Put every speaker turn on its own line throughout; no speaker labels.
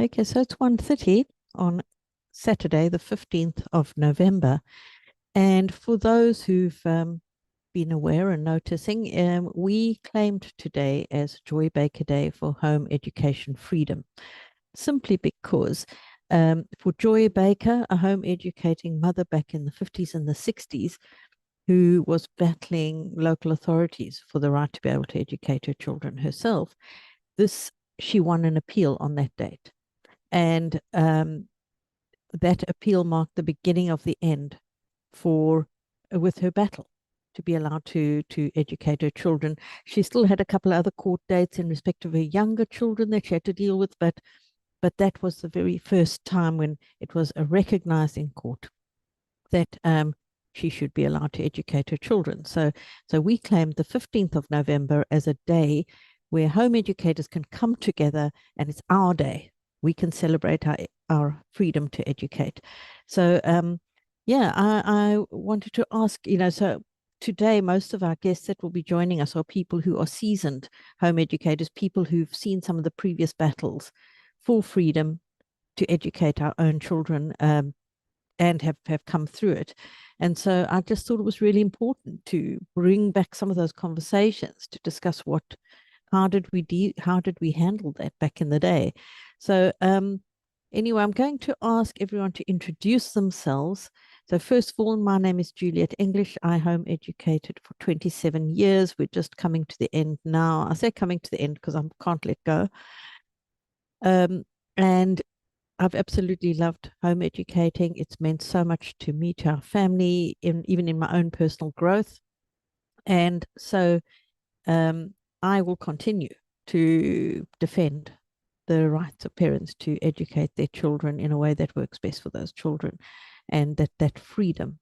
Okay, so it's 1:30 on Saturday, the 15th of November. And for those who've been aware and noticing, we claimed today as Joy Baker Day for Home Education Freedom, simply because for Joy Baker, a home educating mother back in the 50s and the 60s, who was battling local authorities for the right to be able to educate her children herself, she won an appeal on that date. And that appeal marked the beginning of the end for with her battle to be allowed to educate her children. She still had a couple of other court dates in respect of her younger children that she had to deal with, but that was the very first time when it was recognized in court that she should be allowed to educate her children. So we claimed the 15th of November as a day where home educators can come together, and it's our day. We can celebrate our freedom to educate. So yeah, I wanted to ask, so today most of our guests that will be joining us are people who are seasoned home educators, people who've seen some of the previous battles for freedom to educate our own children, and have come through it. And so I just thought it was really important to bring back some of those conversations to discuss how did we handle that back in the day. So anyway, I'm going to ask everyone to introduce themselves. So first of all, my name is Juliet English. I home educated for 27 years. We're just coming to the end now. I say coming to the end because I can't let go. And I've absolutely loved home educating. It's meant so much to me, to our family, even in my own personal growth. And so I will continue to defend the rights of parents to educate their children in a way that works best for those children, and that freedom.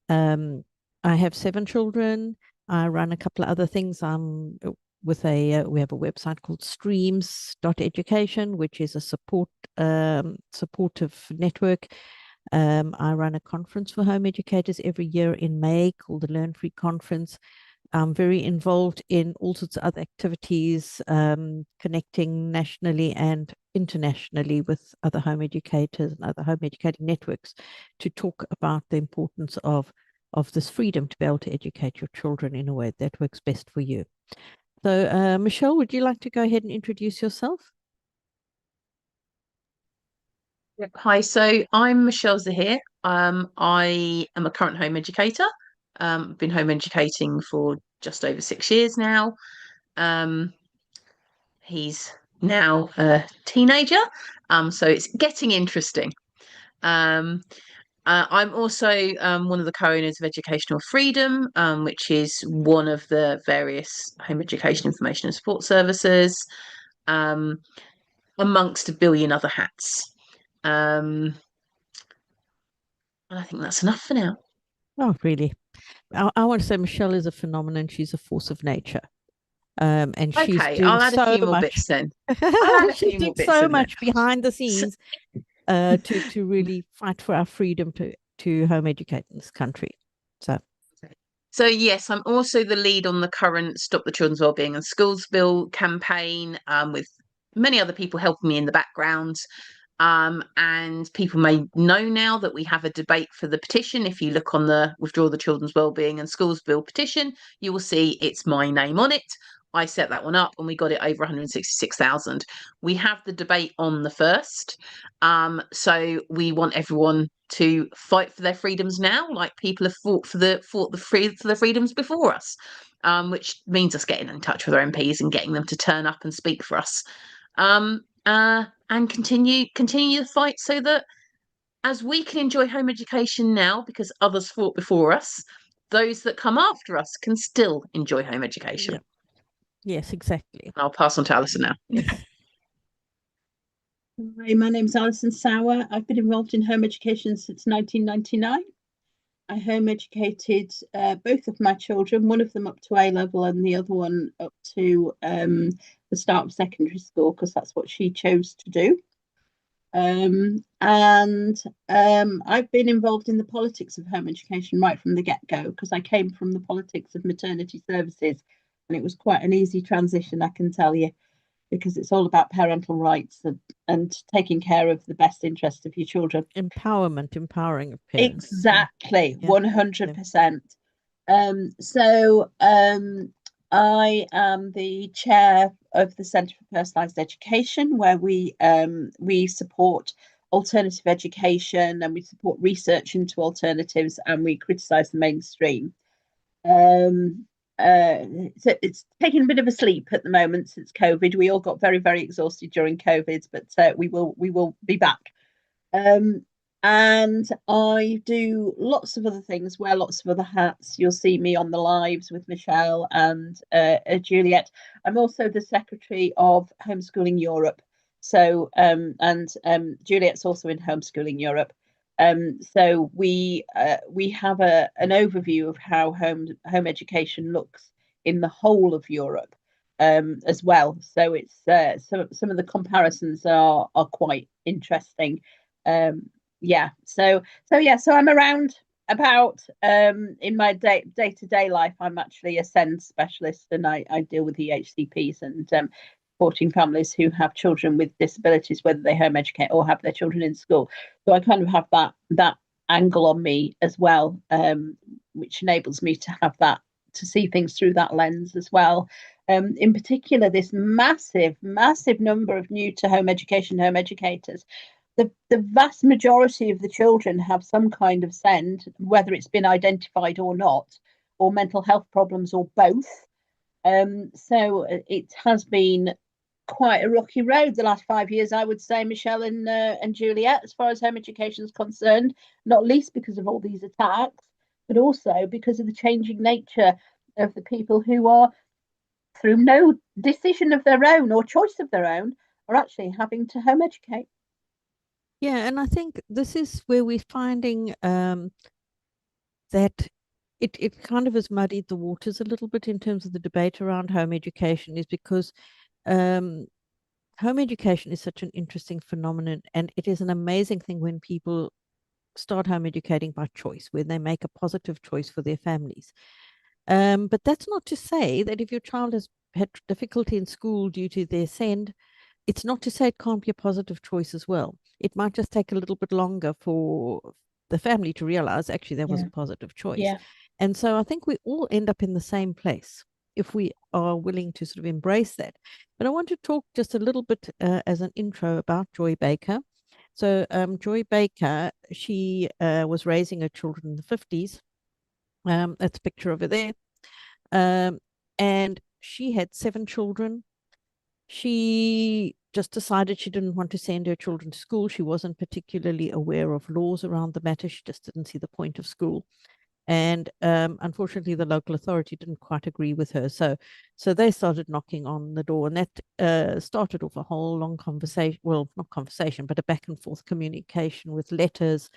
I have 7 children. I run a couple of other things. I'm with we have a website called streams.education, which is a supportive network. I run a conference for home educators every year in May called the Learn Free Conference. I'm very involved in all sorts of other activities, connecting nationally and internationally with other home educators and other home educating networks to talk about the importance of this freedom to be able to educate your children in a way that works best for you. So, Michelle, would you like to go ahead and introduce yourself?
Hi, so I'm Michelle Zaher. I am a current home educator. Been home educating for just over 6 years now. He's now a teenager, so it's getting interesting. I'm also one of the co-owners of Educational Freedom, which is one of the various home education information and support services, amongst a billion other hats. And I think that's enough for now.
Oh, really? I want to say Michelle is a phenomenon. She's a force of nature. And she's
Okay,
doing
I'll add a
so
few more
much.
bits then. I'll add a
She's
few
doing
more bits
so
in there.
much behind the
So,
scenes to really fight for our freedom to home educate in this country. So
so yes, I'm also the lead on the current Stop the Children's Wellbeing and Schools Bill campaign, with many other people helping me in the background. And people may know now that we have a debate for the petition. If you look on the Withdraw the Children's Wellbeing and Schools Bill petition, you will see it's my name on it. I set that one up and we got it over 166,000. We have the debate on the 1st. So we want everyone to fight for their freedoms now, like people have fought for the freedoms before us, which means us getting in touch with our MPs and getting them to turn up and speak for us. And continue the fight so that as we can enjoy home education now because others fought before us, those that come after us can still enjoy home education.
yeah, yes, exactly.
I'll pass on to Alison now.
Yes.
Hi, my name's Alison Sauer. I've been involved in home education since 1999. I home educated both of my children, one of them up to A level and the other one up to the start of secondary school, because that's what she chose to do. And I've been involved in the politics of home education right from the get-go, because I came from the politics of maternity services, and it was quite an easy transition, I can tell you, because it's all about parental rights and taking care of the best interest of your children.
Empowering of parents.
Exactly,
Yeah.
100%. I am the chair of the Centre for Personalised Education, where we support alternative education and we support research into alternatives, and we criticise the mainstream. So it's taken a bit of a sleep at the moment since COVID. We all got very, very exhausted during COVID, but we will be back. And I do lots of other things, wear lots of other hats. You'll see me on the lives with Michelle and Juliet. I'm also the secretary of Homeschooling Europe. So Juliet's also in Homeschooling Europe. So we have an overview of how home education looks in the whole of Europe as well. So it's some of the comparisons are quite interesting. So I'm around about in my day-to-day life. I'm actually a SEND specialist, and I deal with EHCPs and supporting families who have children with disabilities, whether they home educate or have their children in school. So I kind of have that angle on me as well, which enables me to have that, to see things through that lens as well. In particular, this massive number of new to home educators. The vast majority of the children have some kind of SEND, whether it's been identified or not, or mental health problems, or both. So it has been quite a rocky road the last 5 years, I would say, Michelle and Juliet, as far as home education is concerned, not least because of all these attacks, but also because of the changing nature of the people who are, through no decision of their own or choice of their own, are actually having to home educate.
Yeah, and I think this is where we're finding that it kind of has muddied the waters a little bit in terms of the debate around home education, is because home education is such an interesting phenomenon, and it is an amazing thing when people start home educating by choice, when they make a positive choice for their families. But that's not to say that if your child has had difficulty in school due to their SEND, it's not to say it can't be a positive choice as well. It might just take a little bit longer for the family to realize actually that was a positive choice.
Yeah.
And so I think we all end up in the same place if we are willing to sort of embrace that. But I want to talk just a little bit as an intro about Joy Baker. So Joy Baker, she was raising her children in the 50s. That's a picture over there. And she had 7 children. She just decided she didn't want to send her children to school. She wasn't particularly aware of laws around the matter. She just didn't see the point of school. And unfortunately, the local authority didn't quite agree with her. So they started knocking on the door, and that started off a whole long conversation. Well, not conversation, but a back and forth communication with letters,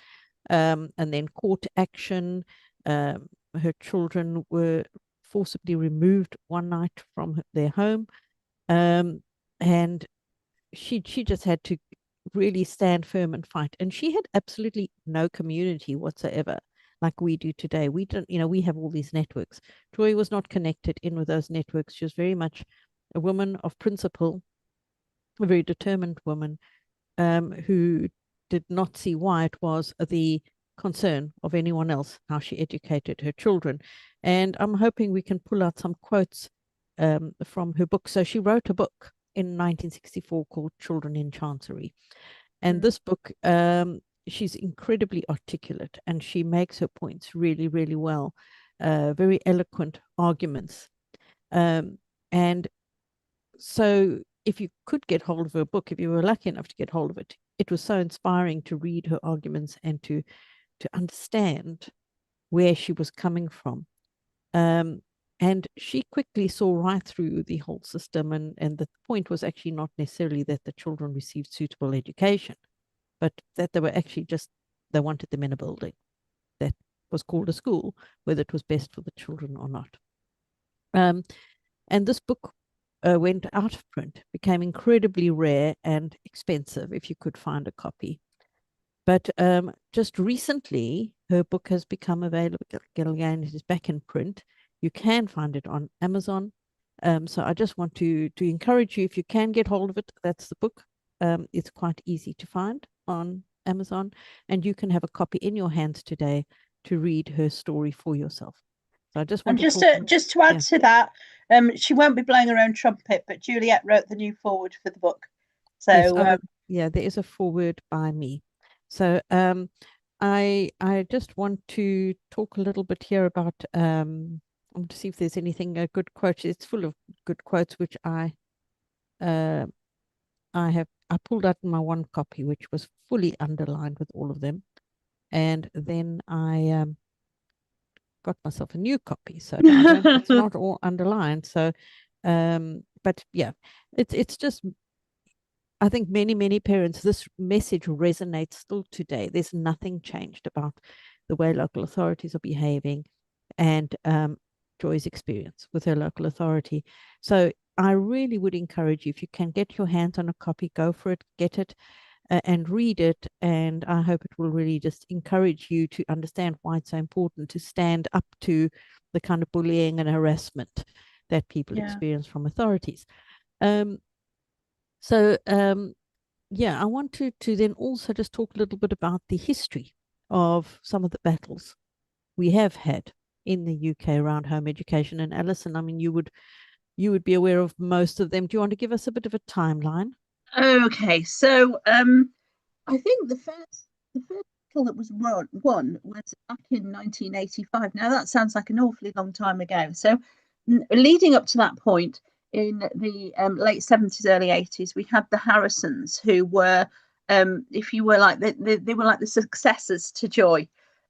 and then court action. Her children were forcibly removed one night from their home. And she just had to really stand firm and fight. And she had absolutely no community whatsoever, like we do today. We don't, we have all these networks. Joy was not connected in with those networks. She was very much a woman of principle, a very determined woman, who did not see why it was the concern of anyone else how she educated her children. And I'm hoping we can pull out some quotes from her book. So she wrote a book in 1964 called Children in Chancery. And this book, she's incredibly articulate, and she makes her points really, really well. Very eloquent arguments. And so if you could get hold of her book, if you were lucky enough to get hold of it, it was so inspiring to read her arguments and to understand where she was coming from. And she quickly saw right through the whole system. And the point was actually not necessarily that the children received suitable education, but that they were actually just, they wanted them in a building that was called a school, whether it was best for the children or not. And this book went out of print, became incredibly rare and expensive if you could find a copy. But just recently, her book has become available again. It is back in print. You can find it on Amazon. So I just want to encourage you, if you can get hold of it, that's the book. It's quite easy to find on Amazon, and you can have a copy in your hands today to read her story for yourself. So I just want
and just to add to that, she won't be blowing her own trumpet, but Juliet wrote the new foreword for the book. So
yes, yeah, there is a foreword by me. So I just want to talk a little bit here about I want to see if there's anything, a good quote. It's full of good quotes, which I pulled out my one copy, which was fully underlined with all of them, and then I got myself a new copy, so it's not all underlined. So, but yeah, it's just, I think many parents, this message resonates still today. There's nothing changed about the way local authorities are behaving, and Joy's experience with her local authority. So I really would encourage you, if you can get your hands on a copy, go for it, get it, and read it. And I hope it will really just encourage you to understand why it's so important to stand up to the kind of bullying and harassment that people experience from authorities. Yeah, I want to then also just talk a little bit about the history of some of the battles we have had in the UK around home education. And Alison, I mean, you would be aware of most of them. Do you want to give us a bit of a timeline?
Okay, so I think the first battle that was won was back in 1985. Now that sounds like an awfully long time ago. So leading up to that point, in the late 70s, early 80s, we had the Harrisons, who were, if you were like, they were like the successors to Joy.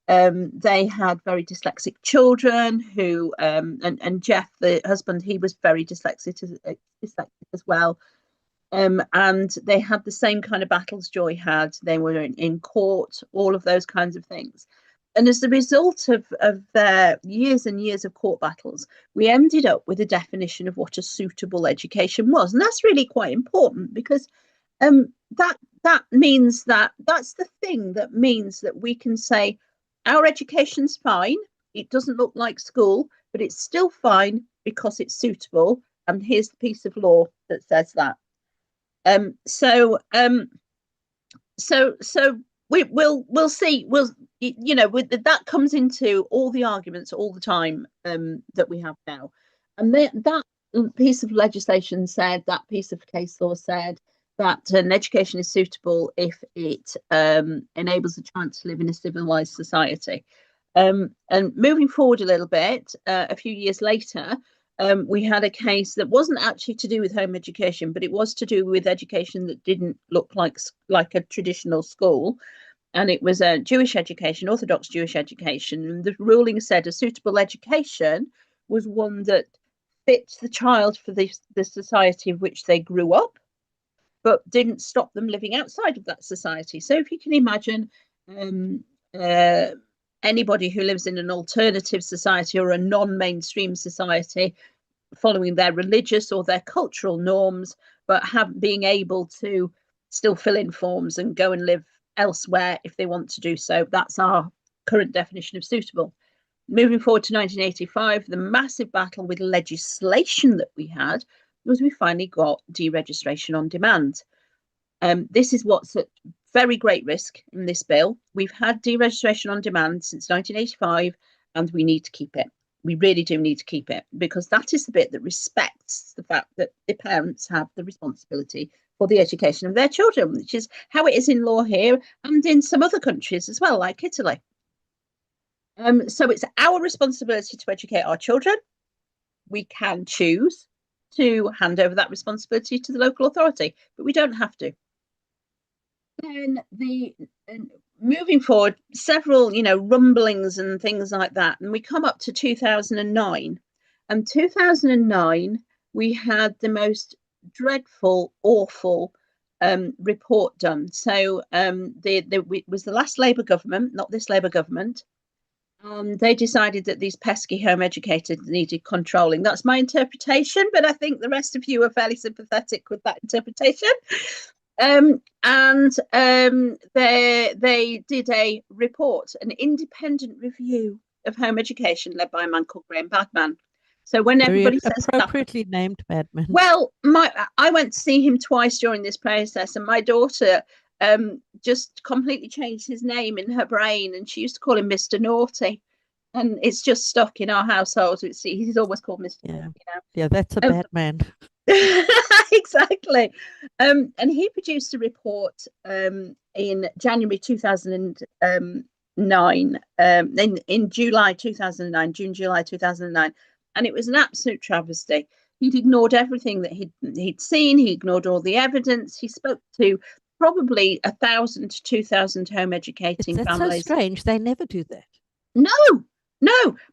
They had very dyslexic children who, and Jeff, the husband, he was very dyslexic as well. And they had the same kind of battles Joy had. They were in court, all of those kinds of things. And as a result of their years and years of court battles, we ended up with a definition of what a suitable education was. And that's really quite important, because that means that's the thing that means that we can say our education's fine. It doesn't look like school, but it's still fine because it's suitable. And here's the piece of law that says that. So we'll see. That comes into all the arguments all the time that we have now, and that piece of legislation said, that piece of case law said, that an education is suitable if it enables a child to live in a civilized society. And moving forward a little bit, a few years later, we had a case that wasn't actually to do with home education, but it was to do with education that didn't look like a traditional school. And it was a Jewish education, Orthodox Jewish education. And the ruling said a suitable education was one that fits the child for the society of which they grew up, but didn't stop them living outside of that society. So if you can imagine anybody who lives in an alternative society or a non-mainstream society, following their religious or their cultural norms, but being able to still fill in forms and go and live elsewhere if they want to do so. That's our current definition of suitable. Moving forward to 1985, the massive battle with legislation that we had was we finally got deregistration on demand. This is what's at very great risk in this bill. We've had deregistration on demand since 1985, and we need to keep it. We really do need to keep it, because that is the bit that respects the fact that the parents have the responsibility for the education of their children, which is how it is in law here and in some other countries as well, like Italy. So it's our responsibility to educate our children. We can choose to hand over that responsibility to the local authority, but we don't have to. Then moving forward, several, rumblings and things like that. And we come up to 2009. And 2009, we had the most dreadful, awful report done. So it was the last Labour government, not this Labour government. They decided that these pesky home educators needed controlling. That's my interpretation, but I think the rest of you are fairly sympathetic with that interpretation. They did a report, an independent review of home education led by a man called Graham Bagman. So when
Very
everybody says stuff,
appropriately named madman.
well, I went to see him twice during this process, and my daughter just completely changed his name in her brain, and she used to call him Mr. Naughty, and it's just stuck in our household. He's always called Mr.
Yeah,
Naughty now.
yeah, that's a bad man.
Exactly. And he produced a report in January 2009, in July 2009, July 2009, and it was an absolute travesty. He'd ignored everything that he'd seen. He ignored all the evidence. He spoke to probably 1,000 to 2,000 home educating
That's
families.
so strange. They never do that.
No,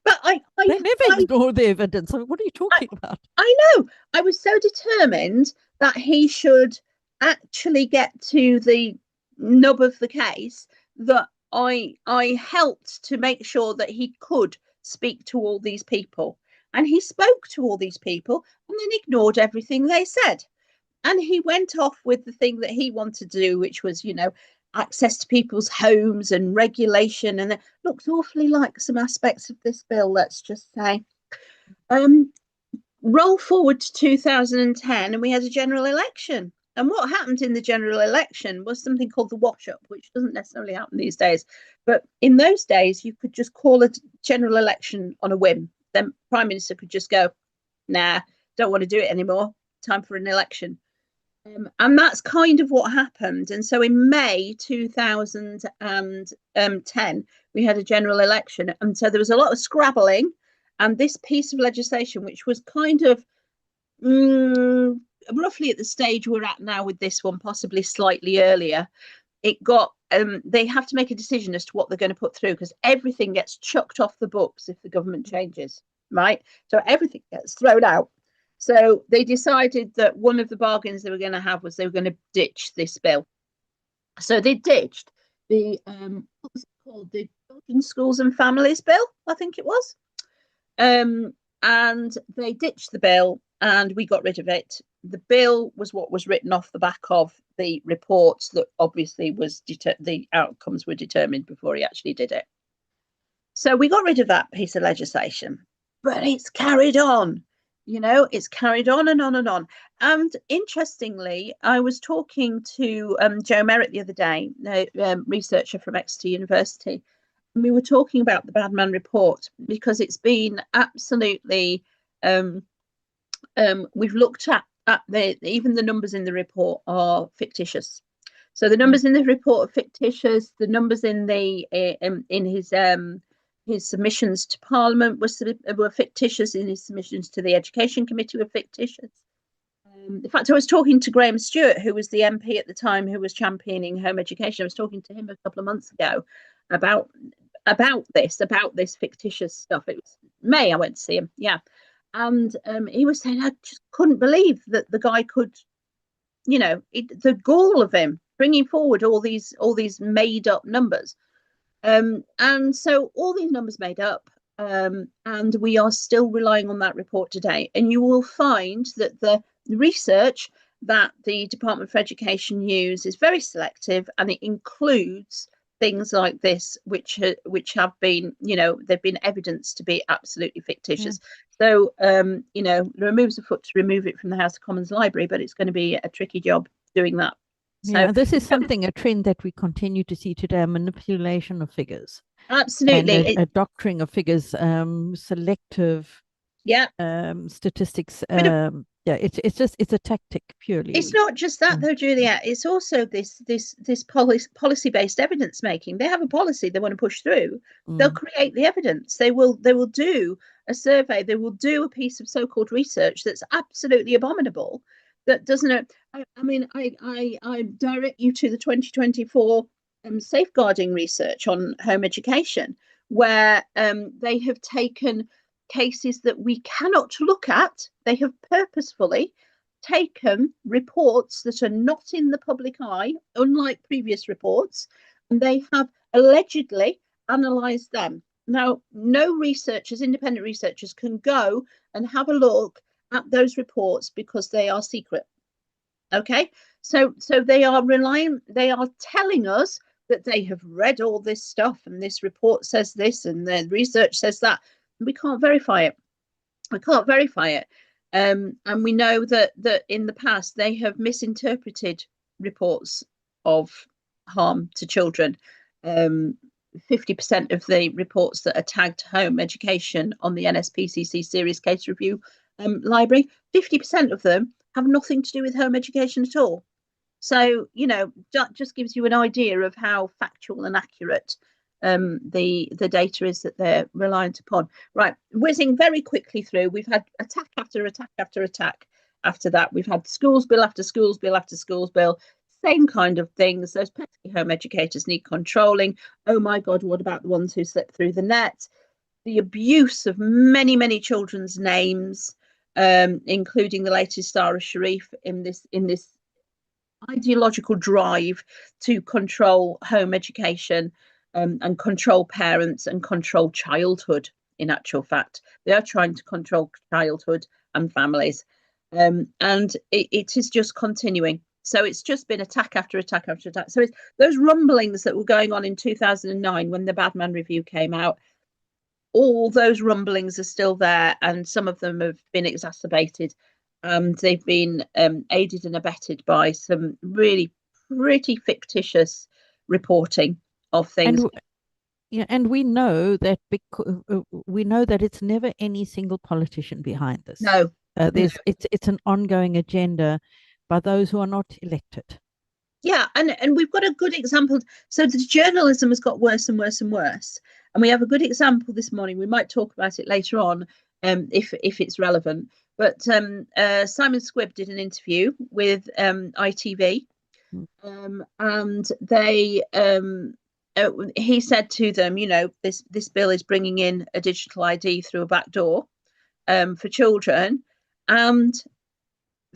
but
They never ignore the evidence. I mean, what are you talking about?
I know. I was so determined that he should actually get to the nub of the case that I helped to make sure that he could speak to all these people. And he spoke to all these people and then ignored everything they said. And he went off with the thing that he wanted to do, which was, access to people's homes and regulation. And it looks awfully like some aspects of this bill, let's just say. Roll forward to 2010 and we had a general election. And what happened in the general election was something called the wash-up, which doesn't necessarily happen these days. But in those days, you could just call a general election on a whim. Then Prime Minister could just go, nah, don't want to do it anymore. Time for an election. And that's kind of what happened. And so in May 2010, we had a general election. And so there was a lot of scrabbling. And this piece of legislation, which was kind of roughly at the stage we're at now with this one, possibly slightly earlier, it got, they have to make a decision as to what they're going to put through, because everything gets chucked off the books if the government changes, right? So everything gets thrown out. So they decided that one of the bargains they were going to have was they were going to ditch this bill. So they ditched the, what was it called? The Children's Schools and Families Bill, I think it was. And they ditched the bill and we got rid of it. The bill was what was written off the back of the reports that obviously was the outcomes were determined before he actually did it. So we got rid of that piece of legislation, but it's carried on. It's carried on and on and on. And interestingly, I was talking to Joe Merritt the other day, a researcher from Exeter University, and we were talking about the Badman report because it's been absolutely, we've looked at even the numbers in the report are fictitious. So the numbers in the report are fictitious. The numbers in his submissions to Parliament were fictitious. In his submissions to the Education Committee were fictitious. In fact, I was talking to Graham Stewart, who was the MP at the time who was championing home education. I was talking to him a couple of months ago about this fictitious stuff. It was May I went to see him, yeah. And he was saying, I just couldn't believe that the guy could, the gall of him bringing forward all these made up numbers. And so all these numbers made up, and we are still relying on that report today. And you will find that the research that the Department for Education use is very selective, and it includes things like this, which have been, they've been evidenced to be absolutely fictitious. So, removes a foot to remove it from the House of Commons library, but it's going to be a tricky job doing that.
So this is a trend that we continue to see today, a manipulation of figures.
Absolutely.
And a doctoring of figures, selective statistics. It's a tactic purely.
It's not just that though, Juliet. It's also this policy-based evidence making. They have a policy they want to push through. They'll create the evidence. They will do a survey. They will do a piece of so-called research that's absolutely abominable. That doesn't. I direct you to the 2024 safeguarding research on home education, where they have taken cases that we cannot look at. They have purposefully taken reports that are not in the public eye, unlike previous reports, and they have allegedly analysed them. Now, no researchers, independent researchers, can go and have a look at those reports because they are secret. Okay, so they are telling us that they have read all this stuff and this report says this and the research says that. We can't verify it. I can't verify it. And we know that in the past they have misinterpreted reports of harm to children. 50% of the reports that are tagged home education on the NSPCC serious case review library, 50% of them have nothing to do with home education at all. So, you know, that just gives you an idea of how factual and accurate the data is that they're reliant upon. Right, whizzing very quickly through, we've had attack after attack after attack. After that, we've had schools bill after schools bill after schools bill, same kind of things. Those pesky home educators need controlling. Oh my God, what about the ones who slip through the net? The abuse of many, many children's names, including the latest Sauer Sharif in this ideological drive to control home education and control parents and control childhood. In actual fact, they are trying to control childhood and families, and it is just continuing. So it's just been attack after attack after attack. So it's those rumblings that were going on in 2009 when the Badman Review came out. All those rumblings are still there, and some of them have been exacerbated. They've been aided and abetted by some really pretty fictitious reporting of things.
And we know that it's never any single politician behind this.
No,
it's an ongoing agenda by those who are not elected.
Yeah, and we've got a good example. So the journalism has got worse and worse and worse, and we have a good example this morning. We might talk about it later on, if it's relevant. But Simon Squibb did an interview with ITV, and they he said to them, you know, this bill is bringing in a digital ID through a back door for children, and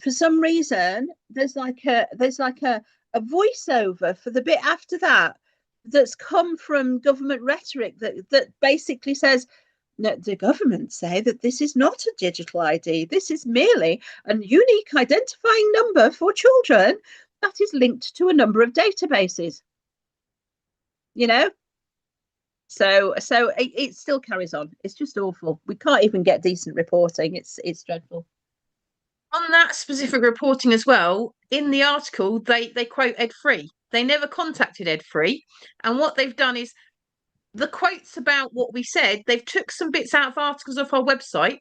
for some reason there's like a voiceover for the bit after that that's come from government rhetoric that basically says, no, the government say that this is not a digital ID. This is merely a unique identifying number for children that is linked to a number of databases. You know, so it still carries on. It's just awful. We can't even get decent reporting. It's dreadful.
On that specific reporting as well, in the article, they quote Ed Free. They never contacted Ed Free, and what they've done is the quotes about what we said, they've took some bits out of articles off our website,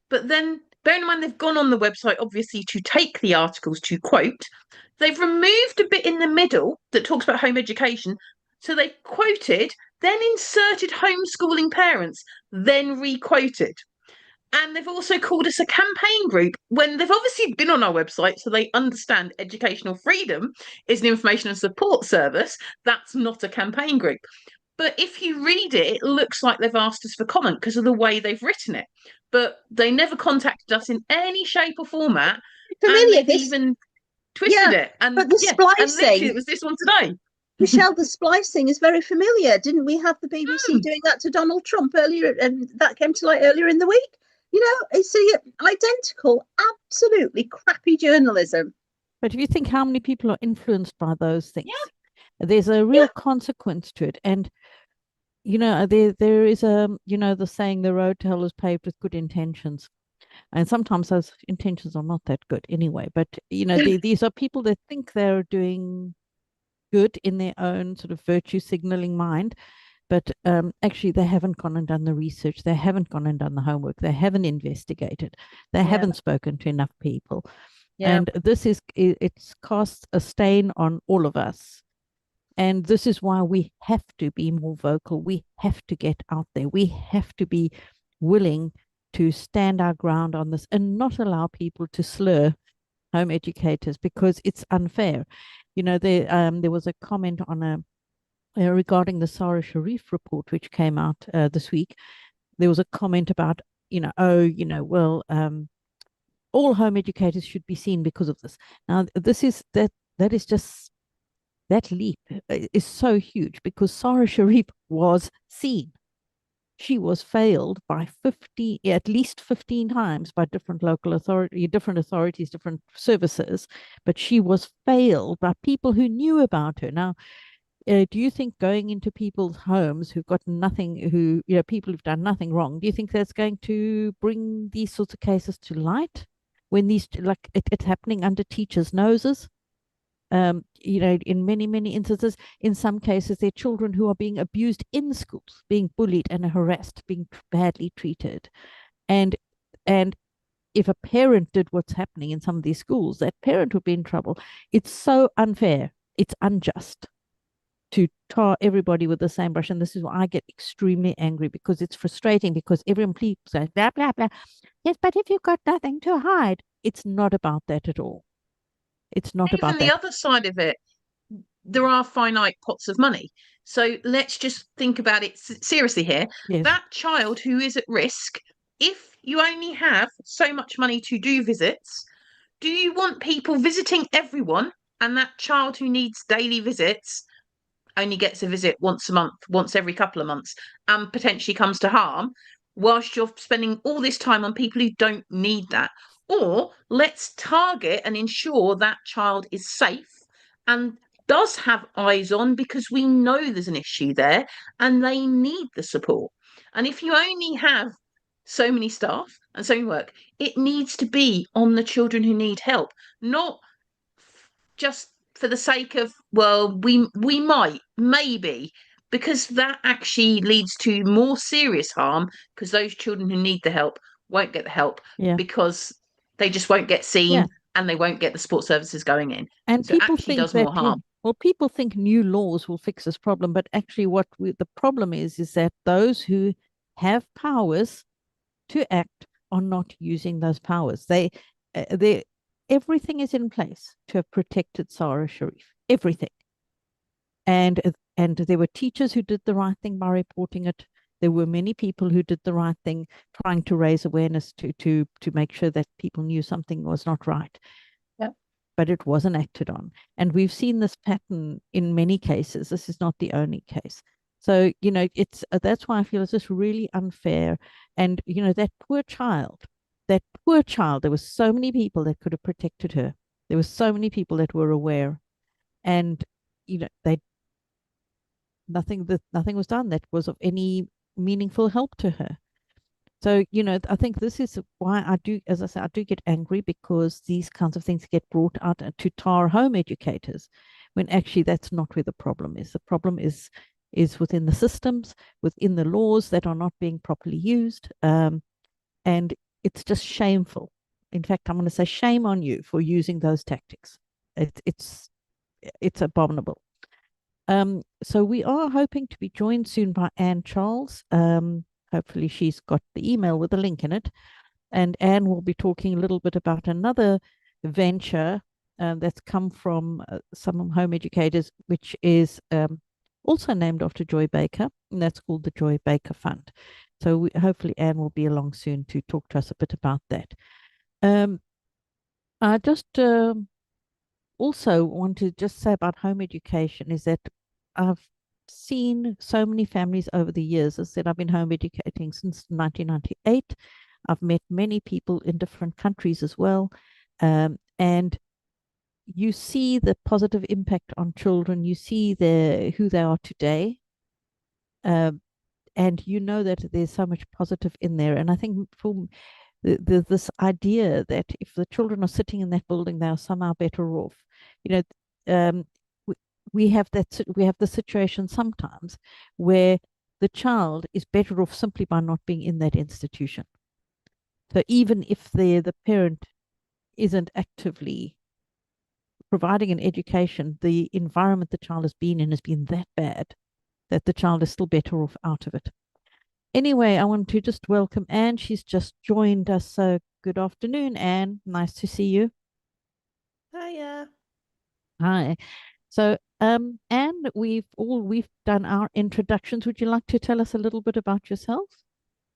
but then bearing in mind they've gone on the website obviously to take the articles to quote, they've removed a bit in the middle that talks about home education. So they quoted, then inserted homeschooling parents, then re-quoted. And they've also called us a campaign group when they've obviously been on our website, so they understand educational freedom is an information and support service. That's not a campaign group. But if you read it, it looks like they've asked us for comment because of the way they've written it. But they never contacted us in any shape or format.
Familiar,
and they've even twisted it. And
but the splicing,
and it was this one today.
Michelle, the splicing is very familiar. Didn't we have the BBC doing that to Donald Trump earlier? And that came to light earlier in the week. You know, it's identical, absolutely crappy journalism.
But if you think how many people are influenced by those things, there's a real consequence to it. And, you know, there is the saying, the road to hell is paved with good intentions. And sometimes those intentions are not that good anyway. But, you know, these are people that think they're doing good in their own sort of virtue signaling mind. But actually, they haven't gone and done the research. They haven't gone and done the homework. They haven't investigated. They haven't spoken to enough people. And it's cast a stain on all of us. And this is why we have to be more vocal. We have to get out there. We have to be willing to stand our ground on this and not allow people to slur home educators because it's unfair. You know, there was a comment on regarding the Sauer Sharif report, which came out this week. There was a comment about, all home educators should be seen because of this. Now, that is just, that leap is so huge because Sauer Sharif was seen. She was failed by at least 15 times by different local authorities, different services, but she was failed by people who knew about her. Now, Do you think going into people's homes who've got nothing, people who've done nothing wrong, do you think that's going to bring these sorts of cases to light when it's happening under teachers' noses? In many instances, in some cases, they're children who are being abused in schools, being bullied and harassed, being badly treated. And and if a parent did what's happening in some of these schools, that parent would be in trouble. It's so unfair. It's unjust to tar everybody with the same brush. And this is why I get extremely angry, because it's frustrating, because everyone keeps saying, blah, blah, blah. Yes, but if you've got nothing to hide, it's not about that at all. It's not about
Even the other side of it, there are finite pots of money. So let's just think about it seriously here.
Yes.
That child who is at risk, if you only have so much money to do visits, do you want people visiting everyone, and that child who needs daily visits only gets a visit once a month, once every couple of months, and potentially comes to harm, whilst you're spending all this time on people who don't need that? Or let's target and ensure that child is safe and does have eyes on, because we know there's an issue there and they need the support. And if you only have so many staff and so many work, it needs to be on the children who need help, not just for the sake of, well, we might, maybe, because that actually leads to more serious harm, because those children who need the help won't get the help, because they just won't get seen, and they won't get the support services going in.
And
so
people
it actually
think
does more harm.
Well, people think new laws will fix this problem, but actually the problem is that those who have powers to act are not using those powers. Everything is in place to have protected Sauer Sharif. Everything. And there were teachers who did the right thing by reporting it. There were many people who did the right thing, trying to raise awareness to make sure that people knew something was not right. But it wasn't acted on. And we've seen this pattern in many cases. This is not the only case. So, it's that's why I feel it's just really unfair. And, that poor child, there were so many people that could have protected her. There were so many people that were aware. And, nothing was done that was of any meaningful help to her. So, I think this is why I do, as I say, I do get angry, because these kinds of things get brought out to tar home educators, when actually that's not where the problem is. The problem is within the systems, within the laws that are not being properly used. And it's just shameful. In fact, I'm going to say shame on you for using those tactics. It's abominable. So we are hoping to be joined soon by Anne Charles. Hopefully she's got the email with the link in it. And Anne will be talking a little bit about another venture that's come from some home educators, which is also named after Joy Baker, and that's called the Joy Baker Fund. So hopefully Anne will be along soon to talk to us a bit about that. I just also want to just say about home education is that I've seen so many families over the years. As I said, I've been home educating since 1998. I've met many people in different countries as well. And you see the positive impact on children. You see who they are today. And you know that there's so much positive in there. And I think for this idea that if the children are sitting in that building, they are somehow better off. We have the situation sometimes where the child is better off simply by not being in that institution. So even if the parent isn't actively providing an education, the environment the child has been in has been that bad that the child is still better off out of it. Anyway, I want to just welcome Anne. She's just joined us. So good afternoon, Anne. Nice to see you.
Hiya.
Hi. So, Anne, we've done our introductions. Would you like to tell us a little bit about yourself?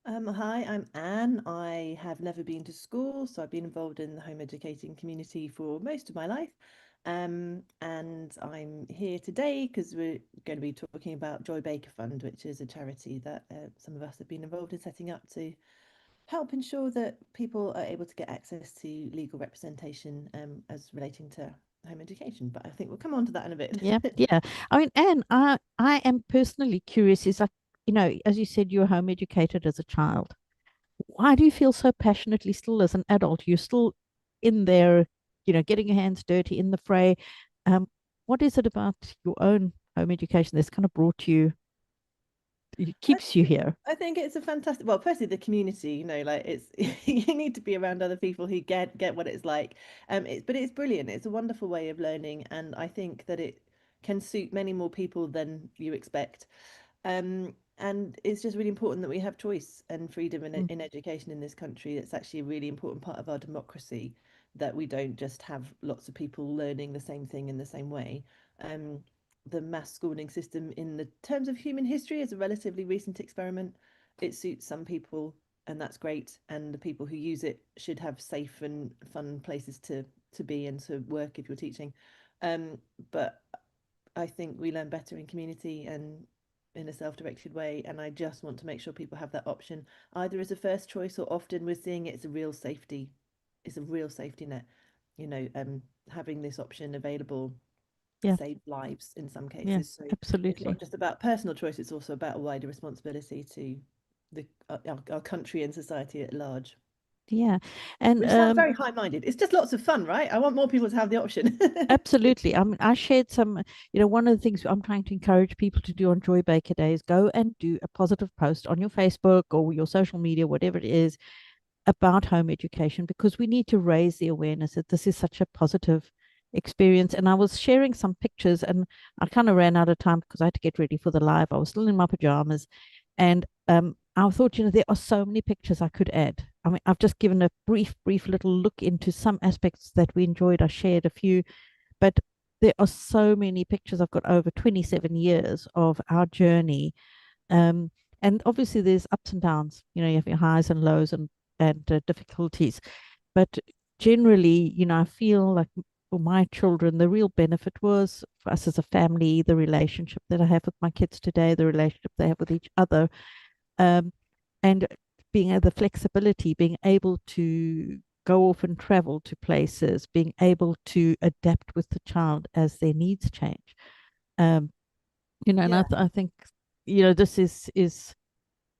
Hi, I'm Anne. I have never been to school, so I've been involved in the home educating community for most of my life. And I'm here today because we're going to be talking about Joy Baker Fund, which is a charity that some of us have been involved in setting up to help ensure that people are able to get access to legal representation as relating to home education. But I think we'll come on to that in a bit.
Yeah, yeah. I mean, Anne, I am personally curious. Is like, as you said, you were home educated as a child. Why do you feel so passionately still as an adult? You're still in there, getting your hands dirty in the fray. Um, what is it about your own home education that's kind of brought you, it keeps you here?
I think it's a fantastic, well, firstly, the community, like it's, you need to be around other people who get what it's like. But it's brilliant. It's a wonderful way of learning. And I think that it can suit many more people than you expect. And it's just really important that we have choice and freedom in education in this country. It's actually a really important part of our democracy that we don't just have lots of people learning the same thing in the same way. The mass schooling system in the terms of human history is a relatively recent experiment. It suits some people, and that's great. And the people who use it should have safe and fun places to be and to work if you're teaching. But I think we learn better in community and in a self-directed way. And I just want to make sure people have that option, either as a first choice or often we're seeing it's a real safety. It's a real safety net. Having this option available save lives in some cases. So
absolutely.
It's not just about personal choice, it's also about a wider responsibility to our country and society at large.
Yeah. And
which sounds very high-minded. It's just lots of fun, right? I want more people to have the option.
Absolutely. I mean, I shared some, one of the things I'm trying to encourage people to do on Joy Baker Day is go and do a positive post on your Facebook or your social media, whatever it is, about home education, because we need to raise the awareness that this is such a positive experience. And I was sharing some pictures and I kind of ran out of time because I had to get ready for the live. I was still in my pajamas. And I thought, there are so many pictures I could add. I mean, I've just given a brief little look into some aspects that we enjoyed. I shared a few, but there are so many pictures. I've got over 27 years of our journey. And obviously there's ups and downs, you have your highs and lows and difficulties. But generally, I feel like for my children, the real benefit was for us as a family, the relationship that I have with my kids today, the relationship they have with each other, and being the flexibility, being able to go off and travel to places, being able to adapt with the child as their needs change. And I think, this is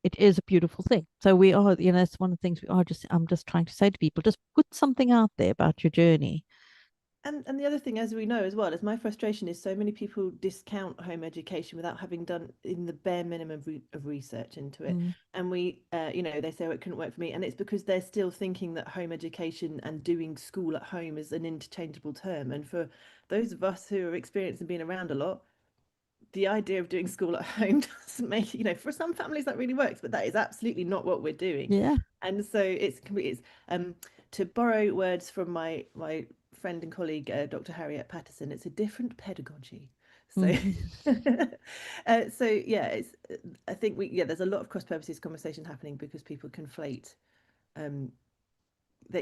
it is a beautiful thing. So we are, that's one of the things I'm just trying to say to people, just put something out there about your journey.
And the other thing, as we know as well, is my frustration is so many people discount home education without having done in the bare minimum of research into it. And we, they say, oh, it couldn't work for me. And it's because they're still thinking that home education and doing school at home is an interchangeable term. And for those of us who are experienced and been around a lot, the idea of doing school at home doesn't make, for some families that really works, but that is absolutely not what we're doing.
Yeah.
And so it's to borrow words from my friend and colleague, Dr. Harriet Patterson, it's a different pedagogy. So, so yeah, it's. I think there's a lot of cross-purposes conversation happening because people conflate. They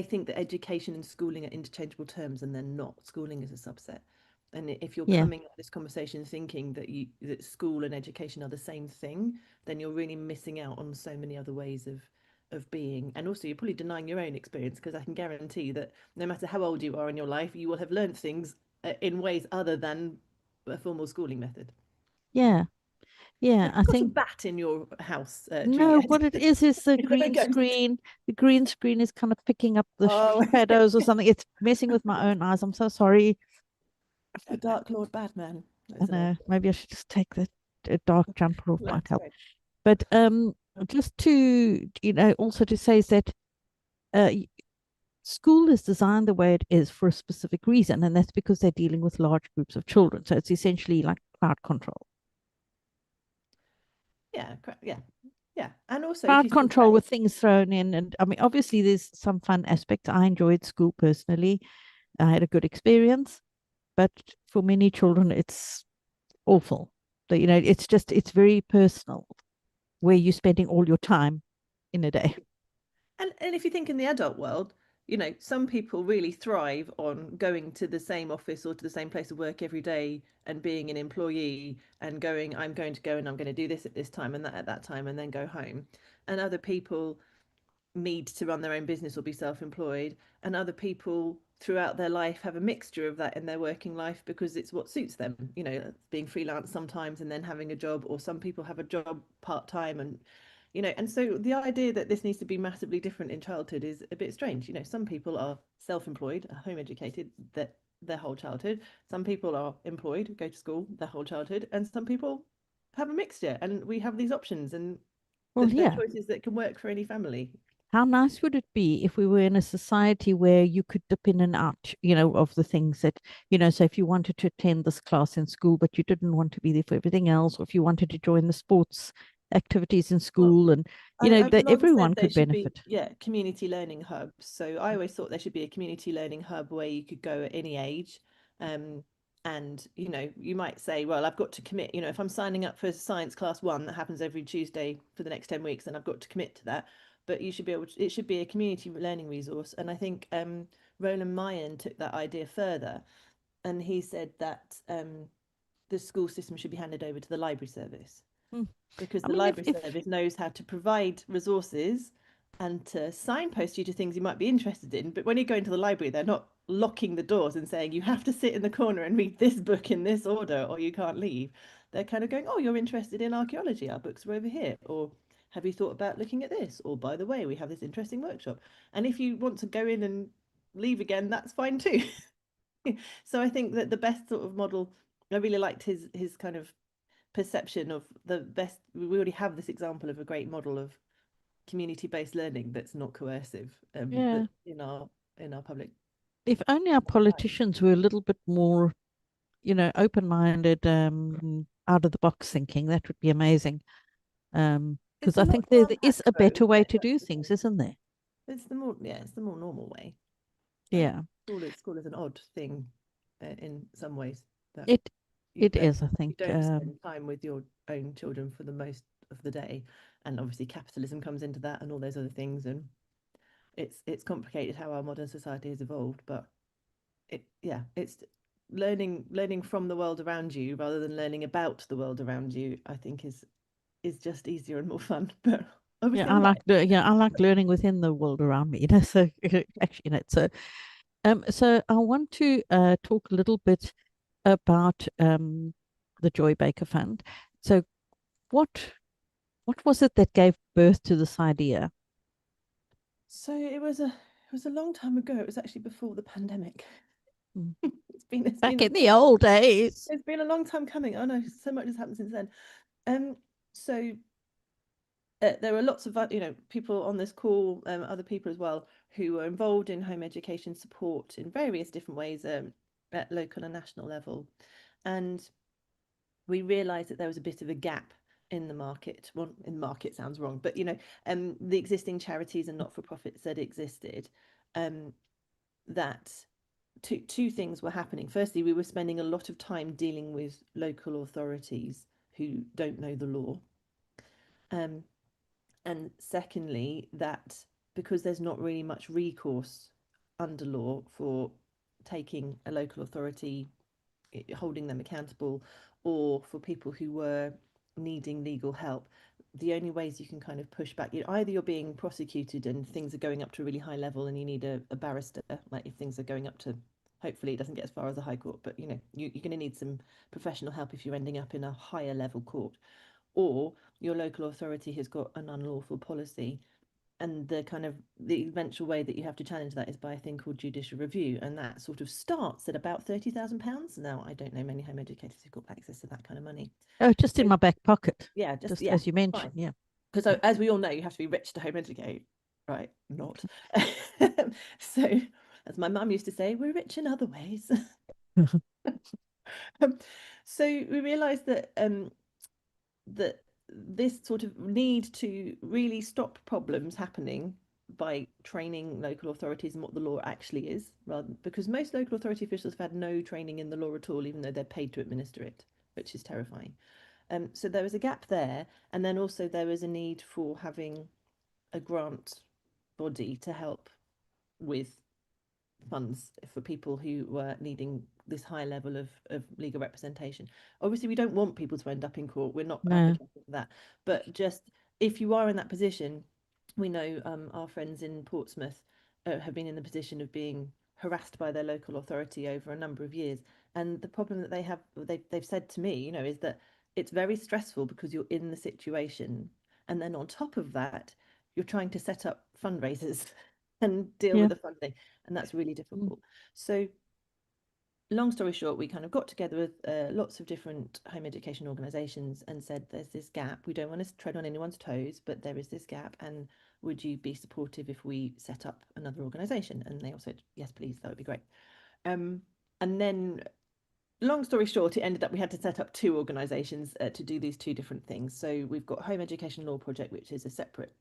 think that education and schooling are interchangeable terms, and they're not. Schooling is a subset. And if you're coming at this conversation thinking that school and education are the same thing, then you're really missing out on so many other ways of being. And also you're probably denying your own experience, because I can guarantee that no matter how old you are in your life, you will have learned things in ways other than a formal schooling method.
Yeah. I think
a bat in your house,
no,
Juliet.
what it is the green screen. The green screen is kind of picking up the shadows or something. It's messing with my own eyes. I'm so sorry.
A Dark Lord Batman.
I know. Maybe I should just take the dark jumper off, might help.
Great.
But just to also to say is that school is designed the way it is for a specific reason, and that's because they're dealing with large groups of children. So it's essentially like crowd control.
Yeah, and also
crowd control with things thrown in. And I mean, obviously there's some fun aspects. I enjoyed school personally. I had a good experience, but for many children it's awful. It's very personal where you're spending all your time in a day.
And if you think in the adult world, some people really thrive on going to the same office or to the same place of work every day and being an employee and going, I'm going to go and I'm going to do this at this time and that at that time and then go home. And other people need to run their own business or be self-employed, and other people throughout their life have a mixture of that in their working life because it's what suits them, you know, being freelance sometimes and then having a job, or some people have a job part-time, and you know, and so the idea that this needs to be massively different in childhood is a bit strange. You know, some people are self-employed, home educated that their whole childhood, some people are employed, go to school their whole childhood, and some people have a mixture, and we have these options, and
Well,
they're
yeah.
choices that can work for any family.
How nice would it be if we were in a society where you could dip in and out, you know, of the things that, you know, so if you wanted to attend this class in school, but you didn't want to be there for everything else, or if you wanted to join the sports activities in school, and, you know,
I've
that
long
everyone
said they
could
should be,
benefit.
yeah, community learning hubs. So I always thought there should be a community learning hub where you could go at any age. And, you know, you might say, well, I've got to commit, you know, if I'm signing up for science class 1 that happens every Tuesday for the next 10 weeks, then I've got to commit to that. But you should be able to, it should be a community learning resource. And I think Roland Mayen took that idea further, and he said that the school system should be handed over to the library service. Because
I
the
mean,
library service knows how to provide resources and to signpost you to things you might be interested in. But when you go into the library, they're not locking the doors and saying you have to sit in the corner and read this book in this order or you can't leave. They're kind of going, oh, you're interested in archaeology, our books are over here. Or have you thought about looking at this? Or by the way, we have this interesting workshop. And if you want to go in and leave again, that's fine too. So I think that the best sort of model, I really liked his kind of perception of the best. We already have this example of a great model of community-based learning that's not coercive.
Yeah.
In our public.
If only our politicians were a little bit more, you know, open-minded, out of the box thinking, that would be amazing. Because I think there is a better way to do things, isn't there?
It's the more, yeah, it's the more normal way.
Yeah.
School is an odd thing in some ways. That
It
you
is, I
you
think.
don't spend time with your own children for the most of the day, and obviously capitalism comes into that and all those other things, and it's complicated how our modern society has evolved. But it's learning from the world around you rather than learning about the world around you, I think is just easier and more fun. But obviously
I like learning within the world around me, you know. So actually, you know, so I want to talk a little bit about the Joy Baker Fund. So what was it that gave birth to this idea?
So it was a long time ago. It was actually before the pandemic. It's been
in the old days.
It's been a long time coming. Oh no, so much has happened since then. So there were lots of people on this call, other people as well, who were involved in home education support in various different ways at local and national level, and we realised that there was a bit of a gap in the market. Well, in market sounds wrong, but the existing charities and not-for-profits that existed, that two things were happening. Firstly, we were spending a lot of time dealing with local authorities who don't know the law. And secondly, that because there's not really much recourse under law for taking a local authority, holding them accountable, or for people who were needing legal help, the only ways you can kind of push back, either you're being prosecuted and things are going up to a really high level and you need a barrister, like if things are going up to, hopefully it doesn't get as far as the High Court, but you're going to need some professional help if you're ending up in a higher level court, or your local authority has got an unlawful policy, and the eventual way that you have to challenge that is by a thing called judicial review, and that sort of starts at about £30,000. Now, I don't know many home educators who've got access to that kind of money.
Oh, just in my back pocket.
Yeah,
just as you mentioned.
fine.
Yeah,
because as we all know, you have to be rich to home educate, right? Not. So, as my mum used to say, we're rich in other ways. So we realised that that this sort of need to really stop problems happening by training local authorities in what the law actually is, because most local authority officials have had no training in the law at all, even though they're paid to administer it, which is terrifying. So there was a gap there, and then also there was a need for having a grant body to help with funds for people who were needing this high level of legal representation. Obviously, we don't want people to end up in court. We're not advocating for that. But just if you are in that position, we know our friends in Portsmouth have been in the position of being harassed by their local authority over a number of years. And the problem that they've said to me, is that it's very stressful because you're in the situation. And then on top of that, you're trying to set up fundraisers and deal with the funding. And that's really difficult. So long story short, we kind of got together with lots of different home education organisations and said, there's this gap. We don't want to tread on anyone's toes, but there is this gap. And would you be supportive if we set up another organisation? And they all said, yes, please, that would be great. And then, long story short, it ended up we had to set up two organisations to do these two different things. So we've got Home Education Law Project, which is a separate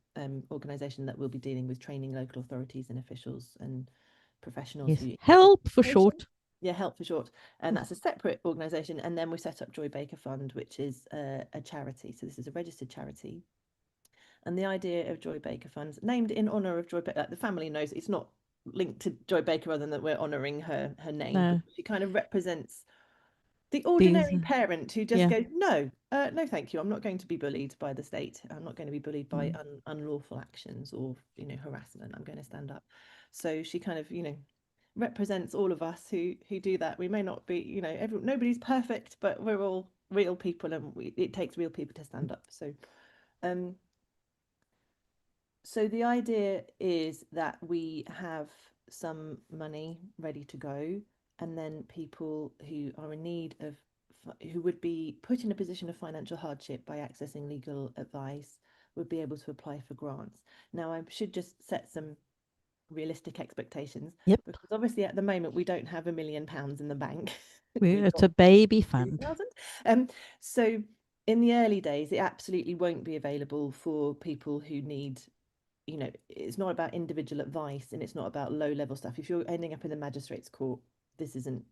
organisation that will be dealing with training local authorities and officials and professionals.
Yes. Help for short.
Yeah, help for short. And that's a separate organisation. And then we set up Joy Baker Fund, which is a charity. So this is a registered charity. And the idea of Joy Baker Funds, named in honour of Joy Baker, the family knows it's not linked to Joy Baker other than that we're honouring her name.
No.
She kind of represents the ordinary parent who just goes, no, thank you. I'm not going to be bullied by the state. I'm not going to be bullied by unlawful actions or, harassment. I'm going to stand up. So she kind of, represents all of us who do that. We may not be, nobody's perfect, but we're all real people, and it takes real people to stand up. So the idea is that we have some money ready to go, and then people who are in need of, who would be put in a position of financial hardship by accessing legal advice, would be able to apply for grants. Now, I should just set some realistic expectations, because obviously at the moment we don't have £1 million in the bank.
It's a baby fund.
So in the early days, it absolutely won't be available for people who need, it's not about individual advice, and it's not about low level stuff. If you're ending up in the magistrate's court, this isn't,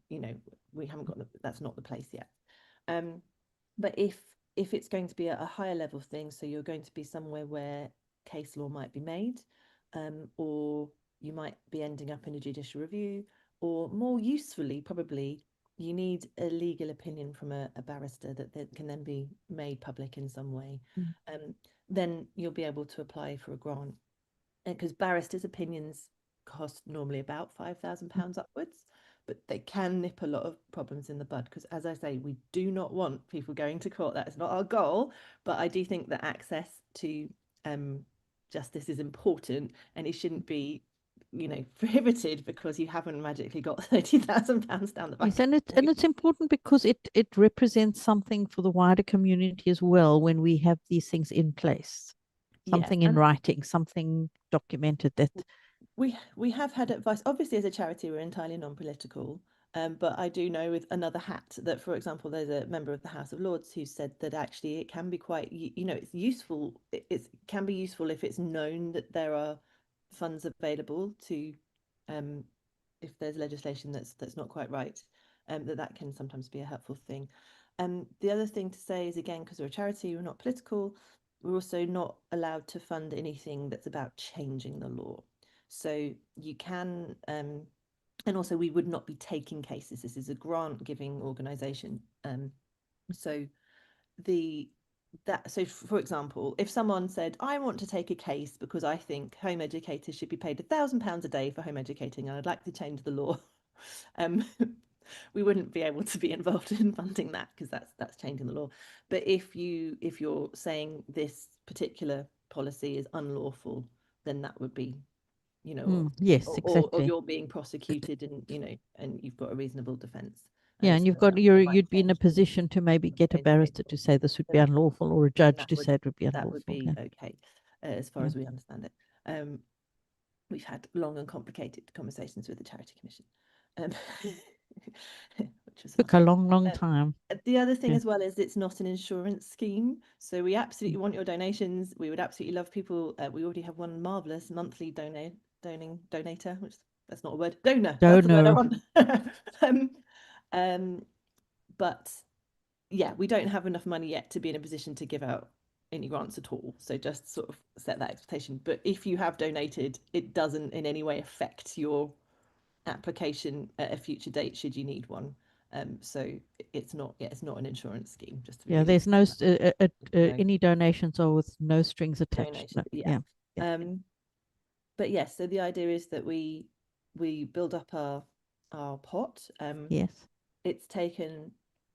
we haven't got that's not the place yet. But if it's going to be a higher level thing, so you're going to be somewhere where case law might be made, or you might be ending up in a judicial review, or more usefully, probably, you need a legal opinion from a barrister that can then be made public in some way. Then you'll be able to apply for a grant. Because barristers' opinions cost normally about £5,000 upwards, but they can nip a lot of problems in the bud. Because, as I say, we do not want people going to court. That is not our goal. But I do think that access to justice is important, and it shouldn't be prohibited because you haven't magically got £30,000 down the back.
Yes, and it's important because it represents something for the wider community as well when we have these things in place, something in writing, something documented. That
we have had advice. Obviously, as a charity, we're entirely non-political. But I do know with another hat that, for example, there's a member of the House of Lords who said that actually it can be quite, it's useful. It can be useful if it's known that there are funds available to, if there's legislation that's not quite right, that can sometimes be a helpful thing. The other thing to say is, again, because we're a charity, we're not political, we're also not allowed to fund anything that's about changing the law. So you can, and also we would not be taking cases. This is a grant giving organisation. So for example, if someone said, I want to take a case because I think home educators should be paid £1,000 a day for home educating, and I'd like to change the law, we wouldn't be able to be involved in funding that, because that's changing the law. But if you're saying this particular policy is unlawful, then that would be,
yes, exactly.
or you're being prosecuted, and and you've got a reasonable defence.
Yeah, and you'd be in a position to maybe get a barrister to say this would be unlawful, or a judge to say it would be unlawful.
That would be okay, as far as we understand it. We've had long and complicated conversations with the Charity Commission, which was
took a long time.
The other thing as well is it's not an insurance scheme, so we absolutely want your donations. We would absolutely love people. We already have one marvelous monthly donator, which that's not a word. Donor. That's the word I want. But yeah, we don't have enough money yet to be in a position to give out any grants at all. So just sort of set that expectation. But if you have donated, it doesn't in any way affect your application at a future date should you need one. So it's not an insurance scheme. Just to be
there's no any donations are with no strings attached.
But yes, so the idea is that we we build up our pot.
Yes.
It's taken,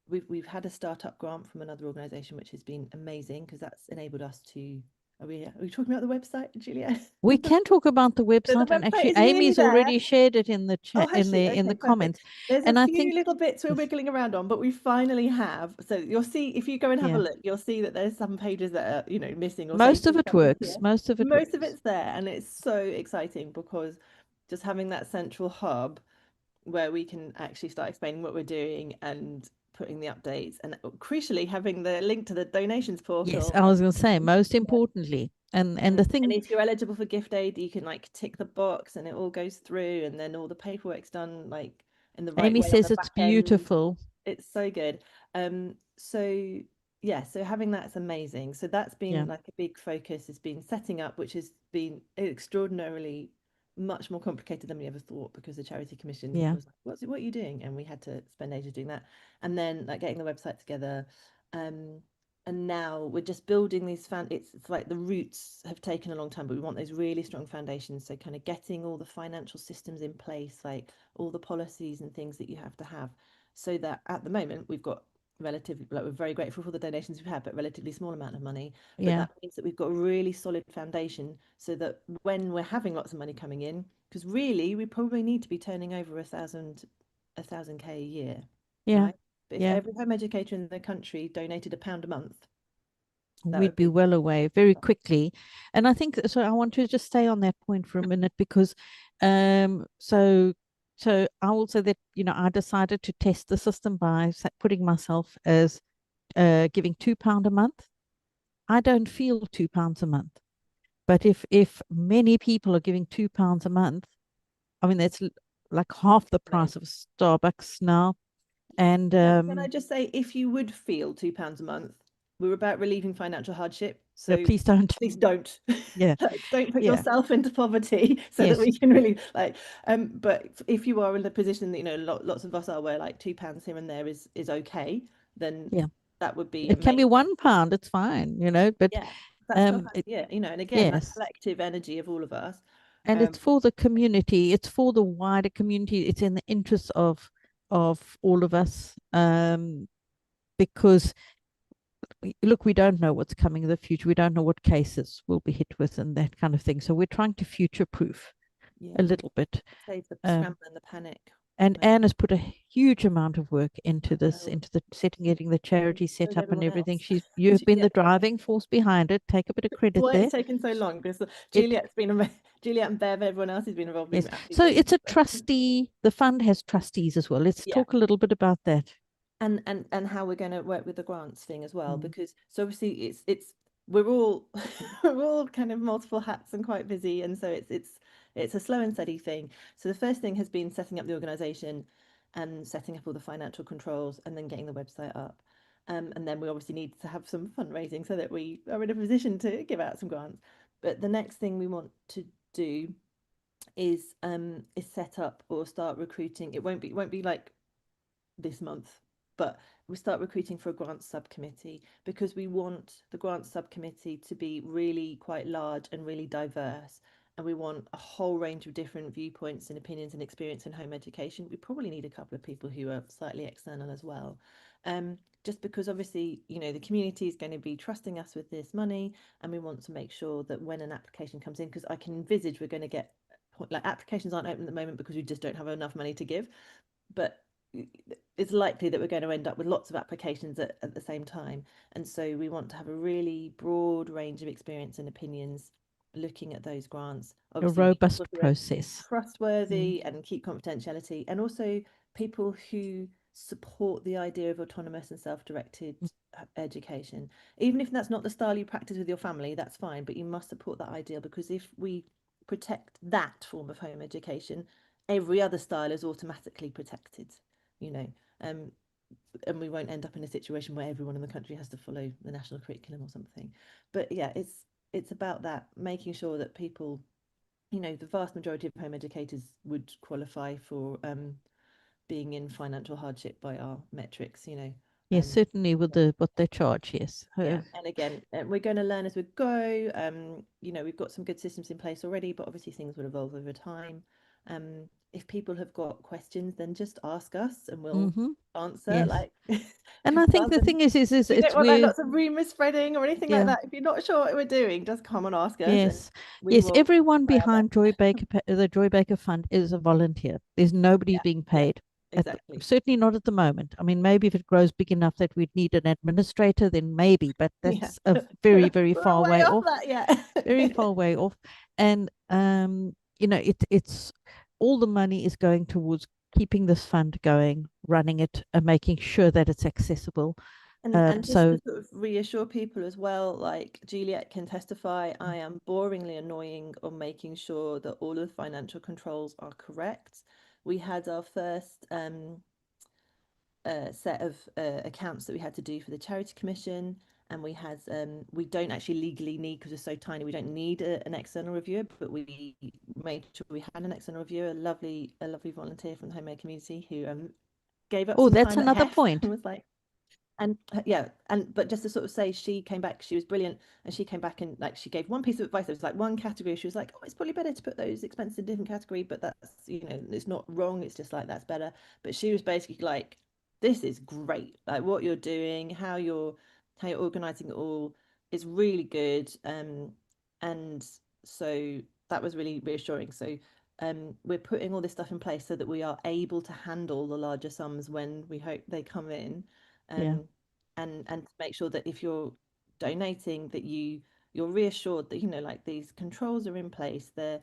we've had a startup grant from another organisation, which has been amazing because that's enabled us to. Are we talking about the website, Juliet?
We can talk about the website, and
website
actually
is really
Amy's
there.
already shared it in the chat,
Oh, has she?
in the
Okay,
comments.
perfect. There's
And
a
I
few
think
little bits we're
yes.
wiggling around on, but we finally have. So you'll see, if you go and have
Yeah.
a look, you'll see that there's some pages that are, missing or
Most
say
of it
something
works.
here.
Most of it
Most of
works.
it's there, and it's so exciting because just having that central hub where we can actually start explaining what we're doing and putting the updates, and crucially having the link to the donations portal.
Yes, I was going to say, most importantly, and the thing.
And if you're eligible for gift aid, you can like tick the box, and it all goes through, and then all the paperwork's done like in the right
Amy
way.
says
on the
it's
back end.
beautiful.
It's so good. So yeah, so having that's amazing. So that's been like a big focus, has been setting up, which has been extraordinarily much more complicated than we ever thought, because the Charity Commission was like, what are you doing? And we had to spend ages doing that. And then like getting the website together. And now we're just building these it's like the roots have taken a long time, but we want those really strong foundations. So kind of getting all the financial systems in place, like all the policies and things that you have to have, so that at the moment we've got relatively, like, we're very grateful for the donations we've had, but relatively small amount of money. But that means that we've got a really solid foundation, so that when we're having lots of money coming in, because really we probably need to be turning over 1,000K a year. Right? But if every home educator in the country donated £1 a month,
we'd be well away very quickly. And I think so. I want to just stay on that point for a minute, because so I will say that I decided to test the system by putting myself as giving £2 a month. I don't feel £2 a month, but if many people are giving £2 a month, I mean that's like half the price of Starbucks now. And
can I just say, if you would feel £2 a month, we're about relieving financial hardship. So
please don't.
Please don't.
Yeah.
Don't put yourself into poverty so that we can really but if you are in the position that lots of us are, where like £2 here and there is okay, then that would be
it can be £1, it's fine, but
that's still and again that collective energy of all of us.
And it's for the community, it's for the wider community, it's in the interest of all of us, because look, we don't know what's coming in the future. We don't know what cases we'll be hit with and that kind of thing. So we're trying to future proof a little bit.
Save the scramble and the panic.
And Anne has put a huge amount of work into this, into the getting the charity set up and everything. You've been the driving force behind it. Take a bit of credit there.
Why it's taken so long? Because Juliet and Bev, everyone else has been involved.
Yes. So it's a trustee. The fund has trustees as well. Let's talk a little bit about that.
And how we're going to work with the grants thing as well, because so obviously we're all kind of multiple hats and quite busy, and so it's a slow and steady thing. So the first thing has been setting up the organisation and setting up all the financial controls, and then getting the website up, and then we obviously need to have some fundraising so that we are in a position to give out some grants. But the next thing we want to do is set up or start recruiting. It won't be like this month, but we start recruiting for a grants subcommittee, because we want the grants subcommittee to be really quite large and really diverse, and we want a whole range of different viewpoints and opinions and experience in home education. We probably need a couple of people who are slightly external as well, just because obviously the community is going to be trusting us with this money, and we want to make sure that when an application comes in, because I can envisage we're going to get, like, applications aren't open at the moment because we just don't have enough money to give, but it's likely that we're going to end up with lots of applications at the same time. And so we want to have a really broad range of experience and opinions looking at those grants. Obviously,
a robust process,
trustworthy, and keep confidentiality, and also people who support the idea of autonomous and self-directed education. Even if that's not the style you practice with your family, that's fine, but you must support that ideal, because if we protect that form of home education, every other style is automatically protected. And we won't end up in a situation where everyone in the country has to follow the national curriculum or something. But yeah, it's about that, making sure that people, the vast majority of home educators would qualify for being in financial hardship by our metrics.
Yes, certainly with what they charge. Yes.
Yeah. And again, we're going to learn as we go. We've got some good systems in place already, but obviously things will evolve over time. if people have got questions, then just ask us and we'll answer.
Yes.
Like,
And I think the thing is
we
it's
don't want like,
where,
lots of rumor spreading or anything like that. If you're not sure what we're doing, just come and ask us.
yes,
And we will
everyone
try our
behind the Joy Baker Fund is a volunteer. There's nobody being paid.
exactly.
Certainly not at the moment. I mean, maybe if it grows big enough that we'd need an administrator, then maybe, but that's a very, very
We're
far
way
way
off
off.
that, yeah.
Very far way off. And you know, it's all the money is going towards keeping this fund going, running it, and making sure that it's accessible.
And just
So
to sort of reassure people as well, like Juliet can testify, I am boringly annoying on making sure that all of the financial controls are correct. We had our first set of accounts that we had to do for the Charity Commission, and we had we don't actually legally need, because we're so tiny, we don't need an external reviewer, but we made sure we had an external reviewer, a lovely volunteer from the homemade community who gave up some
that's
time
another
at HEF
point.
and was like, and but just to sort of say, she came back, she was brilliant, and she came back and like she gave one piece of advice. There was like one category, she was like, oh, it's probably better to put those expenses in a different category, but that's, you know, it's not wrong, it's just like that's better. But she was basically like, this is great, like what you're doing, how you're organizing it all is really good. And so that was really reassuring. So we're putting all this stuff in place so that we are able to handle the larger sums when we hope they come in. And to make sure that if you're donating, that you're reassured that, you know, like these controls are in place. They're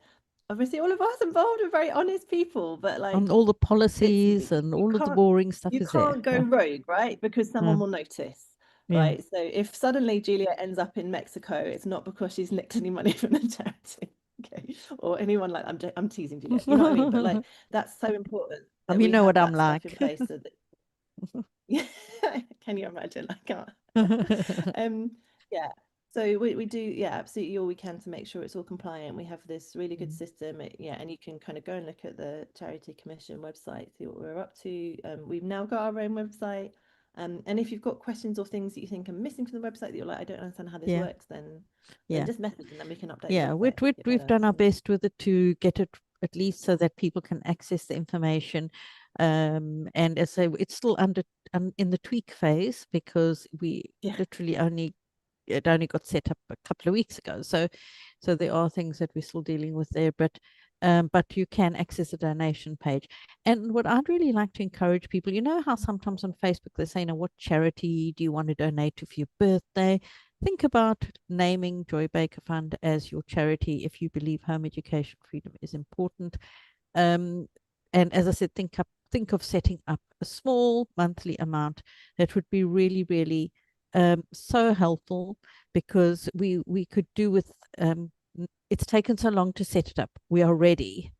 obviously, all of us involved are very honest people, but like,
and all the policies and all of the boring stuff
you
is there.
can't go rogue, right? Because someone will notice, right? So if suddenly Juliet ends up in Mexico, it's not because she's nicked any money from the charity. Okay, or anyone like, I'm teasing Juliet, you know what I mean? But like, that's so important that
you
we
know
have
what I'm
that stuff
like.
in place so that yeah, can you imagine? I can't. Yeah. So we do, yeah, absolutely all we can to make sure it's all compliant. We have this really good system, and you can kind of go and look at the Charity Commission website, see what we're up to. We've now got our own website, and if you've got questions or things that you think are missing from the website that you're like, I don't understand how this works, then just message and then we can update the website.
We've done our best with it to get it at least so that people can access the information. And as I say, it's still in the tweak phase, because we literally it only got set up a couple of weeks ago. So there are things that we're still dealing with there, but you can access a donation page. And what I'd really like to encourage people, you know how sometimes on Facebook they say, what charity do you want to donate to for your birthday? Think about naming Joy Baker Fund as your charity if you believe home education freedom is important. And as I said, think of setting up a small monthly amount that would be really, really so helpful, because we could do with it's taken so long to set it up. We are ready.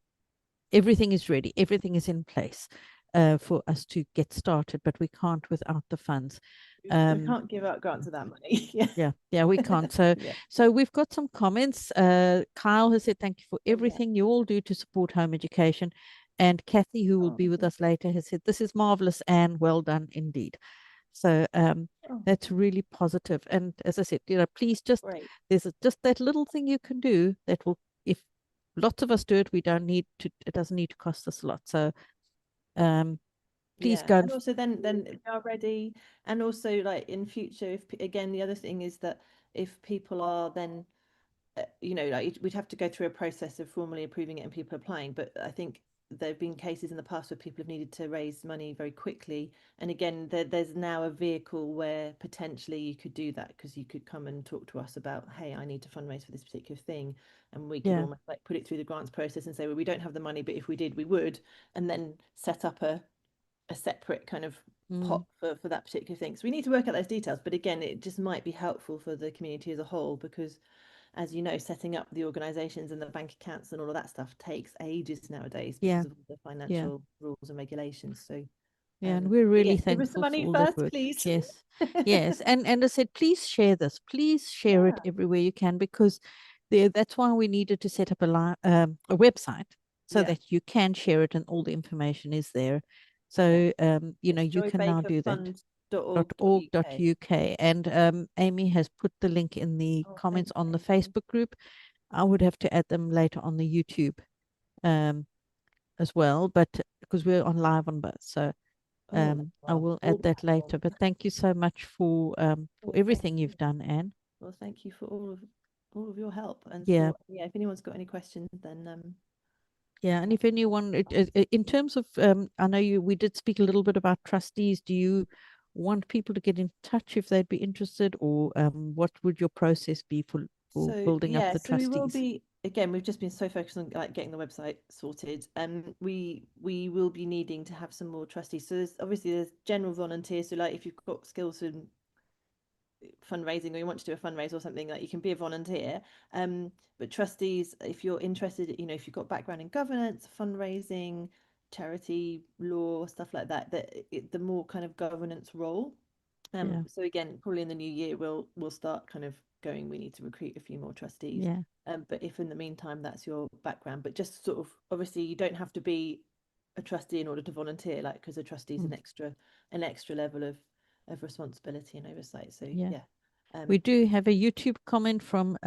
Everything is ready. Everything is in place for us to get started, but we can't without the funds.
We can't give out grants of that money.
Yeah, we can't. So so we've got some comments. Kyle has said, thank you for everything you all do to support home education. And Cathy, who will be with us later, has said, this is marvelous and well done indeed. So that's really positive. And as I said, please just, there's just that little thing you can do that will, if lots of us do it, it doesn't need to cost us a lot. So please go.
And also then we are ready. And also, like, in future, if again, the other thing is that if people are then like, we'd have to go through a process of formally approving it and people applying. But I think there have been cases in the past where people have needed to raise money very quickly, and again, there's now a vehicle where potentially you could do that, because you could come and talk to us about, hey, I need to fundraise for this particular thing, and we could almost like put it through the grants process and say, well, we don't have the money, but if we did, we would, and then set up a separate kind of pot for that particular thing. So we need to work out those details, but again, it just might be helpful for the community as a whole, because as you know, setting up the organizations and the bank accounts and all of that stuff takes ages nowadays because of the financial rules and regulations. So
and we're really thankful
give us the money
for all
first,
that work.
please.
Yes. And I said, please share this. Please share it everywhere you can, because that's why we needed to set up a website so that you can share it and all the information is there. So you can now do that. .org.uk, and Amy has put the link in the comments on the Facebook group. I would have to add them later on the YouTube as well, but because we're on live on both. So I
well,
will
all
add that later.
platforms.
But thank you so much for
Well, thank
everything
you.
you've done, Anne.
Well, thank you for all of your help. And
Yeah.
for, yeah, if anyone's got any questions, then
Yeah, and if anyone, in terms of, I know we did speak a little bit about trustees. Do you want people to get in touch if they'd be interested, or what would your process be for
so
building up
yeah,
the
so we will
trustees?
be, again, we've just been so focused on like getting the website sorted. We will be needing to have some more trustees. So there's general volunteers. So like if you've got skills in fundraising or you want to do a fundraise or something, like you can be a volunteer. But trustees, if you're interested, you know, if you've got background in governance, fundraising, charity law, stuff like that, the more kind of governance role.
Yeah.
So again, probably in the new year we'll start kind of going, we need to recruit a few more trustees.
Yeah.
But if in the meantime that's your background, but just sort of, obviously you don't have to be a trustee in order to volunteer, like, because a trustee is an extra level of responsibility and oversight. So
Yeah.
yeah.
We do have a YouTube comment from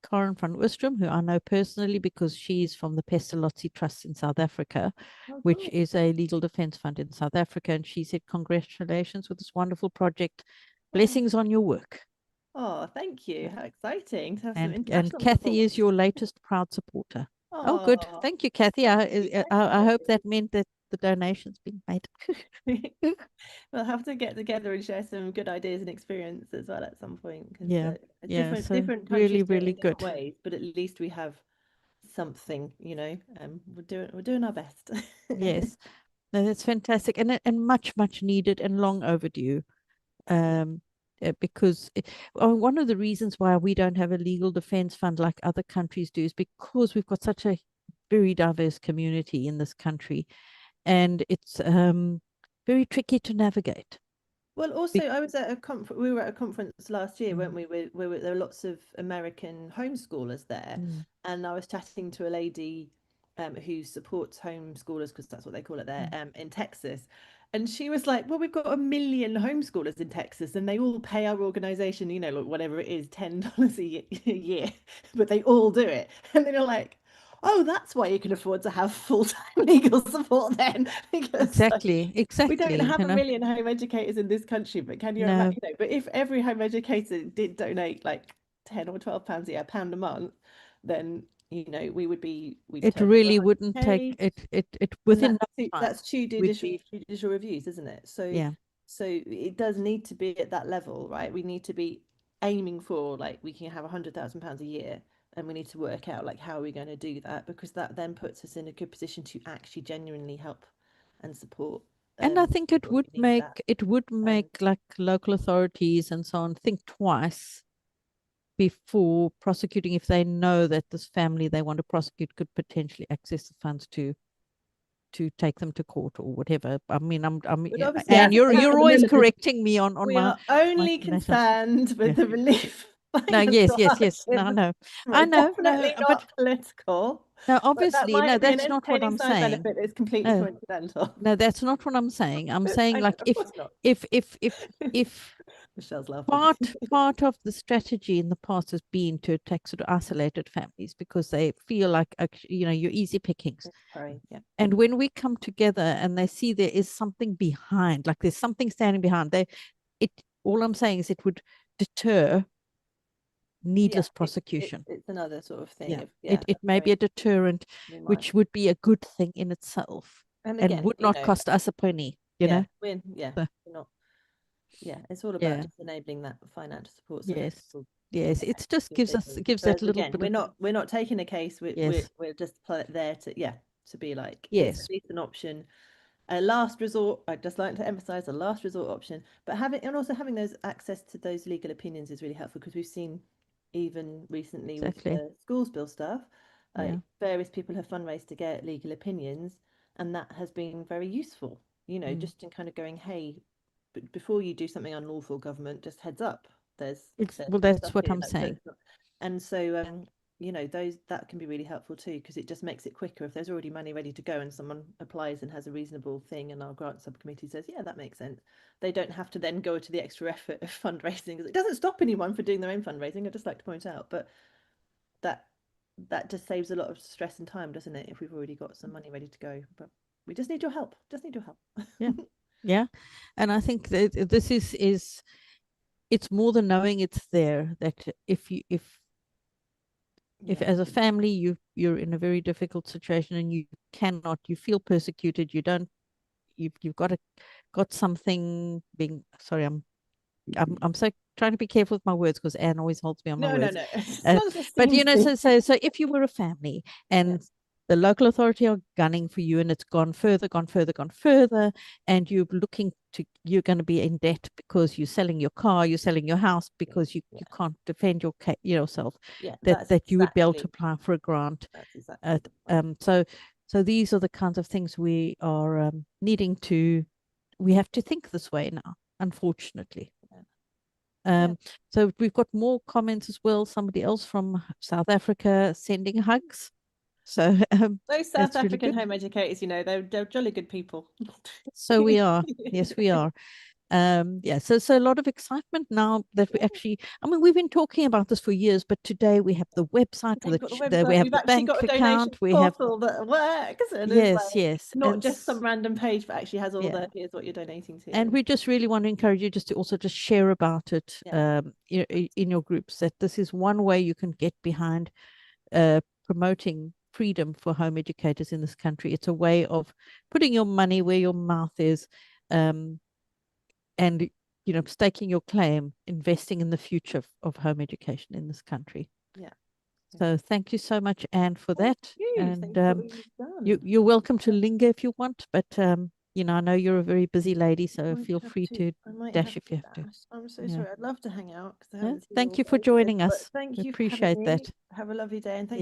Karen van Oostrom, who I know personally because she's from the Pestalozzi Trust in South Africa,
Oh,
which
cool.
is a legal defense fund in South Africa. And she said, congratulations with this wonderful project. Blessings on your work.
Oh, thank you. How exciting to have some
And
international
Cathy
support.
is your latest proud supporter. Oh, good.
Oh,
Thank you, Cathy. I
thank
hope
you.
that meant that the donation's been made.
We'll have to get together and share some good ideas and experience as well at some point, because
Yeah. Yeah. So
different
really,
countries do it
really
in different
good.
ways, but at least we have something, you know. We're doing our best.
Yes. No, that's fantastic, and much needed and long overdue. Because one of the reasons why we don't have a legal defense fund like other countries do is because we've got such a very diverse community in this country, and it's very tricky to navigate.
Well, also, I was at a conference. We were at a conference last year, weren't
Mm.
we? Where there were lots of American homeschoolers there, and I was chatting to a lady who supports homeschoolers, because that's what they call it there, in Texas. And she was like, "Well, we've got 1 million homeschoolers in Texas, and they all pay our organization, you know, like whatever it is, $10 a year, but they all do it." And then you're like, "Oh, that's why you can afford to have full-time legal support then," because like, we don't have a million home educators in this country, but can you imagine? You know, but if every home educator did donate like £10 or £12 a year, £1 a month, then you know we'd
It
turn over
really wouldn't
100K.
take it within
And
no time.
that's two judicial reviews, isn't it? So
Yeah.
so it does need to be at that level, right? We need to be aiming for, like, we can have £100,000 a year, and we need to work out like how are we going to do that, because that then puts us in a good position to actually genuinely help and support.
And I think it
people
would
who need
make like local authorities and so on think twice before prosecuting if they know that this family they want to prosecute could potentially access the funds to take them to court or whatever. I mean, and you're always correcting me on
we
my
are only
national.
concerned with the relief.
No, yes. No, I
We're
know,
definitely
no, but
not political.
no,
But that
obviously, no,
might be an
that's not what
entertaining
I'm
side
saying.
benefit. It's completely
No,
coincidental.
no, that's not what I'm saying. I'm saying
I know,
like
of course not.
if
Michelle's laughing.
part of the strategy in the past has been to attack sort of isolated families because they feel like, you know, you're easy pickings.
Sorry, yeah.
And when we come together and they see there is something behind, like there's something standing behind, all I'm saying is it would deter needless prosecution.
It's another sort of thing.
Yeah. It may be a deterrent, which would be a good thing in itself,
and again,
would not cost us a penny. You know.
We're not. Yeah, it's all about just enabling that financial support. So
yes, it just gives that little
again,
bit.
We're not taking a case. We're just there to be like, it's at least an option, a last resort. I'd just like to emphasize a last resort option, but also having those access to those legal opinions is really helpful, because we've seen even recently with the schools bill stuff, various people have fundraised to get legal opinions, and that has been very useful, you know, just in kind of going, hey, before you do something unlawful, government, just heads up, there's
that's what I'm saying.
And so you know, that can be really helpful too, because it just makes it quicker. If there's already money ready to go and someone applies and has a reasonable thing, and our grant subcommittee says, yeah, that makes sense, they don't have to then go to the extra effort of fundraising, because it doesn't stop anyone for doing their own fundraising, I'd just like to point out, but that that just saves a lot of stress and time, doesn't it, if we've already got some money ready to go. But we just need your help.
Yeah. Yeah. And I think that this is it's more than knowing it's there, that if as a family you're in a very difficult situation and you feel persecuted, you've got something being, sorry, I'm so trying to be careful with my words because Anne always holds me on my words.
No.
But so if you were a family and the local authority are gunning for you and it's gone further, and you're going to be in debt because you're selling your car, you're selling your house because you can't defend yourself, that you would be able to apply for a grant.
That's exactly
so these are the kinds of things we are we have to think this way now, unfortunately. So we've got more comments as well. Somebody else from South Africa sending hugs. So
those South African home educators, they're jolly good people.
So we are. Yes, we are. So a lot of excitement now that we actually, we've been talking about this for years, but today we have the website, we have the bank account, we have
that works, and
yes,
not just some random page, but actually has all the here's what you're donating to.
And we just really want to encourage you just to also just share about it in your groups, that this is one way you can get behind promoting freedom for home educators in this country. It's a way of putting your money where your mouth is, and staking your claim, investing in the future of home education in this country. So thank you so much, Anne, for that. And you're welcome to linger if you want, but I know you're a very busy lady, so feel free to dash if you have to.
I'm so sorry. I'd love to hang out.
Thank you for joining us.
Thank you.
Appreciate that.
Have a lovely day, and thank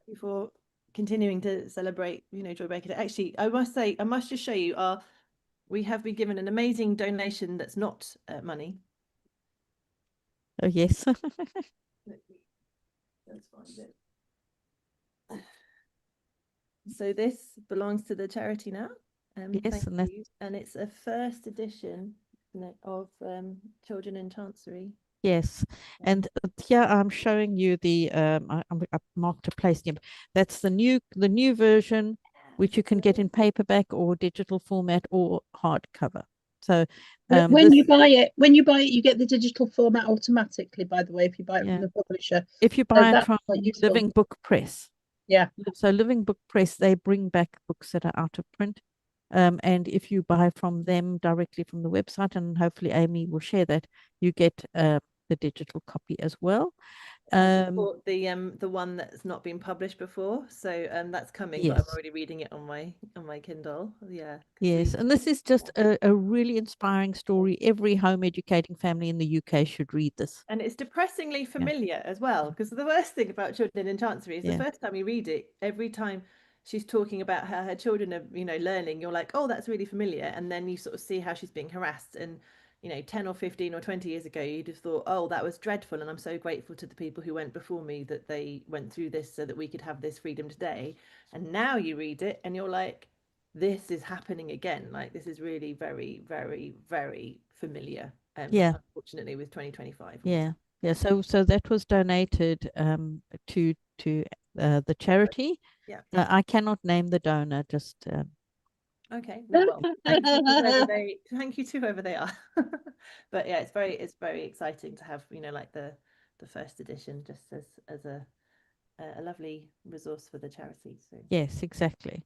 you for continuing to celebrate, Joy Baker Day. Actually, I must just show you we have been given an amazing donation that's not money.
Oh yes.
Let's find it. So this belongs to the charity now.
Yes,
and it's a first edition of Children in Chancery.
Yes, and here I'm showing you the I marked a place name. That's the new version, which you can get in paperback or digital format or hardcover. So
when you buy it, you get the digital format automatically. By the way, if you buy it from the publisher,
if you buy it from Living Book Press, so Living Book Press, they bring back books that are out of print. And if you buy from them directly from the website, and hopefully Amy will share that, you get the digital copy as well.
The one that's not been published before, so that's coming. But I'm already reading it on my Kindle.
Yes, and this is just a really inspiring story. Every home educating family in the UK should read this.
And it's depressingly familiar as well, because the worst thing about Children in Chancery is the first time you read it, every time she's talking about how her children are, learning, you're like, oh, that's really familiar. And then you sort of see how she's being harassed. And, 10 or 15 or 20 years ago, you'd have thought, oh, that was dreadful. And I'm so grateful to the people who went before me that they went through this so that we could have this freedom today. And now you read it and you're like, this is happening again. Like, this is really very, very, very familiar. Unfortunately, with 2025.
So that was donated to the charity. I cannot name the donor, just
okay. Well, thank you to whoever they are. But it's very exciting to have like the first edition, just as a lovely resource for the charity. So
yes, exactly.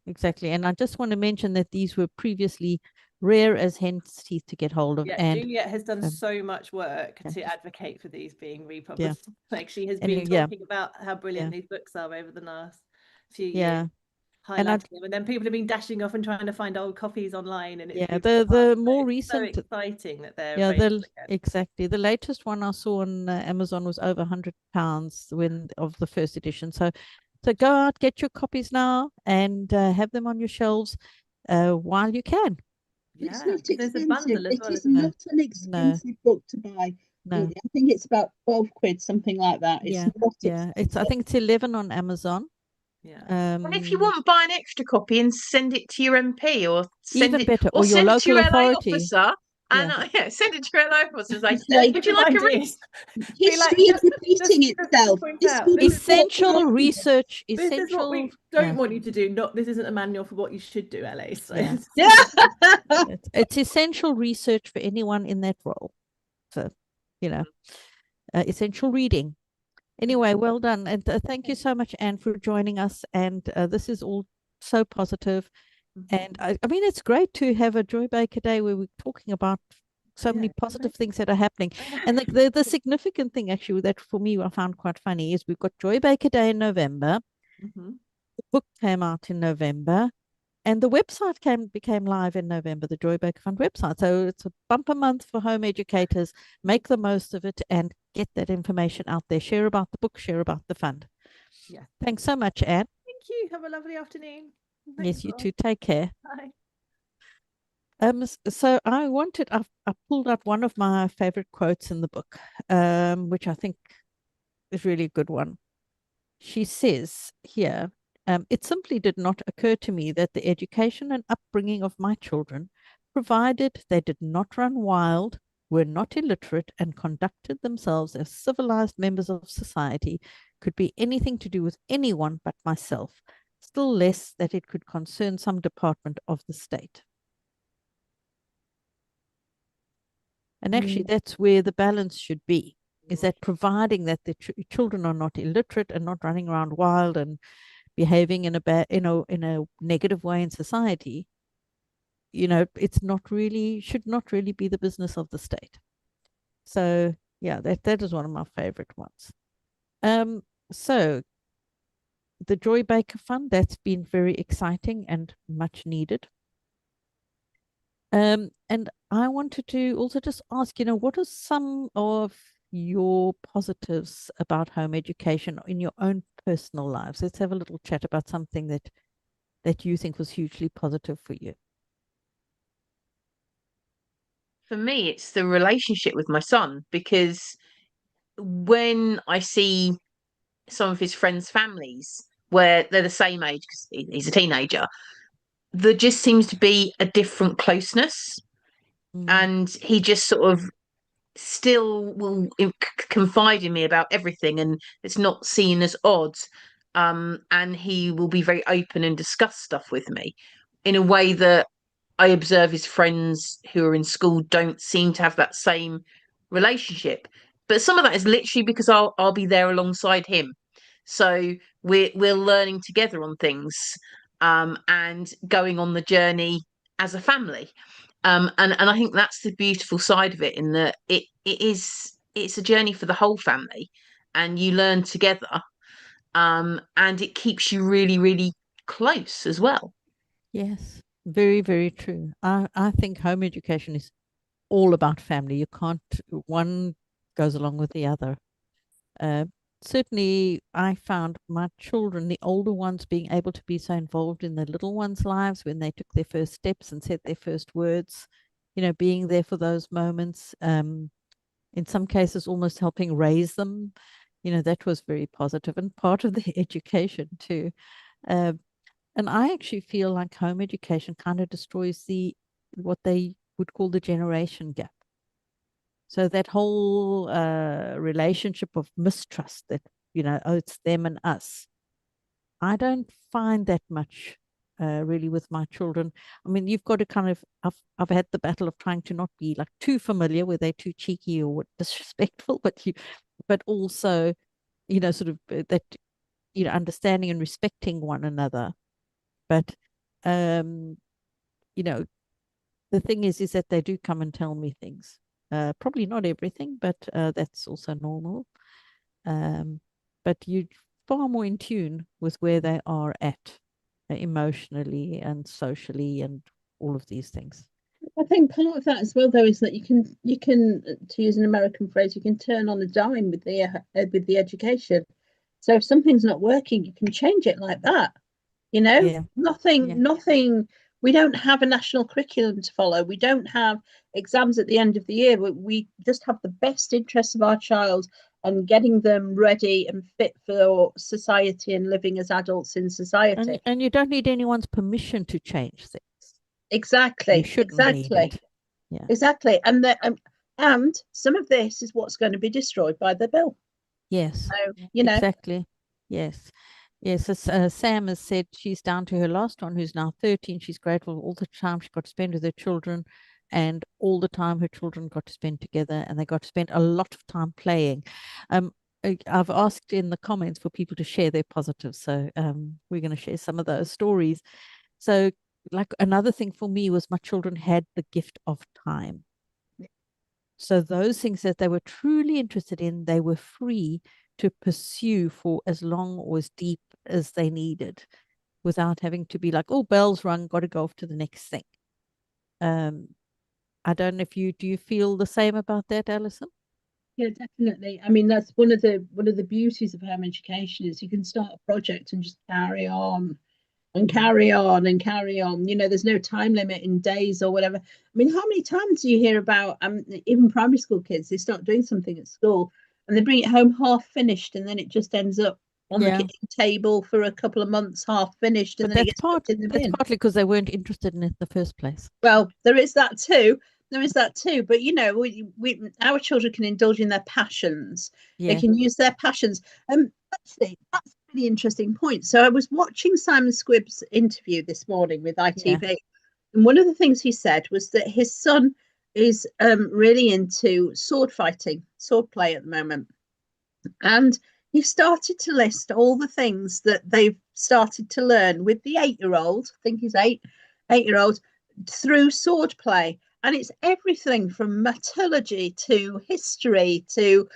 And I just want to mention that these were previously rare as hen's teeth to get hold of. And
Juliet has done so much work to advocate for these being republished. Like, she has been talking about how brilliant these books are over the last few years, highlighting them, and then people have been dashing off and trying to find old copies online. And it's
the more recent,
so exciting that they're
exactly, the latest one I saw on Amazon was over £100 of the first edition. So go out, get your copies now, and have them on your shelves while you can.
It's not expensive. It is not an expensive book to buy. No. I think it's about 12 quid, something like that. It's not expensive.
I think it's 11 on Amazon.
And if you want, buy an extra copy and send it to your MP, or send
even
it,
better,
or
your
send
local
to your
authority.
LA officer, And send it to your local boss and say,
Say,
would you like a
ideas?
history is repeating itself.
Point out,
Essential research,
this is what
essential.
we don't want you to do. This isn't a manual for what you should do, LA. So
Yeah. It's essential research for anyone in that role. So, essential reading. Anyway, well done. And thank you so much, Anne, for joining us. And this is all so positive. And I mean, it's great to have a Joy Baker Day where we're talking about so many positive things that are happening. And the significant thing, actually, that for me I found quite funny is we've got Joy Baker Day in November. The book came out in November. And the website became live in November, the Joy Baker Fund website. So it's a bumper month for home educators. Make the most of it and get that information out there. Share about the book, share about the fund.
Yeah.
Thanks so much, Anne.
Thank you. Have a lovely afternoon.
Yes, you too. Take care.
Bye.
So I pulled up one of my favorite quotes in the book, which I think is really a good one. She says here, it simply did not occur to me that the education and upbringing of my children, provided they did not run wild, were not illiterate, and conducted themselves as civilized members of society, could be anything to do with anyone but myself, still less that it could concern some department of the state. And actually, that's where the balance should be, is that providing that the children are not illiterate and not running around wild and behaving in a negative way in society, it's should not really be the business of the state. So yeah, that is one of my favorite ones. So the Joy Baker Fund, that's been very exciting and much needed. And I wanted to also just ask, what are some of your positives about home education in your own personal lives? Let's have a little chat about something that you think was hugely positive for you.
For me, it's the relationship with my son, because when I see some of his friends' families where they're the same age, because he's a teenager, there just seems to be a different closeness. And he just sort of still will confide in me about everything, and it's not seen as odd. And he will be very open and discuss stuff with me in a way that I observe his friends who are in school don't seem to have that same relationship. But some of that is literally because I'll be there alongside him. So we're learning together on things, and going on the journey as a family. And I think that's the beautiful side of it, in that it's a journey for the whole family, and you learn together, and it keeps you really, really close as well.
Yes, very, very true. I think home education is all about family. You can't, one goes along with the other. Certainly, I found my children, the older ones, being able to be so involved in the little ones' lives when they took their first steps and said their first words, being there for those moments. In some cases, almost helping raise them. That was very positive and part of the education too. And I actually feel like home education kind of destroys what they would call the generation gap. So that whole relationship of mistrust that, it's them and us. I don't find that much really with my children. I mean, you've got to kind of, I've had the battle of trying to not be like too familiar where they're too cheeky or disrespectful, but also, sort of that, understanding and respecting one another. But, the thing is that they do come and tell me things. Probably not everything, but that's also normal. But you're far more in tune with where they are at emotionally and socially and all of these things.
I think part of that as well, though, is that you can, to use an American phrase, you can turn on a dime with the education. So if something's not working, you can change it like that. Nothing. We don't have a national curriculum to follow. We don't have exams at the end of the year. We just have the best interests of our child and getting them ready and fit for society and living as adults in society.
And you don't need anyone's permission to change things.
Exactly.
You shouldn't need it. Yeah.
Exactly. And some of this is what's going to be destroyed by the bill.
Yes.
So, you know.
Exactly. Yes. Yes. As, Sam has said, she's down to her last one, who's now 13. She's grateful for all the time she got to spend with her children, and all the time her children got to spend together, and they got to spend a lot of time playing. I've asked in the comments for people to share their positives. So we're going to share some of those stories. So, like, another thing for me was my children had the gift of time. So those things that they were truly interested in, they were free to pursue for as long or as deep as they needed, without having to be like, oh, bell's rung, got to go off to the next thing. I don't know if do you feel the same about that, Alison?
Yeah, definitely. I mean, that's one of the beauties of home education is you can start a project and just carry on and carry on and carry on. You know, there's no time limit in days or whatever. I mean, how many times do you hear about even primary school kids, they start doing something at school and they bring it home half finished, and then it just ends up on the kitchen table for a couple of months, half finished, and then it gets put in the bin.
That's partly because they weren't interested in it in the first place.
Well, there is that too. But you know, our children can indulge in their passions. They can use their passions. Actually, that's a really interesting point. So I was watching Simon Squibb's interview this morning with ITV, and one of the things he said was that his son is really into sword play at the moment, and he started to list all the things that they've started to learn with the 8-year-old. I think he's 8-year-old, through sword play. And it's everything from metallurgy to history to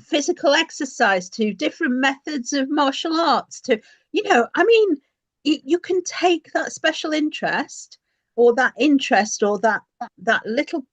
physical exercise to different methods of martial arts to, you know, I mean, you can take that special interest or that little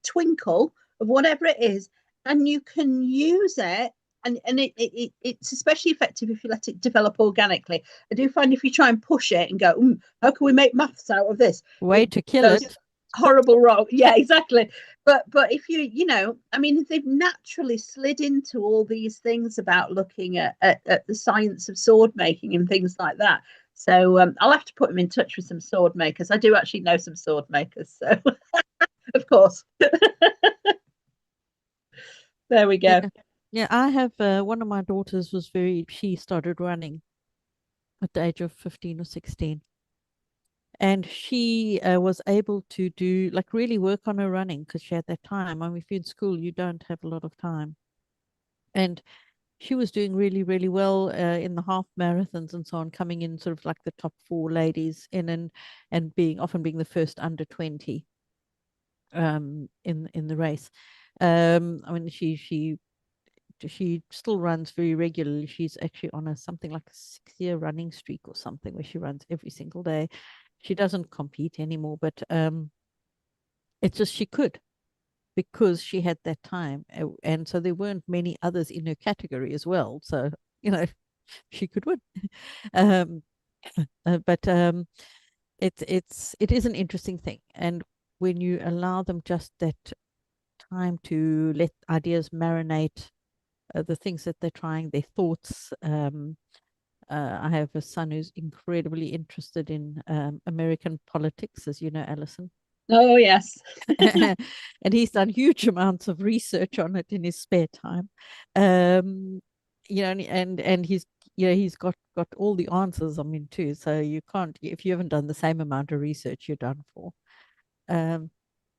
twinkle of whatever it is, and you can use it. And it's especially effective if you let it develop organically. I do find if you try and push it and go, how can we make maths out of this?
Way to kill it.
Horrible wrong. Yeah, exactly. But if you know, I mean, they've naturally slid into all these things about looking at the science of sword making and things like that. So I'll have to put them in touch with some sword makers. I do actually know some sword makers, so of course. There we go.
Yeah, I have one of my daughters she started running at the age of 15 or 16. And she was able to do, like, really work on her running because she had that time. I mean, if you're in school, you don't have a lot of time. And she was doing really, really well in the half marathons and so on, coming in sort of like the top 4 ladies in and often being the first under 20 in the race. I mean, she still runs very regularly. She's actually on something like a 6-year running streak or something where she runs every single day. She doesn't compete anymore, but it's just she could, because she had that time. And so there weren't many others in her category as well. So, you know, she could win. But it is an interesting thing. And when you allow them just that time to let ideas marinate, the things that they're trying, their thoughts. I have a son who's incredibly interested in American politics, as you know, Alison.
Oh, yes.
And he's done huge amounts of research on it in his spare time. You know, and he's got all the answers, I mean, too. So you can't, if you haven't done the same amount of research, you're done for.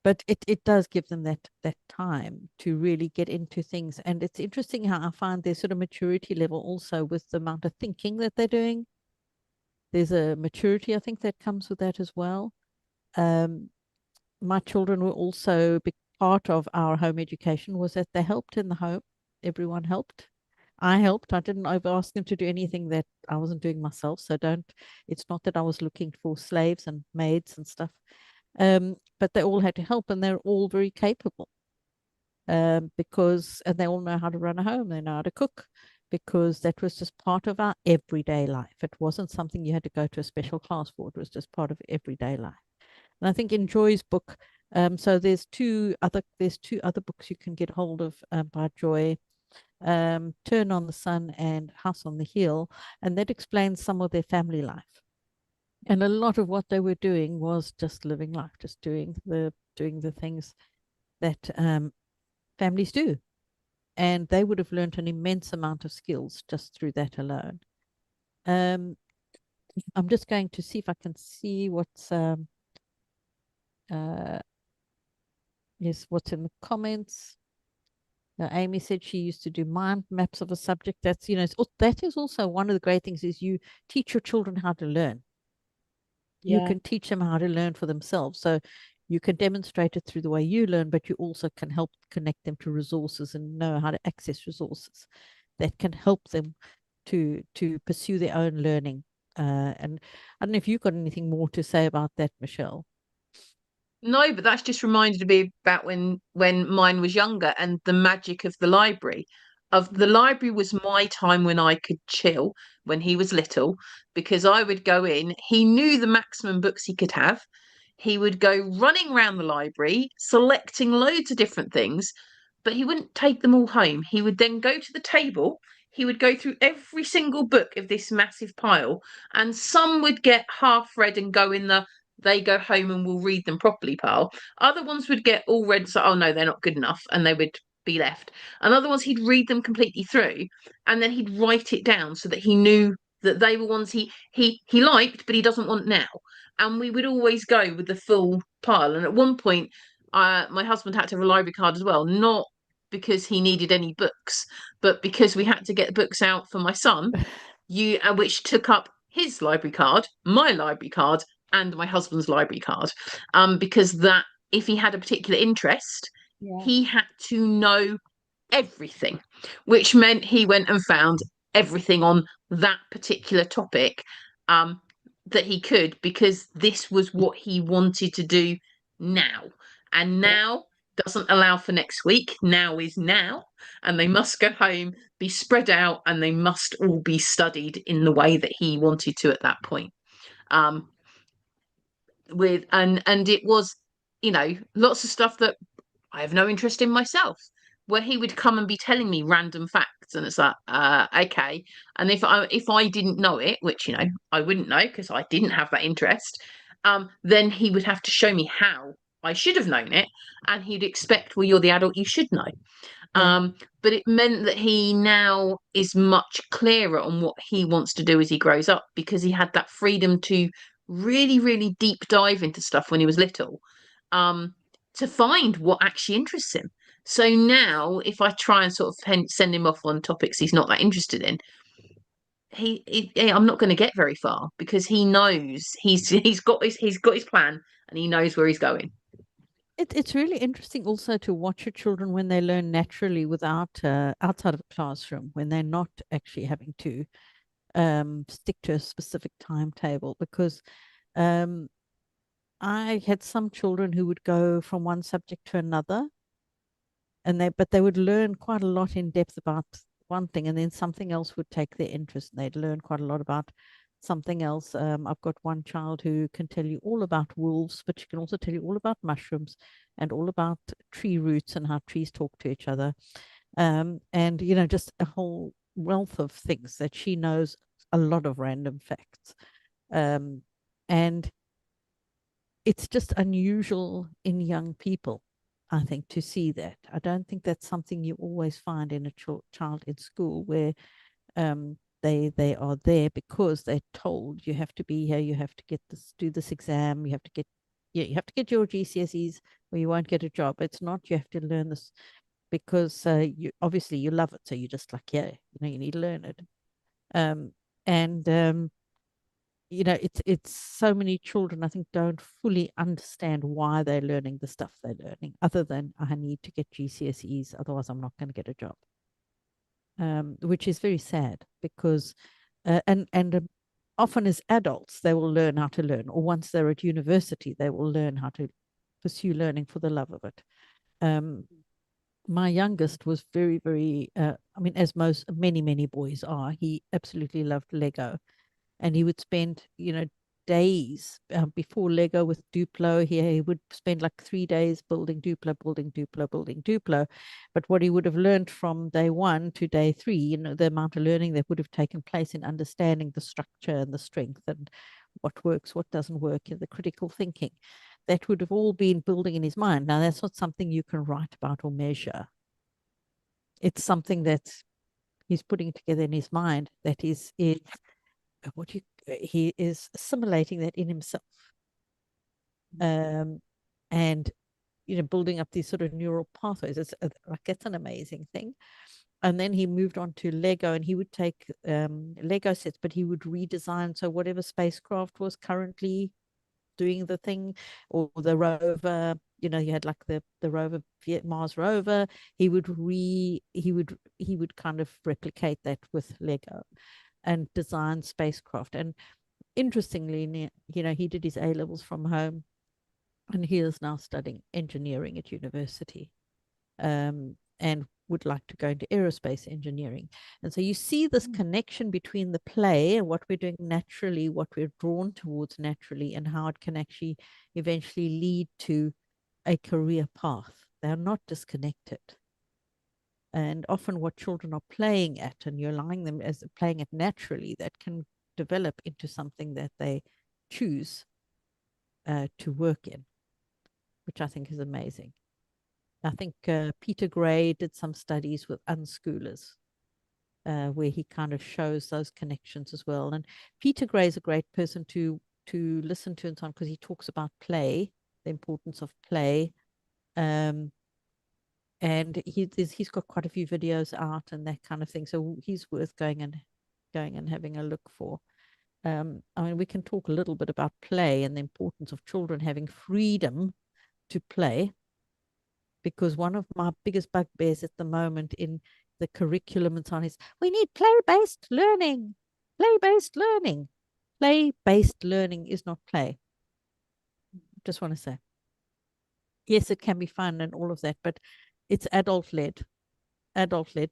But it does give them that time to really get into things. And it's interesting how I find their sort of maturity level also with the amount of thinking that they're doing. There's a maturity, I think, that comes with that as well. My children were also, part of our home education was that they helped in the home. Everyone helped. I helped. I didn't ask them to do anything that I wasn't doing myself. So it's not that I was looking for slaves and maids and stuff. But they all had to help, and they're all very capable and they all know how to run a home. They know how to cook, because that was just part of our everyday life. It wasn't something you had to go to a special class for. It was just part of everyday life. And I think in Joy's book, so there's two other books you can get hold of by Joy, Turn on the Sun and House on the Hill, and that explains some of their family life. And a lot of what they were doing was just living life, just doing the doing the things that families do. And they would have learned an immense amount of skills just through that alone. I'm just going to see if I can see what's what's in the comments. Amy said she used to do mind maps of a subject. That's, that is also one of the great things, is you teach your children how to learn. You can teach them how to learn for themselves. So you can demonstrate it through the way you learn, but you also can help connect them to resources and know how to access resources that can help them to pursue their own learning. And I don't know if you've got anything more to say about that, Michelle.
No, but that's just reminded me about when mine was younger and the magic of the library. The library was my time when I could chill when he was little, because I would go in. He knew the maximum books he could have. He would go running around the library, selecting loads of different things, but he wouldn't take them all home. He would then go to the table. He would go through every single book of this massive pile, and some would get half read and go in the they go home and will read them properly pile. Other ones would get all read, so oh no, they're not good enough, and they would be left. And other ones he'd read them completely through, and then he'd write it down so that he knew that they were ones he liked, but he doesn't want now. And we would always go with the full pile. And at one point, my husband had to have a library card as well, not because he needed any books, but because we had to get books out for my son, which took up his library card, my library card, and my husband's library card, because that if he had a particular interest, he had to know everything, which meant he went and found everything on that particular topic that he could, because this was what he wanted to do now. And now doesn't allow for next week. Now is now, and they must go home, be spread out, and they must all be studied in the way that he wanted to at that point. And it was, lots of stuff that I have no interest in myself, where he would come and be telling me random facts, and it's like, okay. And if I didn't know it, which I wouldn't know because I didn't have that interest, then he would have to show me how I should have known it, and he'd expect, well, you're the adult, you should know. But it meant that he now is much clearer on what he wants to do as he grows up, because he had that freedom to really, really deep dive into stuff when he was little, to find what actually interests him. So now, if I try and sort of send him off on topics he's not that interested in, I'm not going to get very far, because he knows he's got his plan, and he knows where he's going.
It's really interesting also to watch your children when they learn naturally without outside of a classroom, when they're not actually having to stick to a specific timetable, because I had some children who would go from one subject to another, but they would learn quite a lot in depth about one thing, and then something else would take their interest, and they'd learn quite a lot about something else. I've got one child who can tell you all about wolves, but she can also tell you all about mushrooms and all about tree roots and how trees talk to each other. And, just a whole wealth of things that she knows, a lot of random facts. And it's just unusual in young people, I think, to see that. I don't think that's something you always find in a child in school, where they are there because they're told you have to be here, you have to get this, do this exam, you have to get your GCSEs or you won't get a job. It's not you have to learn this because you obviously you love it, so you're just like, you need to learn it. It's so many children, I think, don't fully understand why they're learning the stuff they're learning, other than I need to get GCSEs, otherwise I'm not going to get a job. Which is very sad, because often as adults they will learn how to learn, or once they're at university they will learn how to pursue learning for the love of it. My youngest was very, very as many boys are, he absolutely loved Lego, and he would spend days before Lego with Duplo. He would spend like 3 days building Duplo. But what he would have learned from day 1 to day 3, the amount of learning that would have taken place in understanding the structure and the strength and what works, what doesn't work, and the critical thinking, that would have all been building in his mind. Now, that's not something you can write about or measure. It's something that he's putting together in his mind that is he is assimilating that in himself. And building up these sort of neural pathways. It's like, that's an amazing thing. And then he moved on to Lego, and he would take Lego sets, but he would redesign. So whatever spacecraft was currently doing the thing, or the rover, you had like the rover, Mars rover, he would kind of replicate that with Lego and design spacecraft. And interestingly, he did his A levels from home, and he is now studying engineering at university, and would like to go into aerospace engineering. And so you see this connection between the play and what we're doing naturally, what we're drawn towards naturally, and how it can actually eventually lead to a career path. They're not disconnected. And often what children are playing at, and you're allowing them as playing it naturally, that can develop into something that they choose to work in, which I think is amazing. I think Peter Gray did some studies with unschoolers where he kind of shows those connections as well. And Peter Gray is a great person to listen to and so on, because he talks about play, the importance of play. And he's got quite a few videos out and that kind of thing. So he's worth going and having a look for. I mean, we can talk a little bit about play and the importance of children having freedom to play, because one of my biggest bugbears at the moment in the curriculum and so on is, we need play-based learning. Play-based learning. Play-based learning is not play. Just want to say, yes, it can be fun and all of that, but it's adult-led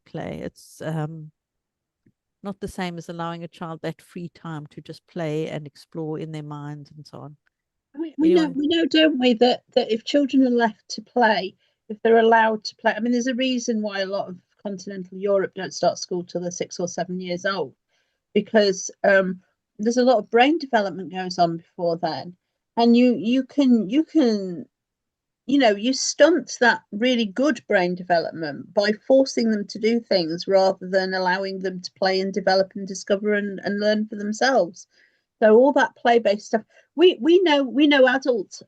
play. It's not the same as allowing a child that free time to just play and explore in their minds and so on.
We know, don't we, that if children are left to play, if they're allowed to play, I mean, there's a reason why a lot of continental Europe don't start school till they're 6 or 7 years old, because there's a lot of brain development goes on before then, and you stunt that really good brain development by forcing them to do things rather than allowing them to play and develop and discover and learn for themselves. So all that play-based stuff, we know adults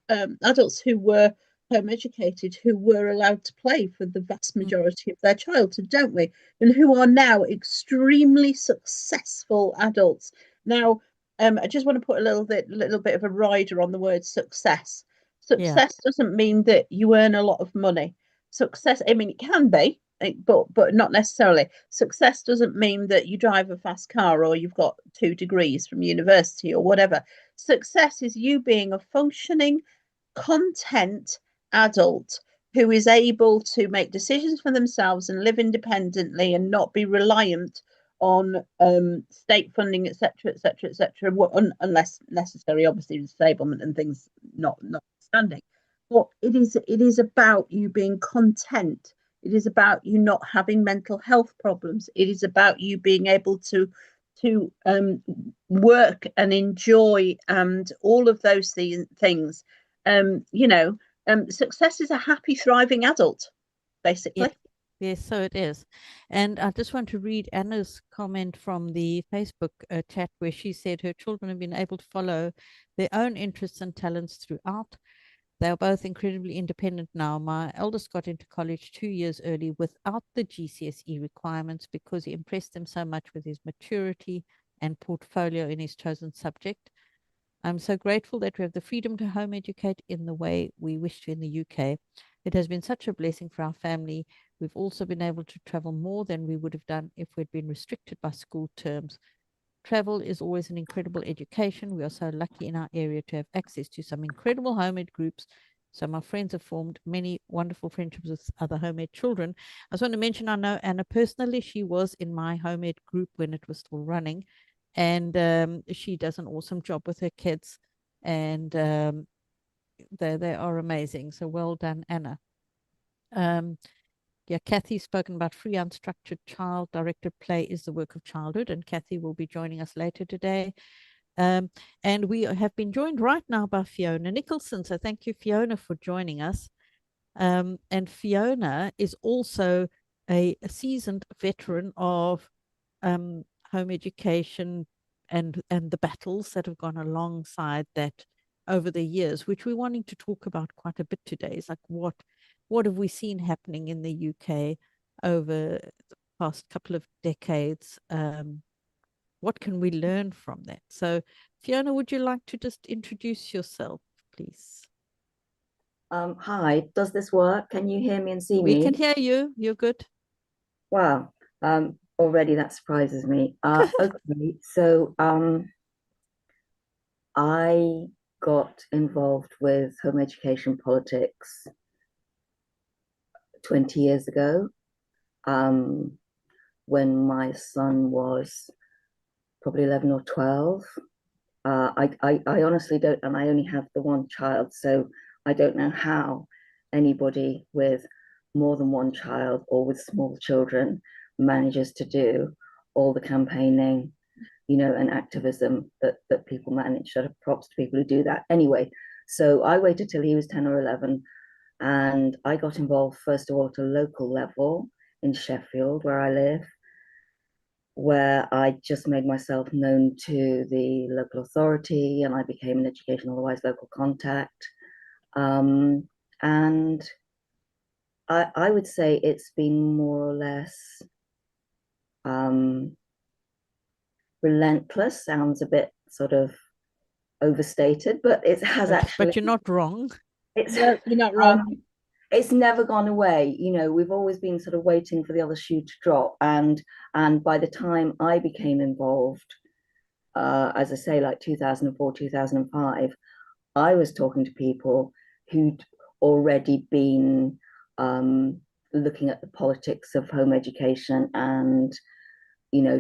who were home educated, who were allowed to play for the vast majority of their childhood, don't we? And who are now extremely successful adults. Now, I just want to put a little bit of a rider on the word success. Success doesn't mean that you earn a lot of money. Success, I mean, it can be, but not necessarily. Success doesn't mean that you drive a fast car or you've got 2 degrees from university or whatever. Success is you being a functioning, content adult who is able to make decisions for themselves and live independently and not be reliant on state funding, etc., unless necessary, obviously, disablement and things notwithstanding. But it is about you being content. It is about you not having mental health problems. It is about you being able to work and enjoy and all of those things. Success is a happy, thriving adult, basically.
Yes, so it is. And I just want to read Anna's comment from the Facebook chat, where she said her children have been able to follow their own interests and talents throughout. They are both incredibly independent now. My eldest got into college 2 years early without the GCSE requirements because he impressed them so much with his maturity and portfolio in his chosen subject. I'm so grateful that we have the freedom to home educate in the way we wish to in the UK. It has been such a blessing for our family. We've also been able to travel more than we would have done if we'd been restricted by school terms. Travel is always an incredible education. We are so lucky in our area to have access to some incredible homemade groups. So my friends have formed many wonderful friendships with other homemade children. I just want to mention, I know Anna personally. She was in my homemade group when it was still running, and she does an awesome job with her kids, and they are amazing. So well done, Anna. Cathy's spoken about free unstructured child directed play is the work of childhood, and Cathy will be joining us later today. And we have been joined right now by Fiona Nicholson. So thank you, Fiona, for joining us. And Fiona is also a seasoned veteran of home education and the battles that have gone alongside that over the years, which we're wanting to talk about quite a bit today. Is like what have we seen happening in the UK over the past couple of decades? What can we learn from that? So, Fiona, would you like to just introduce yourself, please?
Hi, does this work? Can you hear me and see me?
We can hear you. You're good.
Wow. Already that surprises me. Okay, so I got involved with home education politics 20 years ago, when my son was probably 11 or 12. I honestly don't, and I only have the one child, so I don't know how anybody with more than one child or with small children manages to do all the campaigning, and activism that people manage. So props to people who do that. Anyway, so I waited till he was 10 or 11, and I got involved first of all at a local level in Sheffield, where I live, where I just made myself known to the local authority, and I became an educational otherwise local contact. And I would say it's been more or less relentless. Sounds a bit sort of overstated, but it has actually.
But you're not wrong.
You're not wrong.
It's never gone away. We've always been sort of waiting for the other shoe to drop. And by the time I became involved, as I say, like 2004, 2005, I was talking to people who'd already been looking at the politics of home education and,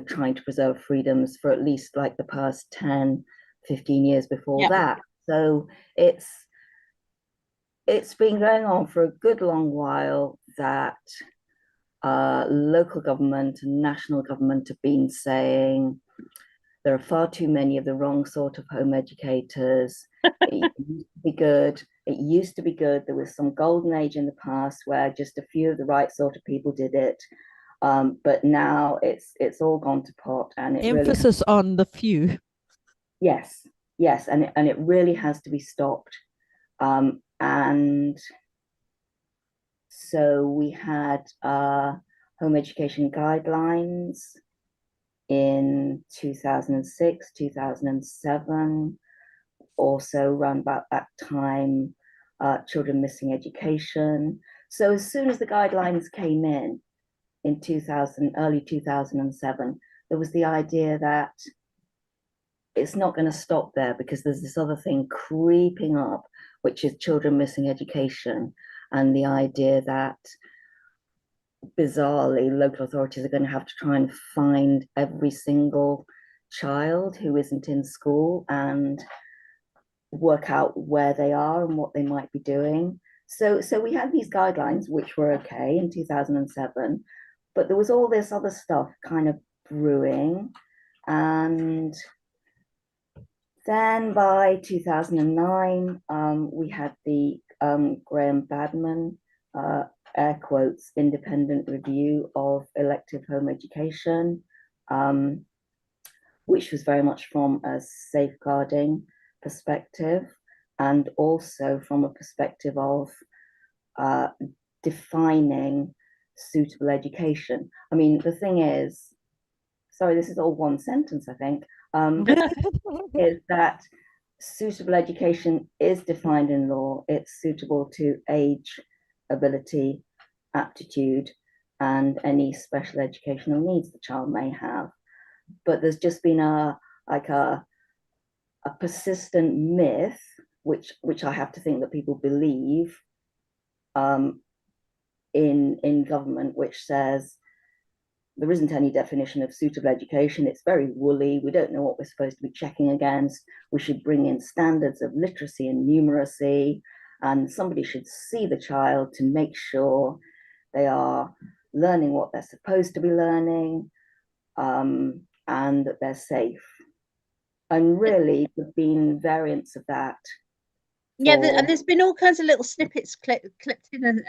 trying to preserve freedoms for at least like the past 10, 15 years before that. So it's been going on for a good long while that local government and national government have been saying there are far too many of the wrong sort of home educators. It used to be good. It used to be good. There was some golden age in the past where just a few of the right sort of people did it. But now it's all gone to pot, and it
emphasis really on the few.
Yes, and it really has to be stopped. And so we had home education guidelines in 2006, 2007, also around about that time, children missing education. So as soon as the guidelines came in early 2007, there was the idea that it's not going to stop there, because there's this other thing creeping up, which is children missing education, and the idea that bizarrely local authorities are going to have to try and find every single child who isn't in school and work out where they are and what they might be doing. So we had these guidelines, which were okay in 2007, but there was all this other stuff kind of brewing. And then by 2009, we had the Graham Badman, air quotes, independent review of elective home education, which was very much from a safeguarding perspective, and also from a perspective of defining suitable education. I mean, the thing is, sorry, this is all one sentence, I think, is that suitable education is defined in law. It's suitable to age, ability, aptitude, and any special educational needs the child may have. But there's just been a persistent myth, which I have to think that people believe in government, which says there isn't any definition of suitable education. It's very woolly. We don't know what we're supposed to be checking against. We should bring in standards of literacy and numeracy, and somebody should see the child to make sure they are learning what they're supposed to be learning, and that they're safe. And really, there've been variants of that.
Yeah, and there's been all kinds of little snippets clipped in,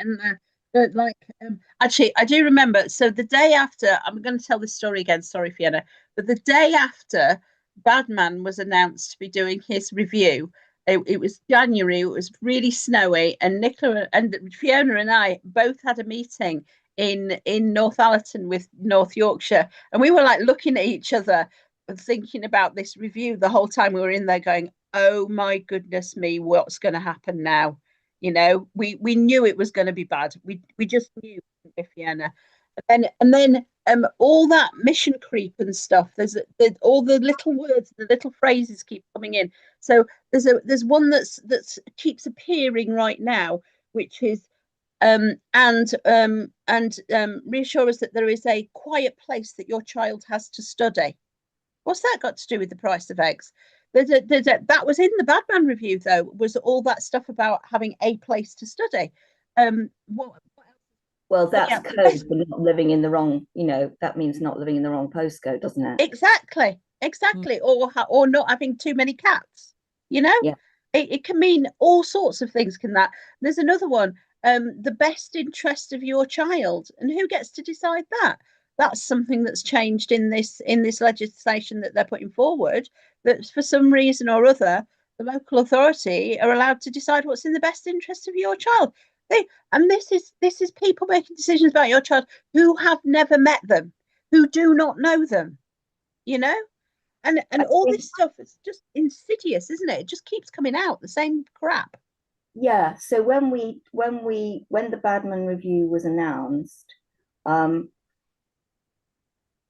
actually, I do remember. So the day after, I'm going to tell this story again. Sorry, Fiona, but the day after Badman was announced to be doing his review, it was January. It was really snowy, and Nicola and Fiona and I both had a meeting in Northallerton with North Yorkshire, and we were like looking at each other and thinking about this review the whole time we were in there, going, "Oh my goodness me, what's going to happen now?" You know, we knew it was going to be bad. We just knew, Fiona. And then all that mission creep and stuff. There's all the little words, the little phrases keep coming in. So there's one that's keeps appearing right now, which is reassure us that there is a quiet place that your child has to study. What's that got to do with the price of eggs? That was in the Badman review, though, was all that stuff about having a place to study.
Well, that's code for not living in the wrong, that means not living in the wrong postcode, doesn't it?
Exactly. Or not having too many cats, Yeah. It can mean all sorts of things, can that? There's another one, the best interest of your child. And who gets to decide that? That's something that's changed in this legislation that they're putting forward, that for some reason or other, the local authority are allowed to decide what's in the best interest of your child. This is people making decisions about your child who have never met them, who do not know them, and all this stuff is just insidious, isn't it? It just keeps coming out, the same crap.
Yeah. So when the Badman review was announced,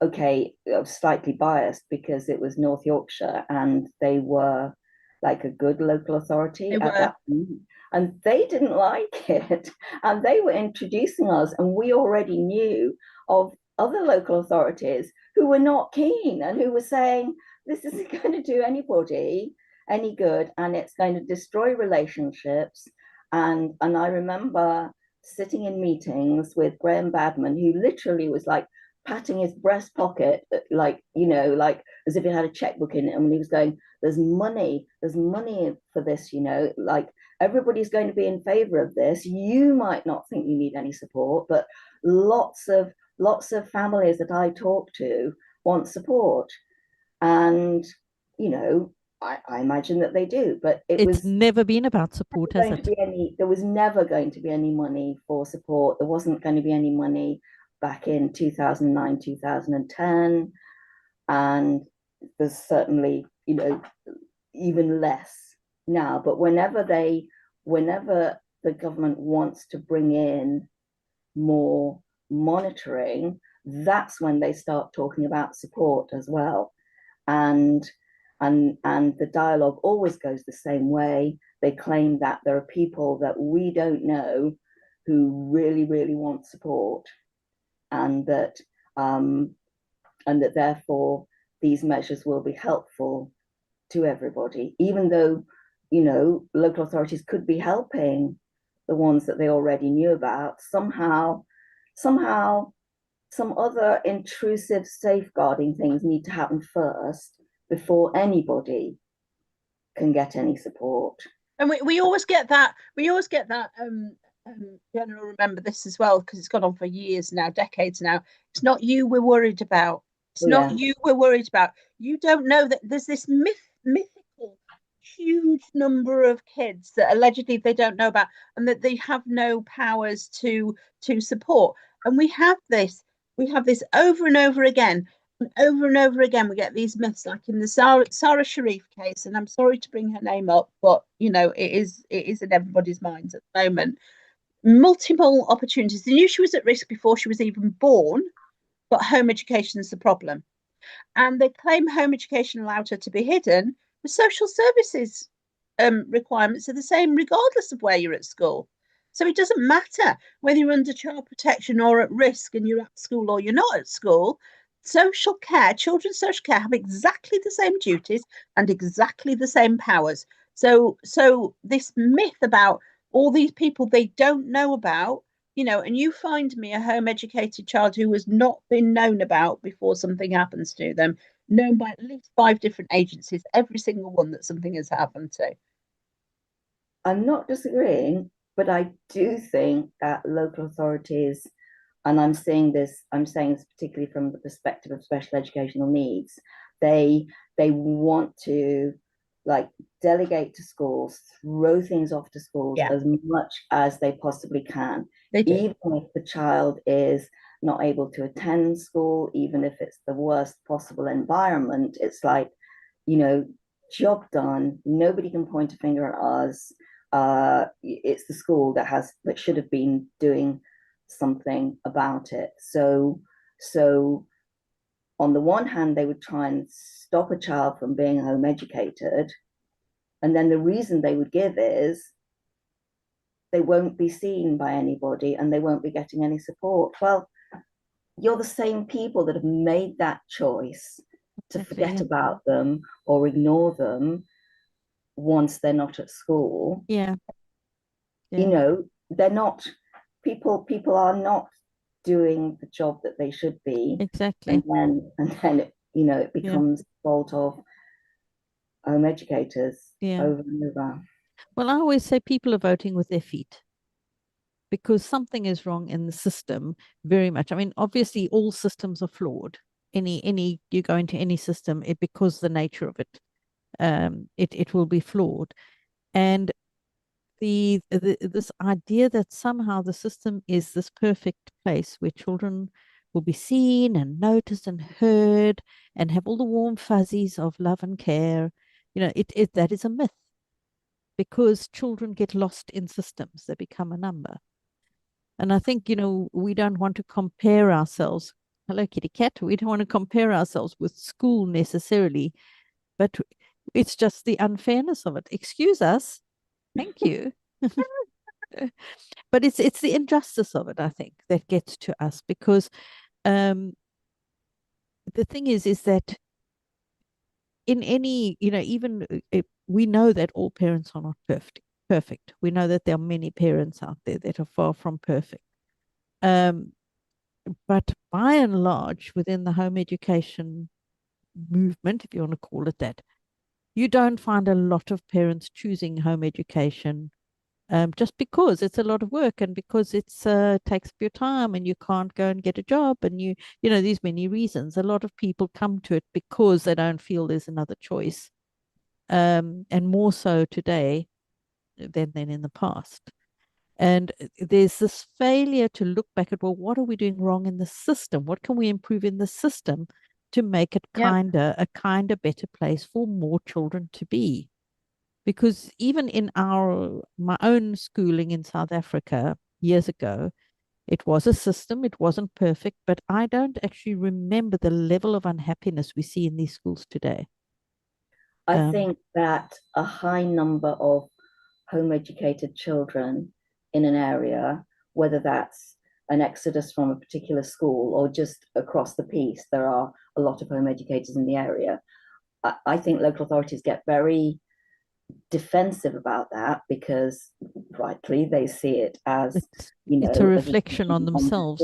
okay, I was slightly biased because it was North Yorkshire and they were like a good local authority at that point, and they didn't like it, and they were introducing us, and we already knew of other local authorities who were not keen and who were saying this isn't going to do anybody any good and it's going to destroy relationships. And I remember sitting in meetings with Graham Badman, who literally was like patting his breast pocket, like as if he had a checkbook in it, and when he was going, there's money for this, like everybody's going to be in favor of this. You might not think you need any support, but lots of families that I talk to want support, and I imagine that they do, but
it's never been about support, has it?
There was never going to be any money for support. There wasn't going to be any money back in 2009, 2010, and there's certainly, even less now. But whenever the government wants to bring in more monitoring, that's when they start talking about support as well. And the dialogue always goes the same way. They claim that there are people that we don't know who really, really want support, and that therefore these measures will be helpful to everybody, even though local authorities could be helping the ones that they already knew about. Somehow some other intrusive safeguarding things need to happen first before anybody can get any support.
And we always get that. General, remember this as well, because it's gone on for years now, decades now. It's not you we're worried about. It's not you we're worried about. You don't know that there's this mythical huge number of kids that allegedly they don't know about, and that they have no powers to support. And we have this over and over again. And over and over again, we get these myths, like in the Sarah Sharif case. And I'm sorry to bring her name up, but it is in everybody's minds at the moment. Multiple opportunities. They knew she was at risk before she was even born, but home education is the problem. And they claim home education allowed her to be hidden. The social services requirements are the same regardless of where you're at school. So it doesn't matter whether you're under child protection or at risk and you're at school or you're not at school. Social care, children's social care, have exactly the same duties and exactly the same powers. So this myth about all these people they don't know about, and you find me a home educated child who has not been known about before something happens to them, known by at least 5 different agencies, every single one that something has happened to.
I'm not disagreeing, but I do think that local authorities, and I'm saying this particularly from the perspective of special educational needs, they want to like delegate to schools, throw things off to schools as much as they possibly can.
They do.
Even if the child is not able to attend school, even if it's the worst possible environment, it's like, you know, job done. Nobody can point a finger at us. It's the school that should have been doing something about it. So on the one hand, they would try and stop a child from being home educated, and then the reason they would give is they won't be seen by anybody and they won't be getting any support. Well, you're the same people that have made that choice to forget about them or ignore them once they're not at school.
Yeah.
You know, they're not, people are not doing the job that they should be.
Exactly.
And then it, you know, it becomes the fault of home educators over and over.
Well, I always say people are voting with their feet because something is wrong in the system very much. I mean, obviously all systems are flawed. Any you go into any system, because the nature of it, it will be flawed. And this idea that somehow the system is this perfect place where children will be seen and noticed and heard and have all the warm fuzzies of love and care, you know, that is a myth, because children get lost in systems. They become a number. And I think, you know, we don't want to compare ourselves. Hello, kitty cat. We don't want to compare ourselves with school necessarily, but it's just the unfairness of it. Excuse us. Thank you. But it's the injustice of it, I think, that gets to us, because the thing is that in any, you know, even we know that all parents are not perfect. We know that there are many parents out there that are far from perfect. But by and large, within the home education movement, if you want to call it that, you don't find a lot of parents choosing home education just because it's a lot of work and because it's takes up your time and you can't go and get a job, and you know, these many reasons. A lot of people come to it because they don't feel there's another choice, and more so today than in the past. And there's this failure to look back at, well, what are we doing wrong in the system? What can we improve in the system to make it a kinder, better place for more children to be? Because even in my own schooling in South Africa years ago, it was a system. It wasn't perfect, but I don't actually remember the level of unhappiness we see in these schools today.
I think that a high number of home educated children in an area, whether that's an exodus from a particular school or just across the piece, there are a lot of home educators in the area. I think local authorities get very defensive about that because rightly they see it as, you know,
it's a reflection on themselves.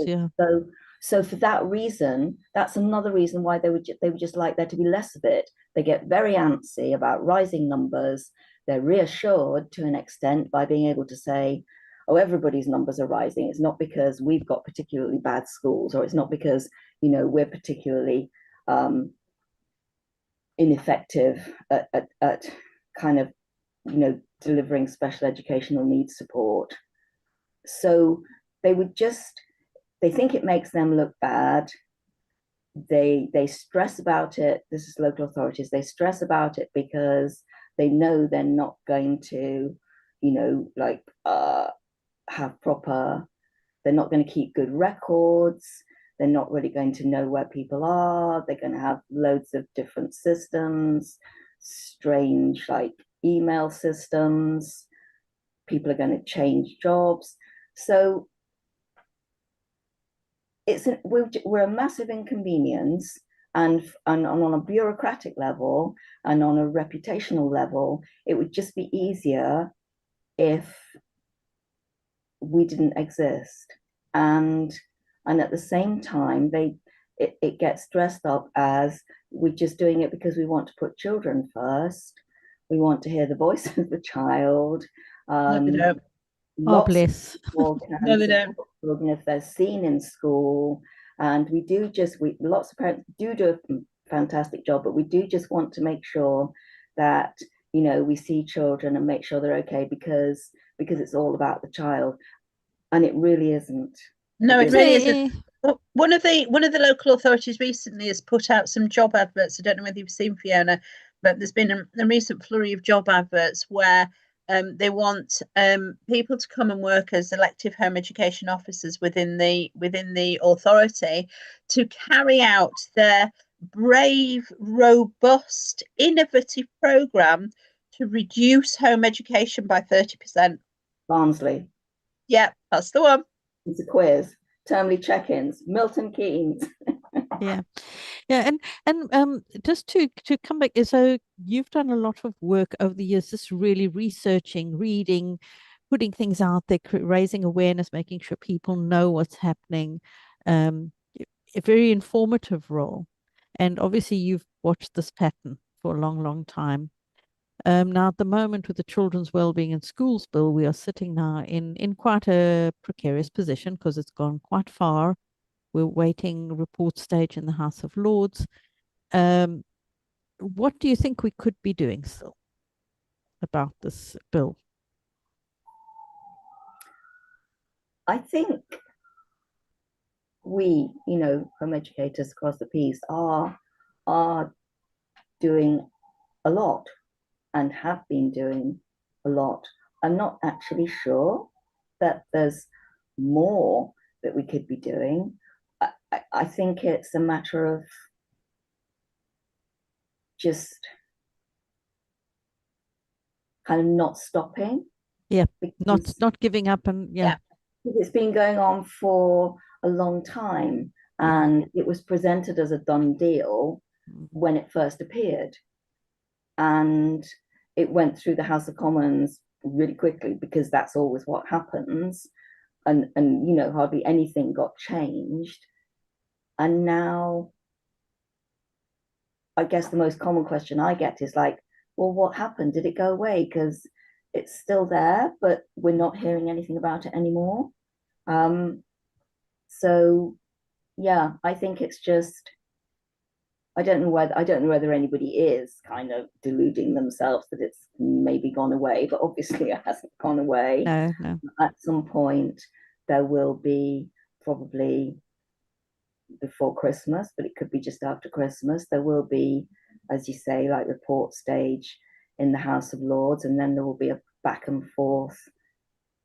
So for that reason, that's another reason why they would just like there to be less of it. They get very antsy about rising numbers. They're reassured to an extent by being able to say, oh, everybody's numbers are rising. It's not because we've got particularly bad schools, or it's not because, you know, we're particularly ineffective at kind of, you know, delivering special educational needs support. So they think it makes them look bad. They stress about it. This is local authorities. They stress about it because they know they're not going to, you know, like have proper, they're not going to keep good records. They're not really going to know where people are. They're going to have loads of different systems, strange like email systems. People are going to change jobs. So we're a massive inconvenience, and on a bureaucratic level and on a reputational level, it would just be easier if we didn't exist. And at the same time, it gets dressed up as we're just doing it because we want to put children first. We want to hear the voice of the child.
No, they don't.
Oh,
Lots of
bless.
people can
No, they don't.
support children if they're seen in school, and lots of parents do a fantastic job, but we do just want to make sure that, you know, we see children and make sure they're okay, because it's all about the child, and it really isn't.
No, it really isn't.
Eh,
Well, one of the local authorities recently has put out some job adverts. I don't know whether you've seen, Fiona, but there's been a recent flurry of job adverts where they want people to come and work as elective home education officers within the authority to carry out their brave, robust, innovative programme to reduce home education by 30%.
Barnsley.
Yeah, that's the one.
It's a quiz. Termly check-ins. Milton Keynes.
yeah, and just to come back, so you've done a lot of work over the years, just really researching, reading, putting things out there, raising awareness, making sure people know what's happening. A very informative role, and obviously you've watched this pattern for a long time. Now, at the moment, with the Children's Wellbeing in Schools Bill, we are sitting now in quite a precarious position because it's gone quite far. We're waiting report stage in the House of Lords. What do you think we could be doing still about this bill?
I think we, you know, home educators across the piece are doing a lot and have been doing a lot. I'm not actually sure that there's more that we could be doing. I think it's a matter of just kind of not stopping.
Yeah, not giving up, and yeah.
It's been going on for a long time, and it was presented as a done deal when it first appeared, and it went through the House of Commons really quickly because that's always what happens, and you know, hardly anything got changed. And now I guess the most common question I get is like, well, what happened? Did it go away? Because it's still there, but we're not hearing anything about it anymore. So yeah, I think it's just, I don't know whether anybody is kind of deluding themselves that it's maybe gone away, but obviously it hasn't gone away.
No.
At some point there will be, probably before Christmas, but it could be just after Christmas, there will be, as you say, like report stage in the House of Lords, and then there will be a back and forth.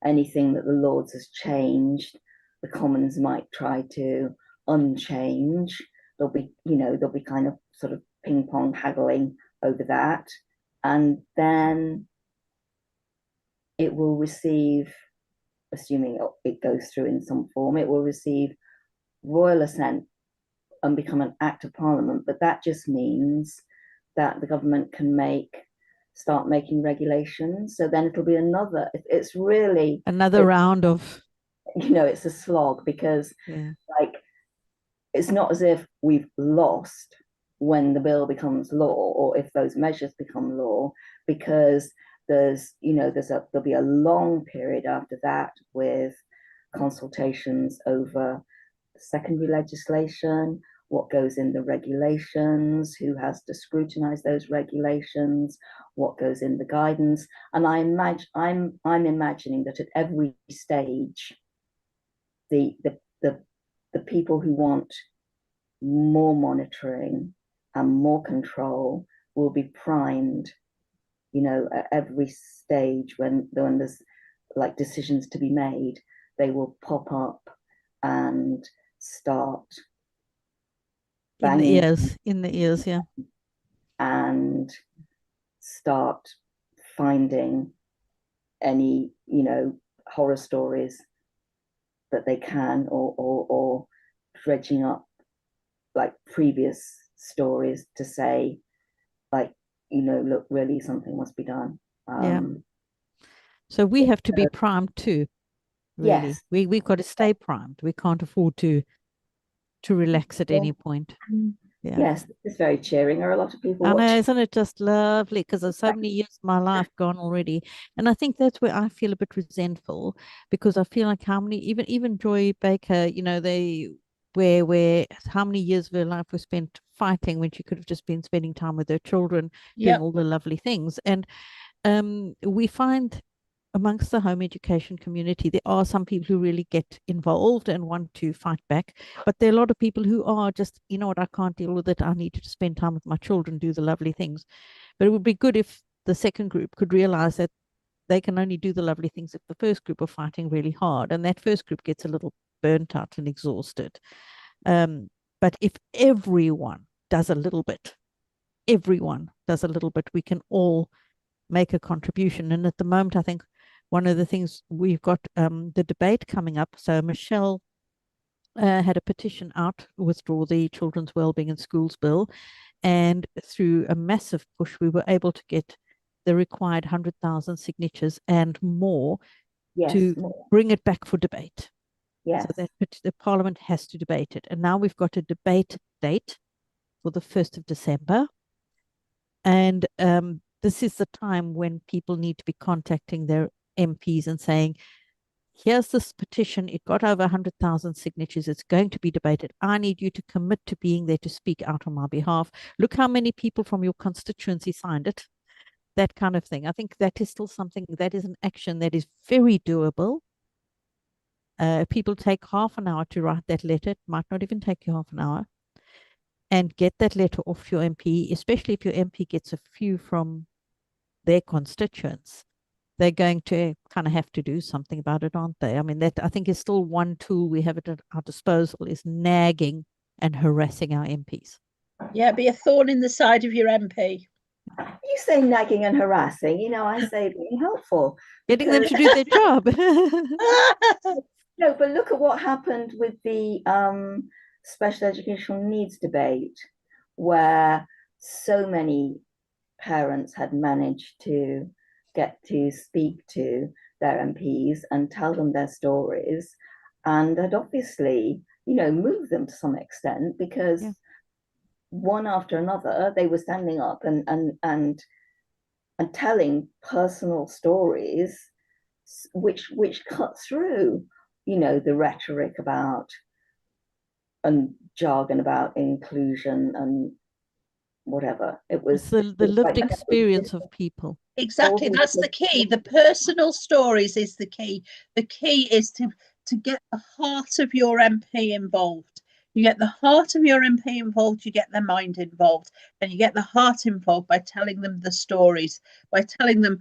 Anything that the Lords has changed, the Commons might try to unchange. There'll be, you know, there'll be kind of sort of ping pong haggling over that, and then it will receive, assuming it goes through in some form, it will receive royal assent and become an act of parliament. But that just means that the government can start making regulations. So then it'll be it's really
another round of,
you know, it's a slog, because like, it's not as if we've lost when the bill becomes law, or if those measures become law, because there'll be a long period after that with consultations over secondary legislation, what goes in the regulations, who has to scrutinize those regulations, what goes in the guidance. And I'm imagining that at every stage, the people who want more monitoring and more control will be primed, you know, at every stage when there's like decisions to be made, they will pop up and start
in the ears, yeah,
and start finding any, you know, horror stories that they can, or dredging up like previous stories to say, like, you know, look, really something must be done.
So we have to be primed too. Really,
yes,
we've got to stay primed. We can't afford to to relax at any point. Yeah.
Yes, it's very cheering. There are a lot of people
I know,
watching.
isn't it just lovely? Because there's so many years of my life gone already. And I think that's where I feel a bit resentful, because I feel like how many, even Joy Baker, you know, where how many years of her life was spent fighting when she could have just been spending time with her children, doing all the lovely things. And we find amongst the home education community, there are some people who really get involved and want to fight back, but there are a lot of people who are just, you know what, I can't deal with it. I need to spend time with my children, do the lovely things. But it would be good if the second group could realize that they can only do the lovely things if the first group are fighting really hard, and that first group gets a little burnt out and exhausted. But if everyone does a little bit, we can all make a contribution. And at the moment, I think one of the things we've got the debate coming up. So Michelle had a petition out, withdraw the Children's Wellbeing in Schools bill, and through a massive push, we were able to get the required 100,000 signatures and more to bring it back for debate.
Yes.
So that the Parliament has to debate it. And now we've got a debate date for the 1st of December. And this is the time when people need to be contacting their MPs and saying, here's this petition. It got over 100,000 signatures. It's going to be debated. I need you to commit to being there to speak out on my behalf. Look how many people from your constituency signed it. That kind of thing. I think that is still something, that is an action that is very doable. People take half an hour to write that letter. It might not even take you half an hour. And get that letter off your MP, especially if your MP gets a few from their constituents. They're going to kind of have to do something about it, aren't they? I mean, that I think is still one tool we have at our disposal, is nagging and harassing our MPs.
Yeah, be a thorn in the side of your MP.
You say nagging and harassing, you know, I say being helpful.
Getting them to do their job.
No, but look at what happened with the special educational needs debate, where so many parents had managed to get to speak to their MPs and tell them their stories, and had obviously, you know, moved them to some extent, because one after another they were standing up and telling personal stories which cut through, you know, the rhetoric about and jargon about inclusion and whatever. It was
the lived experience of people.
Exactly, that's the key. The personal stories is the key. The key is to get the heart of your MP involved. You get the heart of your MP involved, you get their mind involved, and you get the heart involved by telling them the stories, by telling them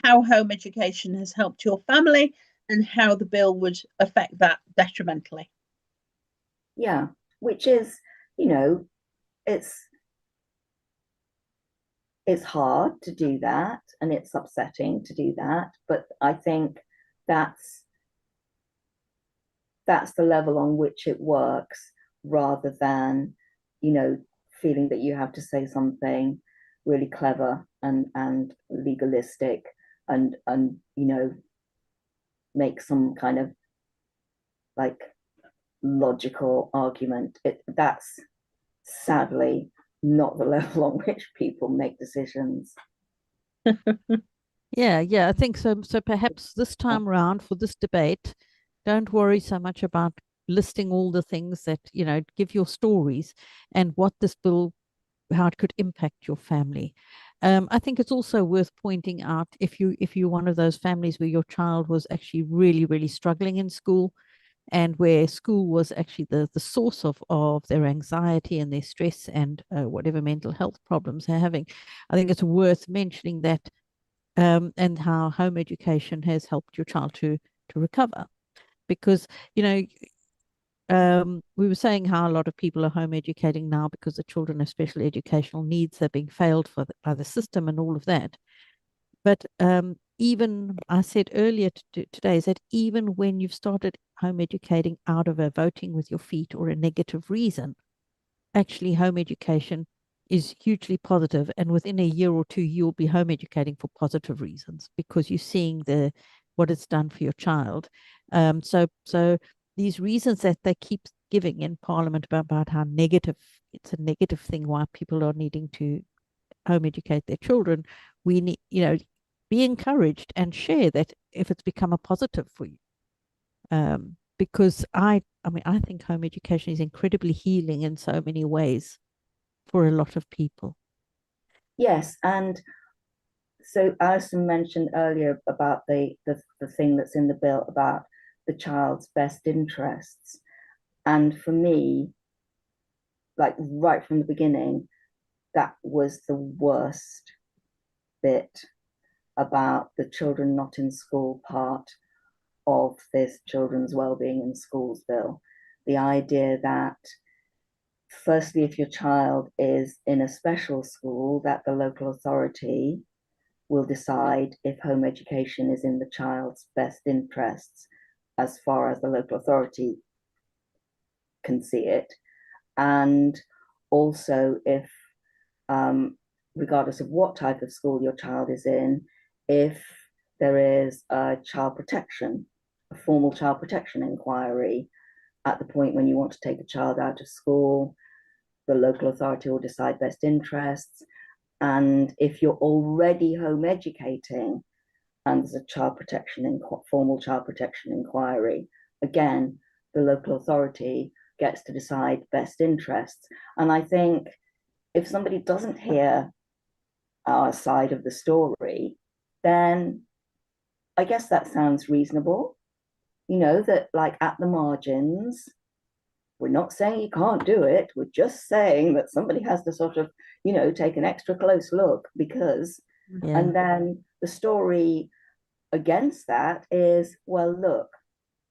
how home education has helped your family and how the bill would affect that detrimentally.
Yeah, which is, you know, it's hard to do that, and it's upsetting to do that, but I think that's the level on which it works, rather than, you know, feeling that you have to say something really clever and legalistic and you know, make some kind of like logical argument. That's sadly not the level on which people make decisions.
Yeah, I think so. So perhaps this time around for this debate, don't worry so much about listing all the things that, you know, give your stories and what this bill, how it could impact your family. I think it's also worth pointing out, if you're one of those families where your child was actually really, really struggling in school, and where school was actually the source of their anxiety and their stress and whatever mental health problems they're having, I think it's worth mentioning that, and how home education has helped your child to recover. Because, you know, we were saying how a lot of people are home educating now because the children have special educational needs, they're being failed by the system and all of that. But even I said earlier today is that even when you've started home educating out of a voting with your feet or a negative reason, actually home education is hugely positive, and within a year or two you'll be home educating for positive reasons because you're seeing what it's done for your child. So these reasons that they keep giving in Parliament about how it's a negative thing why people are needing to home educate their children. We need, be encouraged and share that if it's become a positive for you. Because I think home education is incredibly healing in so many ways for a lot of people.
Yes, and so Alison mentioned earlier about the thing that's in the bill about the child's best interests. And for me, like right from the beginning, that was the worst bit about the children not in school part of this children's wellbeing in schools bill. The idea that firstly, if your child is in a special school, that the local authority will decide if home education is in the child's best interests as far as the local authority can see it. And also if, regardless of what type of school your child is in, if there is a formal child protection inquiry at the point when you want to take a child out of school, the local authority will decide best interests. And if you're already home educating and there's a formal child protection inquiry, again, the local authority gets to decide best interests. And I think if somebody doesn't hear our side of the story, then I guess that sounds reasonable. That like at the margins, we're not saying you can't do it. We're just saying that somebody has to sort of, take an extra close look because, and then the story against that is, well, look,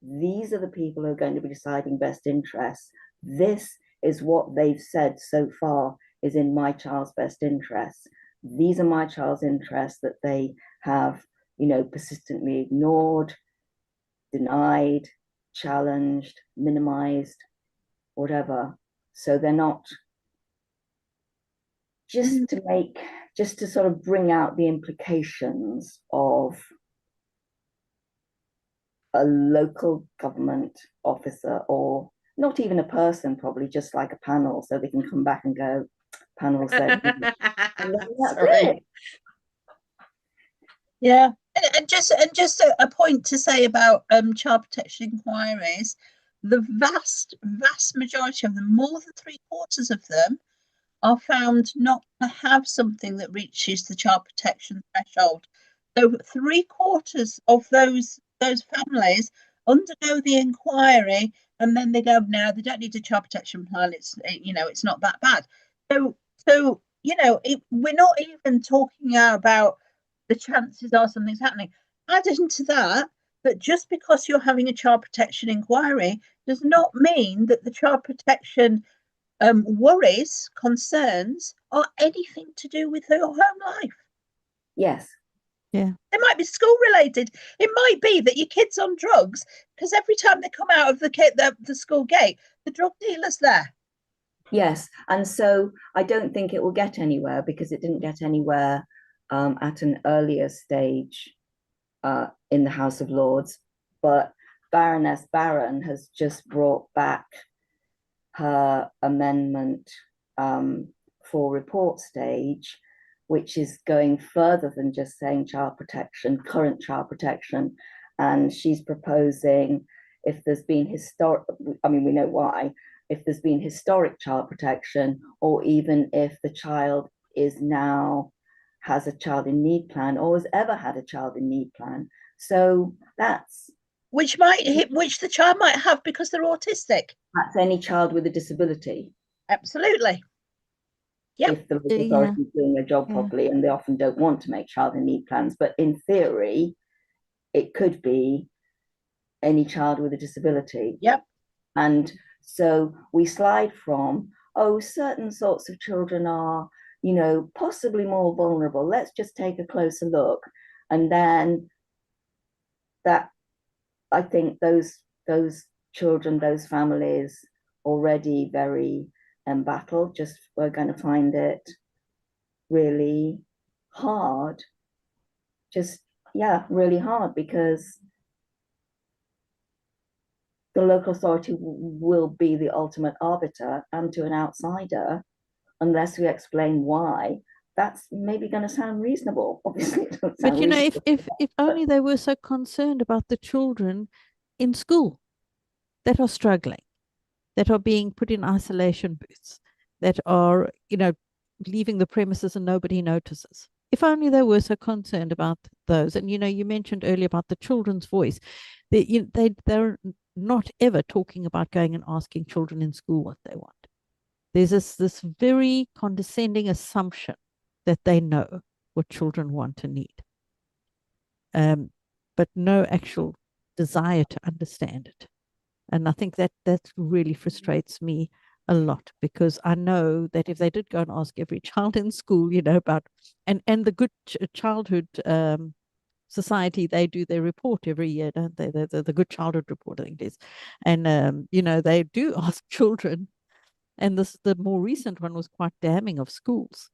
these are the people who are going to be deciding best interests. This is what they've said so far is in my child's best interests. These are my child's interests that they have, persistently ignored, denied, challenged, minimized, whatever. So they're not just to sort of bring out the implications of a local government officer, or not even a person, probably just like a panel, so they can come back and go, panel said, and that's it.
Yeah, and just a point to say about child protection inquiries, the vast majority of them, more than 3/4 of them, are found not to have something that reaches the child protection threshold. So 3/4 of those families undergo the inquiry and then they go, no, they don't need a child protection plan. It's not that bad. So we're not even talking about the chances are something's happening. Add into that just because you're having a child protection inquiry does not mean that the child protection worries, concerns are anything to do with your home life.
Yes.
Yeah.
They might be school related. It might be that your kid's on drugs because every time they come out of the school gate, the drug dealer's there.
Yes. And so I don't think it will get anywhere because it didn't get anywhere at an earlier stage in the House of Lords. But Baroness Barron has just brought back her amendment for report stage, which is going further than just saying current child protection. And she's proposing, if there's been we know why, if there's been historic child protection, or even if the child has a child in need plan or has ever had a child in need plan. So that's
which the child might have because they're autistic.
That's any child with a disability.
Absolutely. Yep.
If the local authority is doing their job properly, and they often don't want to make child in need plans, but in theory, it could be any child with a disability.
Yep.
And so we slide from, certain sorts of children are, possibly more vulnerable. Let's just take a closer look. And then that, I think those children, those families already very embattled, we're going to find it really hard. Really hard, because the local authority will be the ultimate arbiter, and to an outsider, unless we explain why, that's maybe going to sound reasonable. Obviously, it doesn't sound
But you know,
reasonable.
if only they were so concerned about the children in school that are struggling, that are being put in isolation booths, that are, you know, leaving the premises and nobody notices. If only they were so concerned about those. And you know, you mentioned earlier about the children's voice. They're not ever talking about going and asking children in school what they want. There's this very condescending assumption that they know what children want and need, but no actual desire to understand it. And I think that really frustrates me a lot, because I know that if they did go and ask every child in school, you know, about and the good childhood society, they do their report every year, don't they? The good childhood report, I think it is. And you know, they do ask children. And the more recent one was quite damning of schools,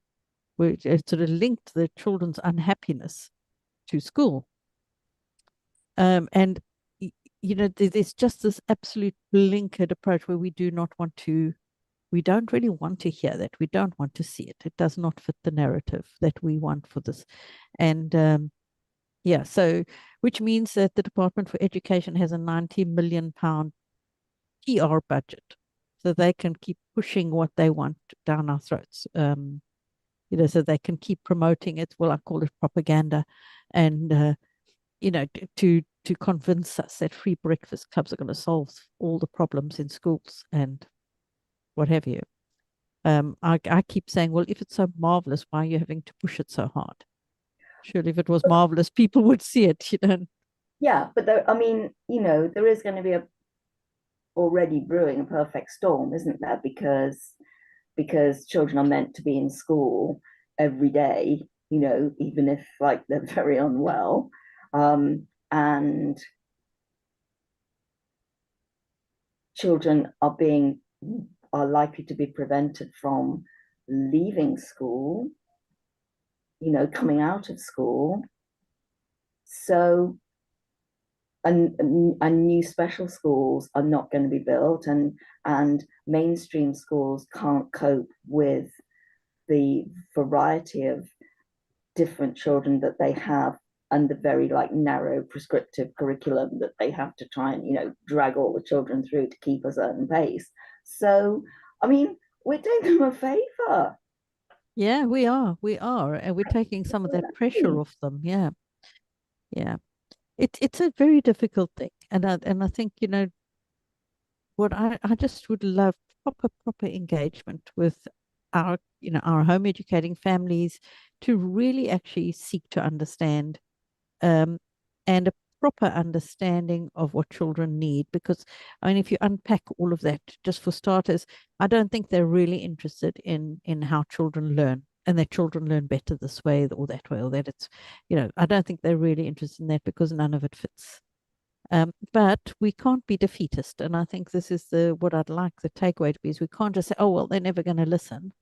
where it sort of linked the children's unhappiness to school. And you know, there's just this absolute blinkered approach where we don't really want to hear that. We don't want to see it. It does not fit the narrative that we want for this. And yeah, so which means that the Department for Education has a £90 million PR budget, so they can keep pushing what they want down our throats. You know, so they can keep promoting it. Well, I call it propaganda, and you know, to convince us that free breakfast clubs are going to solve all the problems in schools and what have you. I keep saying, well, if it's so marvelous, why are you having to push it so hard? Surely, if it was marvelous, people would see it, you know.
Yeah, but there, I mean, you know, there is going to be already brewing a perfect storm, isn't there? Because children are meant to be in school every day, you know, even if like they're very unwell, and children are likely to be prevented from leaving school, you know, coming out of school. So and new special schools are not going to be built, and mainstream schools can't cope with the variety of different children that they have, and the very like narrow prescriptive curriculum that they have to try and, you know, drag all the children through to keep a certain pace. So I mean, we're doing them a favor.
Yeah, we are, and we're taking some of that pressure off them. Yeah, yeah. It's a very difficult thing, and I think, you know, what I just would love proper engagement with our, you know, our home educating families, to really actually seek to understand, and a proper understanding of what children need. Because I mean, if you unpack all of that, just for starters, I don't think they're really interested in how children learn, and that children learn better this way or that way, or that it's, you know, I don't think they're really interested in that, because none of it fits. But we can't be defeatist, and I think this is what I'd like the takeaway to be, is we can't just say, oh well, they're never going to listen,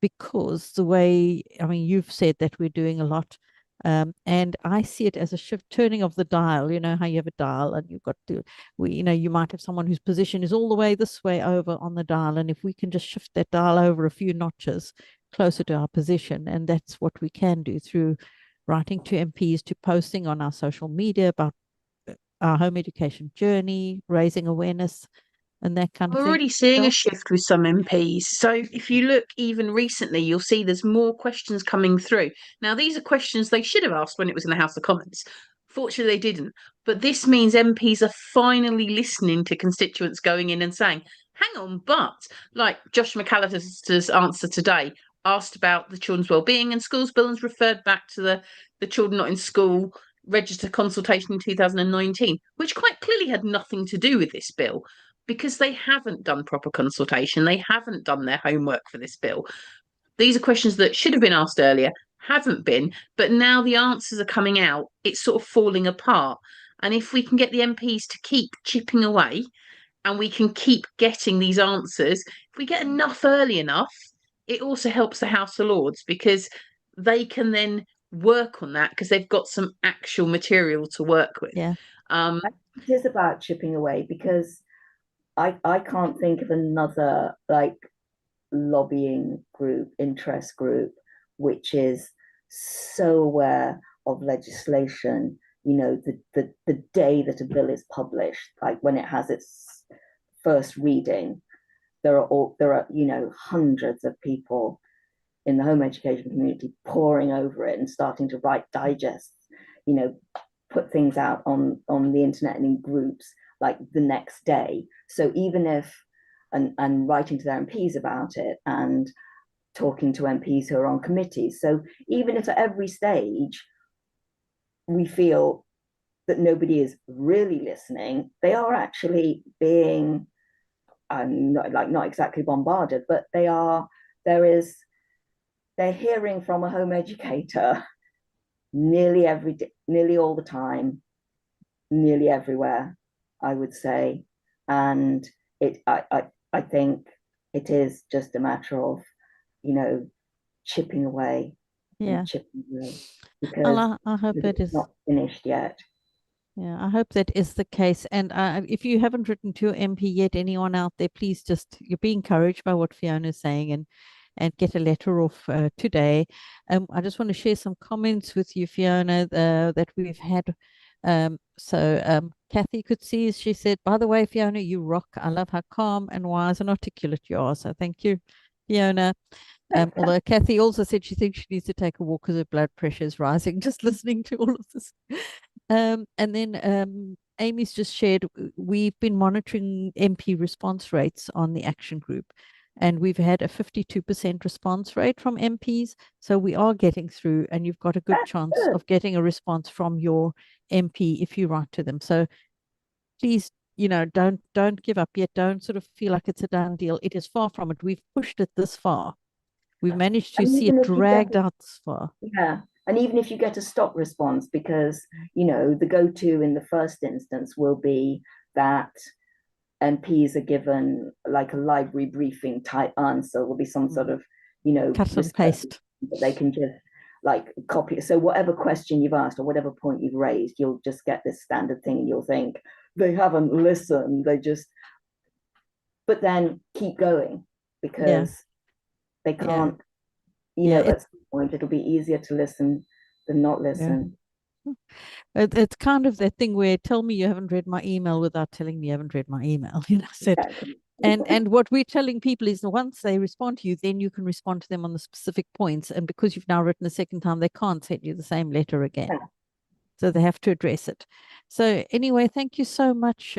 because the way, I mean, you've said that we're doing a lot, and I see it as a shift, turning of the dial. You know how you have a dial, and you've got to, you know, you might have someone whose position is all the way this way over on the dial, and if we can just shift that dial over a few notches closer to our position, and that's what we can do through writing to MPs, to posting on our social media about our home education journey, raising awareness, and that kind of
We're
thing.
already seeing a shift with some MPs. So if you look even recently, you'll see there's more questions coming through. Now, these are questions they should have asked when it was in the House of Commons. Fortunately, they didn't. But this means MPs are finally listening to constituents going in and saying, hang on, but like Josh McAllister's answer today, asked about the children's wellbeing and schools bill, and referred back to the children not in school register consultation in 2019, which quite clearly had nothing to do with this bill, because they haven't done proper consultation. They haven't done their homework for this bill. These are questions that should have been asked earlier, haven't been, but now the answers are coming out. It's sort of falling apart. And if we can get the MPs to keep chipping away, and we can keep getting these answers, if we get enough early enough, it also helps the House of Lords, because they can then work on that, because they've got some actual material to work with.
Yeah.
It is about chipping away, because I can't think of another like lobbying group, interest group, which is so aware of legislation, you know, the day that a bill is published, like when it has its first reading, there are, you know, hundreds of people in the home education community poring over it and starting to write digests, you know, put things out on the internet and in groups like the next day. So even if and writing to their MPs about it and talking to MPs who are on committees. So even if at every stage we feel that nobody is really listening, they are actually being not exactly bombarded, but they're hearing from a home educator nearly all the time, nearly everywhere, I would say. And I think it is just a matter of, you know, chipping away.
Yeah.
Chipping away,
Well,
because
I hope it
it's
is
not finished yet.
Yeah, I hope that is the case. And if you haven't written to your MP yet, anyone out there, please just be encouraged by what Fiona is saying and get a letter off today. I just want to share some comments with you, Fiona, that we've had. Cathy Koetsier, she said, by the way, Fiona, you rock. I love how calm and wise and articulate you are. So thank you, Fiona. Although Cathy also said she thinks she needs to take a walk because her blood pressure is rising, just listening to all of this. And then Amy's just shared, we've been monitoring MP response rates on the action group, and we've had a 52% response rate from MPs. So we are getting through, and you've got a good chance of getting a response from your MP if you write to them. So please, you know, don't give up yet. Don't sort of feel like it's a done deal. It is far from it. We've pushed it this far. We've managed to see it dragged out this far.
Yeah. And even if you get a stop response, because, you know, the go-to in the first instance will be that MPs are given like a library briefing type answer, will be some sort of, you know,
cut and paste
that they can just like copy. So whatever question you've asked or whatever point you've raised, you'll just get this standard thing and you'll think, they haven't listened, they just, but then keep going, because they can't, you know, at some point it'll be easier to listen than not listen.
It's kind of that thing where tell me you haven't read my email without telling me you haven't read my email. You know, said, and what we're telling people is that once they respond to you, then you can respond to them on the specific points. And because you've now written a second time, they can't send you the same letter again. Yeah. So they have to address it. So anyway, thank you so much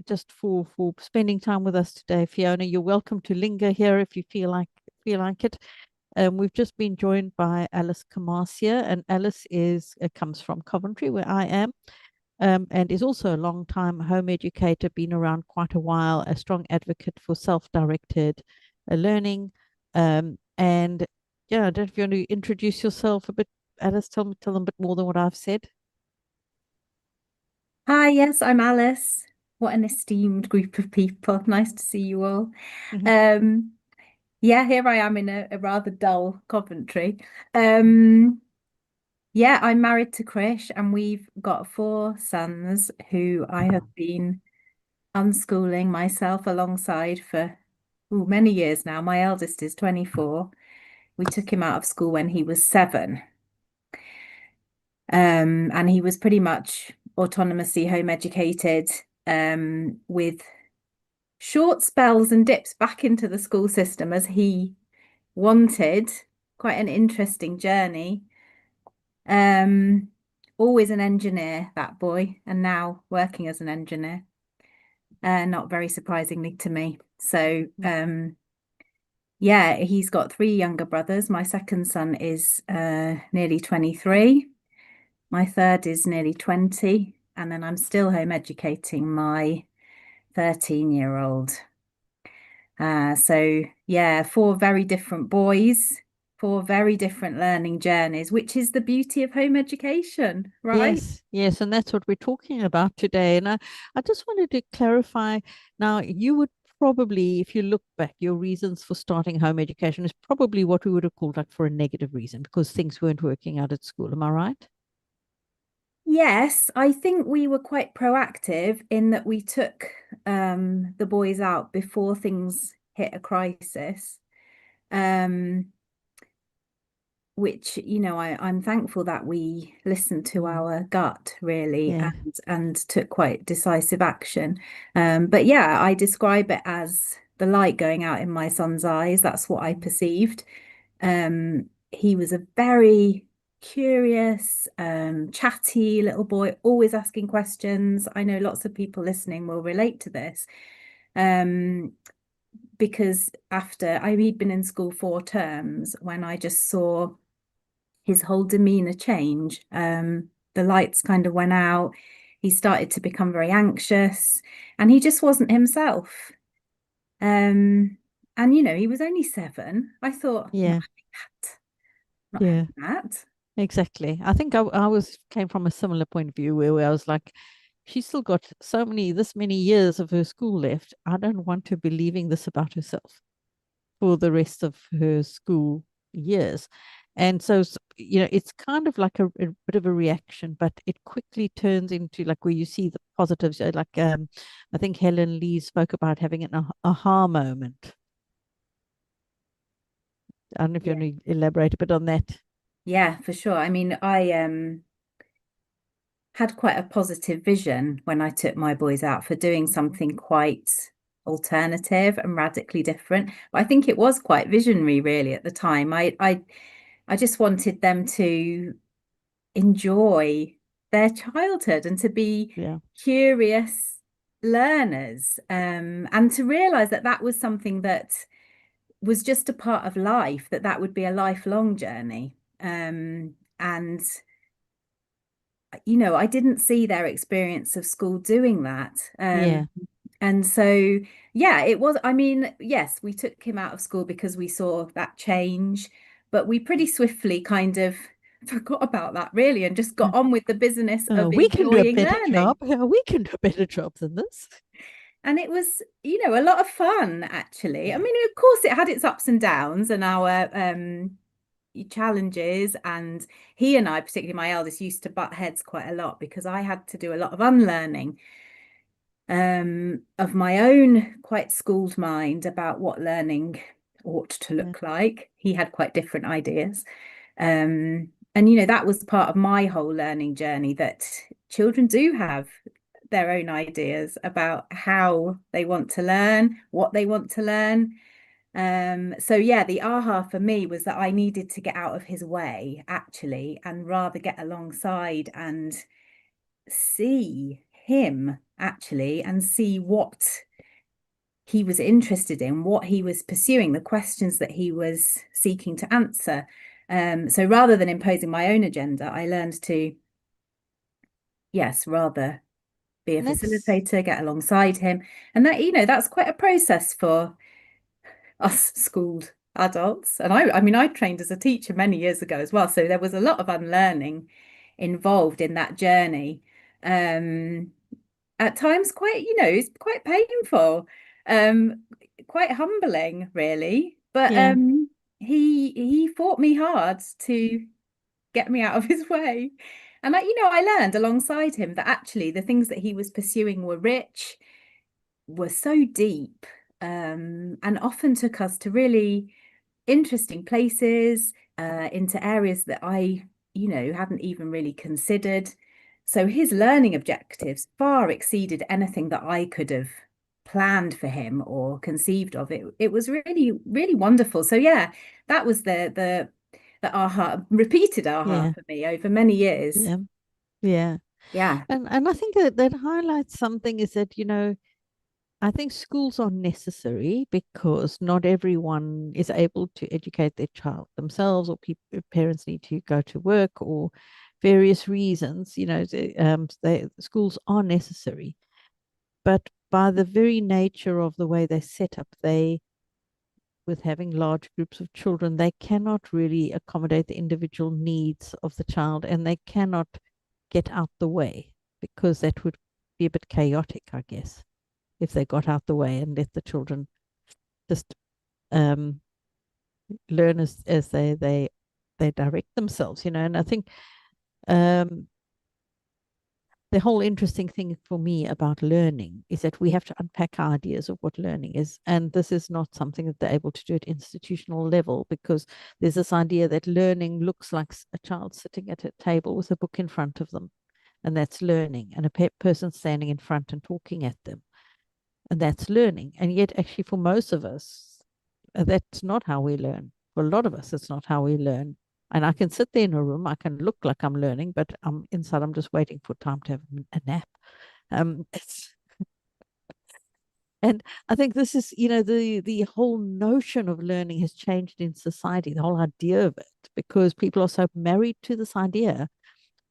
just for spending time with us today, Fiona. You're welcome to linger here if you feel like it. We've just been joined by Alice Khimasia, and Alice comes from Coventry, where I am, and is also a long-time home educator, been around quite a while, a strong advocate for self-directed learning. And yeah, I don't know if you want to introduce yourself a bit, Alice. Tell them a bit more than what I've said.
Hi, yes, I'm Alice. What an esteemed group of people. Nice to see you all.
Mm-hmm.
Yeah, here I am in a rather dull Coventry. Yeah, I'm married to Krish, and we've got 4 sons who I have been unschooling myself alongside for many years now. My eldest is 24. We took him out of school when he was 7. And he was pretty much autonomously home educated, with short spells and dips back into the school system as he wanted. Quite an interesting journey. Always an engineer, that boy, and now working as an engineer. Not very surprisingly to me. So yeah, he's got 3 younger brothers. My second son is nearly 23. My third is nearly 20. And then I'm still home educating my 13-year-old. So yeah, 4 very different boys, 4 very different learning journeys, which is the beauty of home education, right?
Yes, and that's what we're talking about today. And I just wanted to clarify, now you would probably, if you look back, your reasons for starting home education is probably what we would have called like for a negative reason, because things weren't working out at school. Am I right?
Yes, I think we were quite proactive in that we took the boys out before things hit a crisis. Which, you know, I'm thankful that we listened to our gut really,
Yeah.
and took quite decisive action. But yeah, I describe it as the light going out in my son's eyes. That's what I perceived. He was a very curious, chatty little boy, always asking questions. I know lots of people listening will relate to this. Because he'd been in school 4 terms when I just saw his whole demeanor change. The lights kind of went out. He started to become very anxious, and he just wasn't himself. And you know, he was only 7. I thought,
Yeah.
not
Yeah.
that.
Exactly. I think I came from a similar point of view where I was like, she's still got this many years of her school left. I don't want to be believing this about herself for the rest of her school years. And so, you know, it's kind of like a bit of a reaction, but it quickly turns into like where you see the positives. Like I think Helen Lee spoke about having an aha moment. I don't know if you want to elaborate a bit on that.
Yeah, for sure. I mean, I had quite a positive vision when I took my boys out for doing something quite alternative and radically different. But I think it was quite visionary really at the time. I just wanted them to enjoy their childhood and to be curious learners, and to realize that that was something that was just a part of life, that would be a lifelong journey. And you know, I didn't see their experience of school doing that. And so, yeah, it was, I mean, yes, we took him out of school because we saw that change, but we pretty swiftly kind of forgot about that really and just got on with the business of
We can do a
enjoying
better
learning.
job. We can do a better job than this.
And it was, you know, a lot of fun actually. I mean, of course it had its ups and downs and our challenges, and he and I, particularly my eldest, used to butt heads quite a lot because I had to do a lot of unlearning of my own quite schooled mind about what learning ought to look like. He had quite different ideas, and you know, that was part of my whole learning journey, that children do have their own ideas about how they want to learn, what they want to learn. So yeah, the aha for me was that I needed to get out of his way actually, and rather get alongside and see him actually, and see what he was interested in, what he was pursuing, the questions that he was seeking to answer. So rather than imposing my own agenda, I learned to, yes, rather be a facilitator, get alongside him. And that, you know, that's quite a process for us schooled adults. And I mean, I trained as a teacher many years ago as well. So there was a lot of unlearning involved in that journey. At times quite, you know, it's quite painful, quite humbling, really. But he fought me hard to get me out of his way. And you know, I learned alongside him that actually the things that he was pursuing were rich, were so deep, and often took us to really interesting places, into areas that I, you know, hadn't even really considered. So his learning objectives far exceeded anything that I could have planned for him or conceived of. It was really, really wonderful. So yeah, that was the aha, repeated aha for me over many years.
Yeah. And I think that highlights something, is that, you know, I think schools are necessary because not everyone is able to educate their child themselves, or parents need to go to work, or various reasons. You know, schools are necessary, but by the very nature of the way they set up, with having large groups of children, they cannot really accommodate the individual needs of the child, and they cannot get out the way, because that would be a bit chaotic, I guess, if they got out the way and let the children just learn as they direct themselves, you know. And I think the whole interesting thing for me about learning is that we have to unpack our ideas of what learning is. And this is not something that they're able to do at institutional level, because there's this idea that learning looks like a child sitting at a table with a book in front of them. And that's learning. And a person standing in front and talking at them. And that's learning. And yet, actually, for most of us, that's not how we learn. For a lot of us, it's not how we learn. And I can sit there in a room, I can look like I'm learning, but I'm inside, I'm just waiting for time to have a nap. And I think this is, the whole notion of learning has changed in society, the whole idea of it, because people are so married to this idea: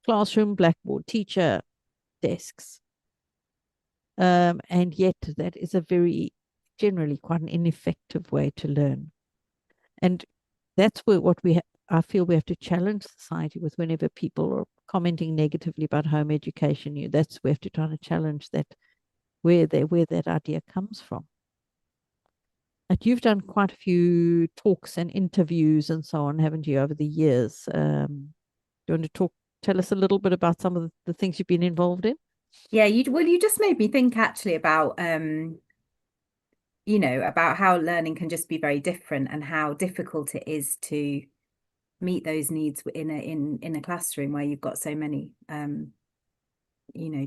classroom, blackboard, teacher, desks. And yet that is a very, generally quite an ineffective way to learn. And that's where I feel we have to challenge society with. Whenever people are commenting negatively about home education, that's we have to try to challenge that, where that idea comes from. And you've done quite a few talks and interviews and so on, haven't you, over the years? Do you want to tell us a little bit about some of the things you've been involved in?
Yeah, you just made me think actually about about how learning can just be very different, and how difficult it is to meet those needs in a classroom where you've got so many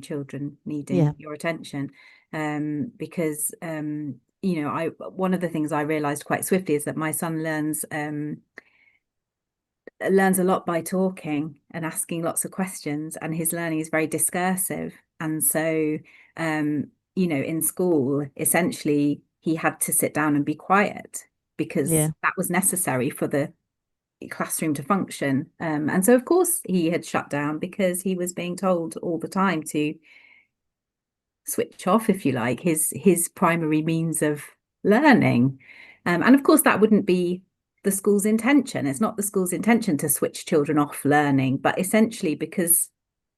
children needing your attention. Because one of the things I realized quite swiftly is that my son learns a lot by talking and asking lots of questions, and his learning is very discursive. And so in school, essentially he had to sit down and be quiet, because that was necessary for the classroom to function. And so of course he had shut down, because he was being told all the time to switch off, if you like, his primary means of learning. And of course that wouldn't be the school's intention. It's not the school's intention to switch children off learning, but essentially, because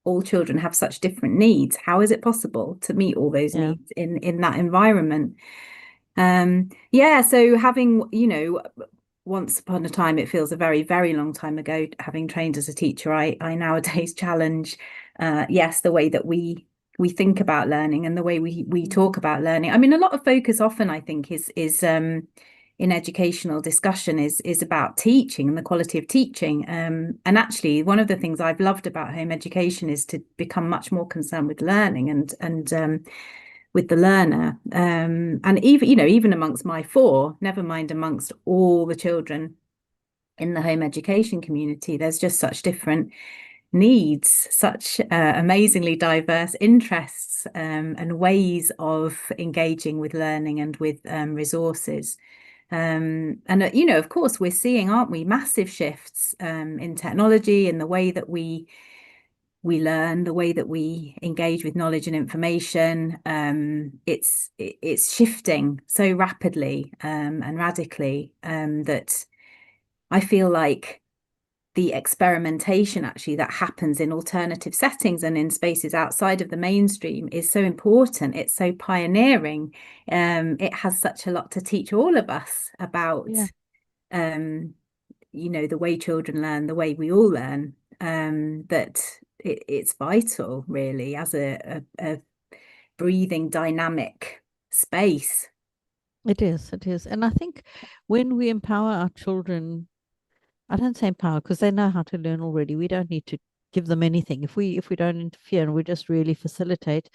all children have such different needs, how is it possible to meet all those needs in that environment? So having, once upon a time, it feels a very, very long time ago, having trained as a teacher, I nowadays challenge, the way that we think about learning and the way we talk about learning. I mean, a lot of focus often, I think, is in educational discussion is about teaching and the quality of teaching. And actually, one of the things I've loved about home education is to become much more concerned with learning and with the learner. And even amongst my 4, never mind amongst all the children in the home education community, there's just such different needs, such amazingly diverse interests and ways of engaging with learning and with resources. And of course, we're seeing, aren't we, massive shifts in technology, in the way that we learn, the way that we engage with knowledge and information. It's shifting so rapidly and radically that I feel like the experimentation actually that happens in alternative settings and in spaces outside of the mainstream is so important. It's so pioneering. It has such a lot to teach all of us about the way children learn, the way we all learn, that it's vital, really, as a breathing, dynamic space.
It is. And I think when we empower our children, I don't say empower because they know how to learn already. We don't need to give them anything. If we don't interfere and we just really facilitate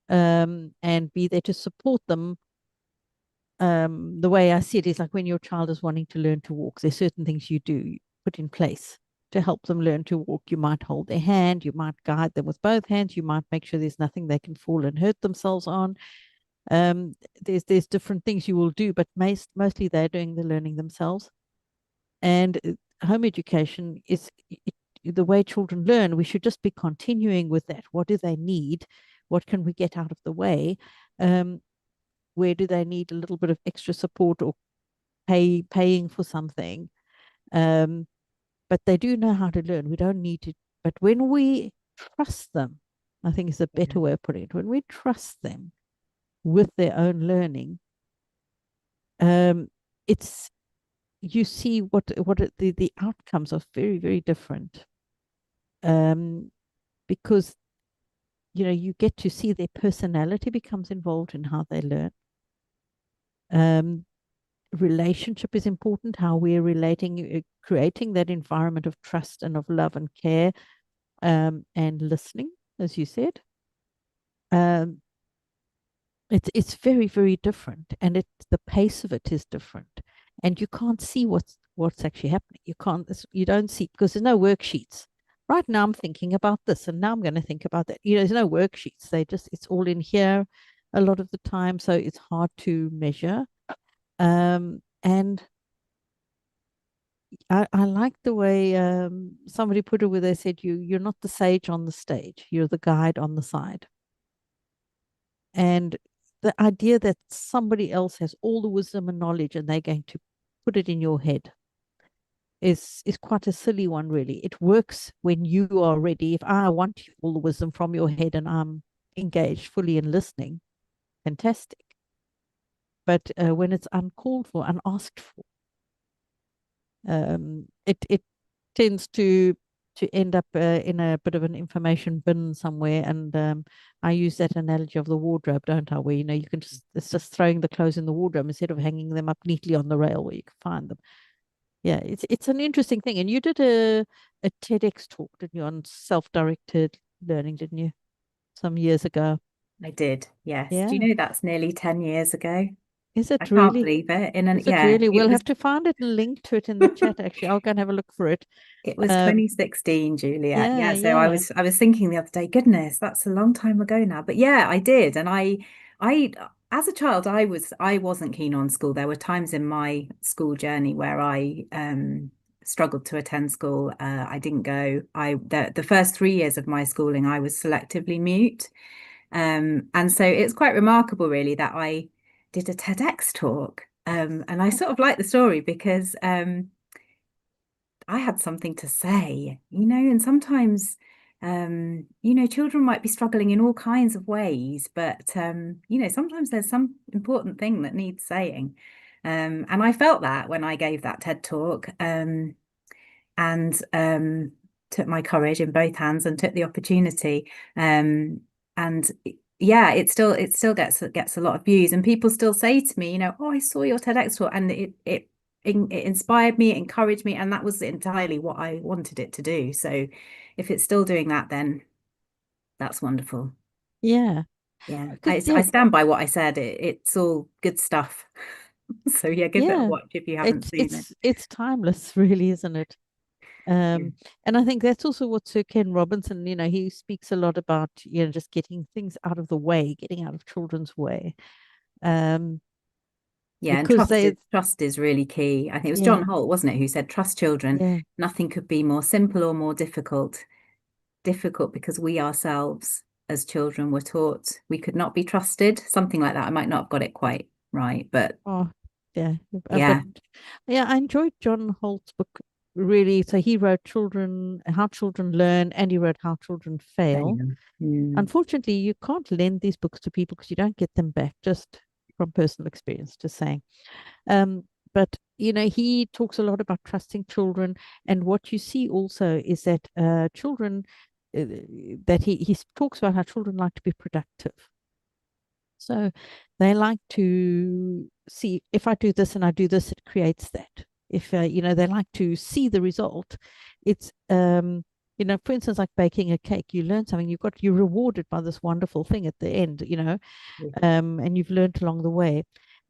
and be there to support them. The way I see it is like when your child is wanting to learn to walk, there's certain things you put in place to help them learn to walk. You might hold their hand, you might guide them with both hands, you might make sure there's nothing they can fall and hurt themselves on. There's different things you will do, but mostly they're doing the learning themselves. And home education is the way children learn. We should just be continuing with that. What do they need? What can we get out of the way? Where do they need a little bit of extra support or paying for something? But they do know how to learn. We don't need to. But when we trust them, I think is a better way of putting it. When we trust them with their own learning, it's, you see what the outcomes are very, very different. Because you get to see their personality becomes involved in how they learn. Relationship is important, how we're relating, creating that environment of trust and of love and care, and listening, as you said. It's very, very different, and the pace of it is different, and you can't see what's actually happening. You don't see, because there's no worksheets. Right now I'm thinking about this, and now I'm going to think about that. There's no worksheets. It's all in here a lot of the time, so it's hard to measure. And I like the way somebody put it, where they said, you're not the sage on the stage, you're the guide on the side. And the idea that somebody else has all the wisdom and knowledge and they're going to put it in your head is quite a silly one, really. It works when you are ready. If I want all the wisdom from your head and I'm engaged fully in listening, fantastic. But when it's uncalled for, unasked for, it tends to end up in a bit of an information bin somewhere. And I use that analogy of the wardrobe, don't I? Where you can it's just throwing the clothes in the wardrobe instead of hanging them up neatly on the rail where you can find them. Yeah, it's an interesting thing. And you did a TEDx talk, didn't you, on self-directed learning, didn't you, some years ago?
I did, yes.
Yeah.
Do you know that's nearly 10 years ago?
Is it
I
really?
can't believe it.
Is it really? We'll have to find it and link to it in the chat. Actually, I'll go and have a look for it.
It was 2016, Juliet.
Yeah,
So I was thinking the other day, goodness, that's a long time ago now. But yeah, I did. And I as a child, I wasn't keen on school. There were times in my school journey where I struggled to attend school. I didn't go. The first 3 years of my schooling, I was selectively mute. And so it's quite remarkable, really, that I did a TEDx talk. And I sort of like the story because I had something to say, and sometimes, children might be struggling in all kinds of ways, but, sometimes there's some important thing that needs saying. And I felt that when I gave that TED talk, and took my courage in both hands and took the opportunity. And yeah, it still gets a lot of views, and people still say to me, oh, I saw your TEDx talk, and it inspired me, it encouraged me, and that was entirely what I wanted it to do. So if it's still doing that, then that's wonderful.
Yeah.
I stand by what I said. It's all good stuff. So yeah, give it a watch if you haven't seen it.
It's timeless, really, isn't it? And I think that's also what Sir Ken Robinson, he speaks a lot about, just getting things out of the way, getting out of children's way.
And trust is really key. I think it was John Holt, wasn't it, who said, trust children. Nothing could be more simple or more difficult. Difficult because we ourselves as children were taught we could not be trusted. Something like that. I might not have got it quite right, but
I enjoyed John Holt's book, really. So he wrote How Children Learn, and he wrote How Children Fail. Unfortunately, you can't lend these books to people because you don't get them back, just from personal experience, just saying. But he talks a lot about trusting children, and what you see also is that children, that he talks about how children like to be productive. So they like to see, if I do this and I do this, it creates that. If they like to see the result. It's for instance, like baking a cake, you learn something, you're rewarded by this wonderful thing at the end, and you've learned along the way.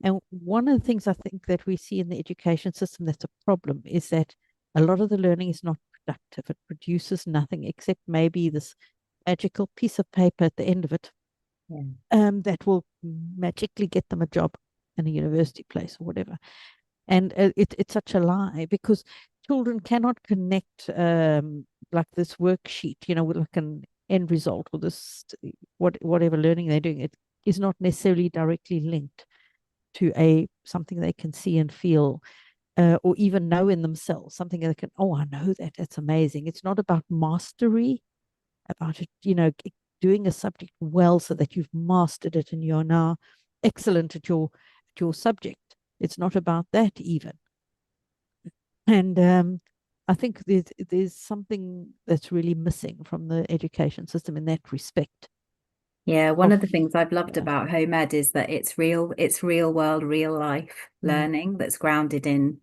And one of the things I think that we see in the education system that's a problem is that a lot of the learning is not productive. It produces nothing except maybe this magical piece of paper at the end of it, that will magically get them a job in a university place or whatever. And it's such a lie, because children cannot connect like this worksheet, with like an end result, or this whatever learning they're doing. It is not necessarily directly linked to something they can see and feel, or even know in themselves, something they can, I know that's amazing. It's not about mastery, about it, doing a subject well so that you've mastered it and you're now excellent at your subject. It's not about that even. And I think there's something that's really missing from the education system in that respect.
Yeah, one of the
of
things I've loved
yeah.
about home ed is that it's real world, real life learning that's grounded in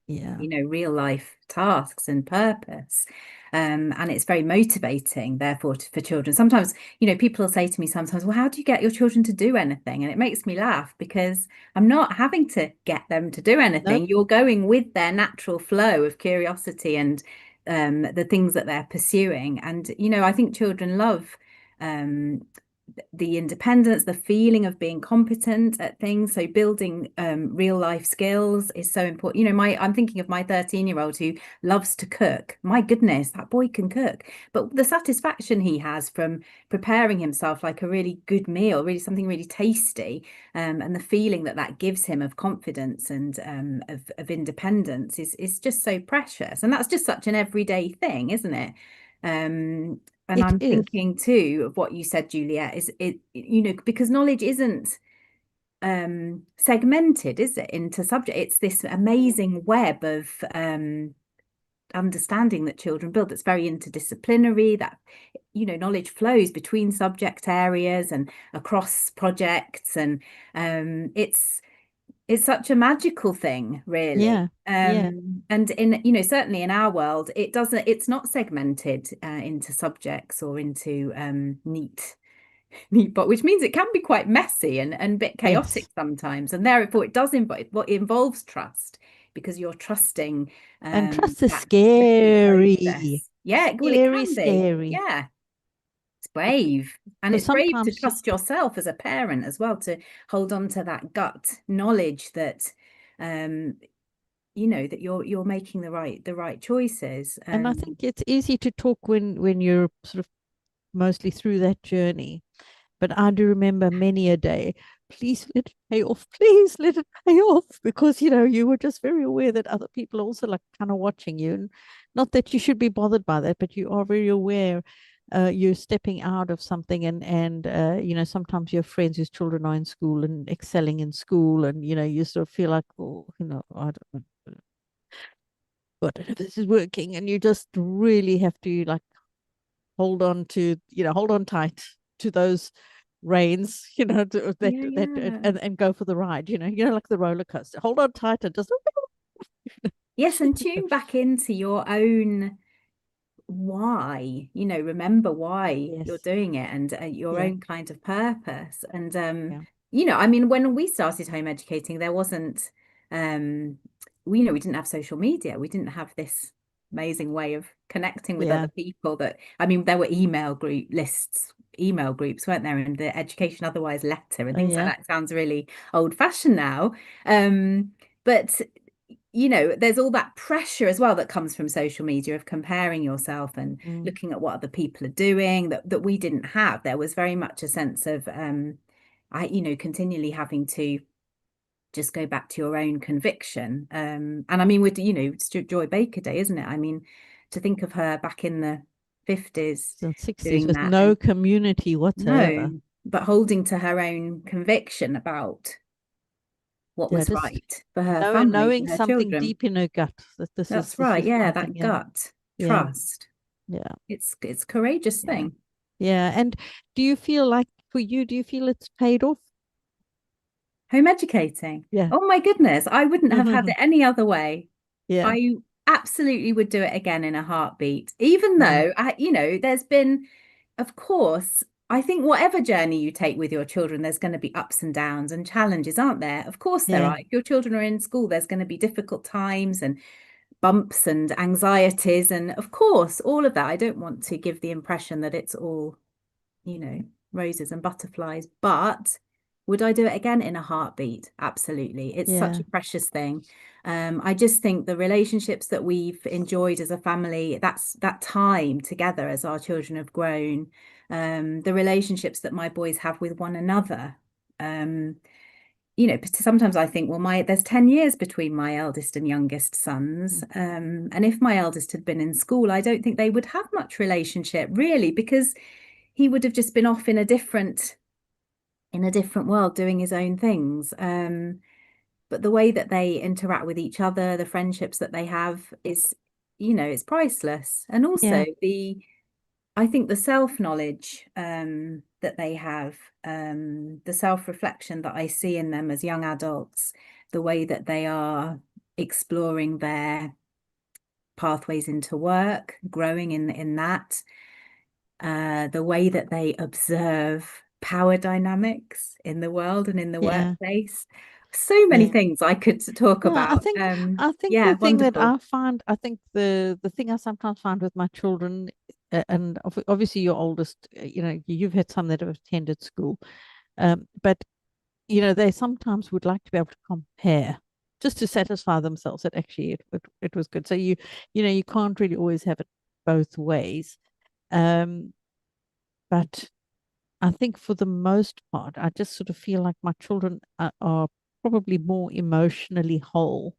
Yeah.
real life tasks and purpose. And it's very motivating, therefore, for children. Sometimes, people will say to me sometimes, well, how do you get your children to do anything? And it makes me laugh because I'm not having to get them to do anything.
Nope.
You're going with their natural flow of curiosity and the things that they're pursuing. And, I think children love the independence, the feeling of being competent at things. So building real life skills is so important. I'm thinking of my 13-year-old who loves to cook. My goodness, that boy can cook. But the satisfaction he has from preparing himself like a really good meal, really something really tasty, and the feeling that gives him of confidence and of independence is just so precious. And that's just such an everyday thing, isn't it? And I'm thinking too of what you said, Juliet, is because knowledge isn't segmented, is it, into subject? It's this amazing web of understanding that children build that's very interdisciplinary, that knowledge flows between subject areas and across projects, and it's such a magical thing, really.
Yeah.
And in certainly in our world, it's not segmented into subjects or into neat, but which means it can be quite messy and a bit chaotic sometimes, and therefore it involves trust, because you're trusting
and trust is
that
scary.
Yeah, well, it can be.
Scary.
Yeah, it's brave. And it's brave to trust yourself as a parent as well, to hold on to that gut knowledge that that you're making the right choices.
And I think it's easy to talk when you're sort of mostly through that journey. But I do remember many a day, please let it pay off, please let it pay off, because you were just very aware that other people are also like kind of watching you. And not that you should be bothered by that, but you are very aware you're stepping out of something, and sometimes your friends whose children are in school and excelling in school, and you sort of feel like, oh, I don't know, I don't know if this is working, and you just really have to like hold on tight to those reins, and go for the ride, like the roller coaster. Hold on tight and just
yes, and tune back into your own why, remember why you're doing it, and your own kind of purpose. And I mean, when we started home educating, there wasn't we didn't have social media, we didn't have this amazing way of connecting with other people. That, I mean, there were email groups, weren't there, and the Education Otherwise letter and things like that. Sounds really old-fashioned now, but there's all that pressure as well that comes from social media of comparing yourself and looking at what other people are doing that we didn't have. There was very much a sense of continually having to just go back to your own conviction. And I mean, with it's Joy Baker Day, isn't it? I mean, to think of her back in the 50s
and 60s
doing
with
that,
no community whatsoever,
but holding to her own conviction about what was right for her family,
knowing
for her
something
children.
deep in her gut that this
That's
is
right.
this is
Yeah, that
something,
gut trust.
Yeah,
it's a courageous thing.
Yeah. And do you feel it's paid off?
Home educating?
Yeah.
Oh my goodness, I wouldn't have had it any other way.
Yeah.
I absolutely would do it again in a heartbeat, even though there's been, of course, I think whatever journey you take with your children, there's going to be ups and downs and challenges, aren't there? Of course there are. If your children are in school, there's going to be difficult times and bumps and anxieties, and of course all of that. I don't want to give the impression that it's all roses and butterflies, but would I do it again in a heartbeat? Absolutely. It's such a precious thing. I just think the relationships that we've enjoyed as a family, that time together as our children have grown, the relationships that my boys have with one another. Sometimes I think, well, there's 10 years between my eldest and youngest sons. And if my eldest had been in school, I don't think they would have much relationship, really, because he would have just been off in a different world doing his own things. But the way that they interact with each other, the friendships that they have is, it's priceless. And also I think the self-knowledge that they have, the self-reflection that I see in them as young adults, the way that they are exploring their pathways into work, growing in that, the way that they observe power dynamics in the world and in the workplace. So many things I could talk about.
I think
yeah,
the thing that
wonderful.
I think the thing I sometimes find with my children, and obviously your oldest, you've had some that have attended school, but they sometimes would like to be able to compare just to satisfy themselves that actually it was good. So you can't really always have it both ways. But I think for the most part, I just sort of feel like my children are probably more emotionally whole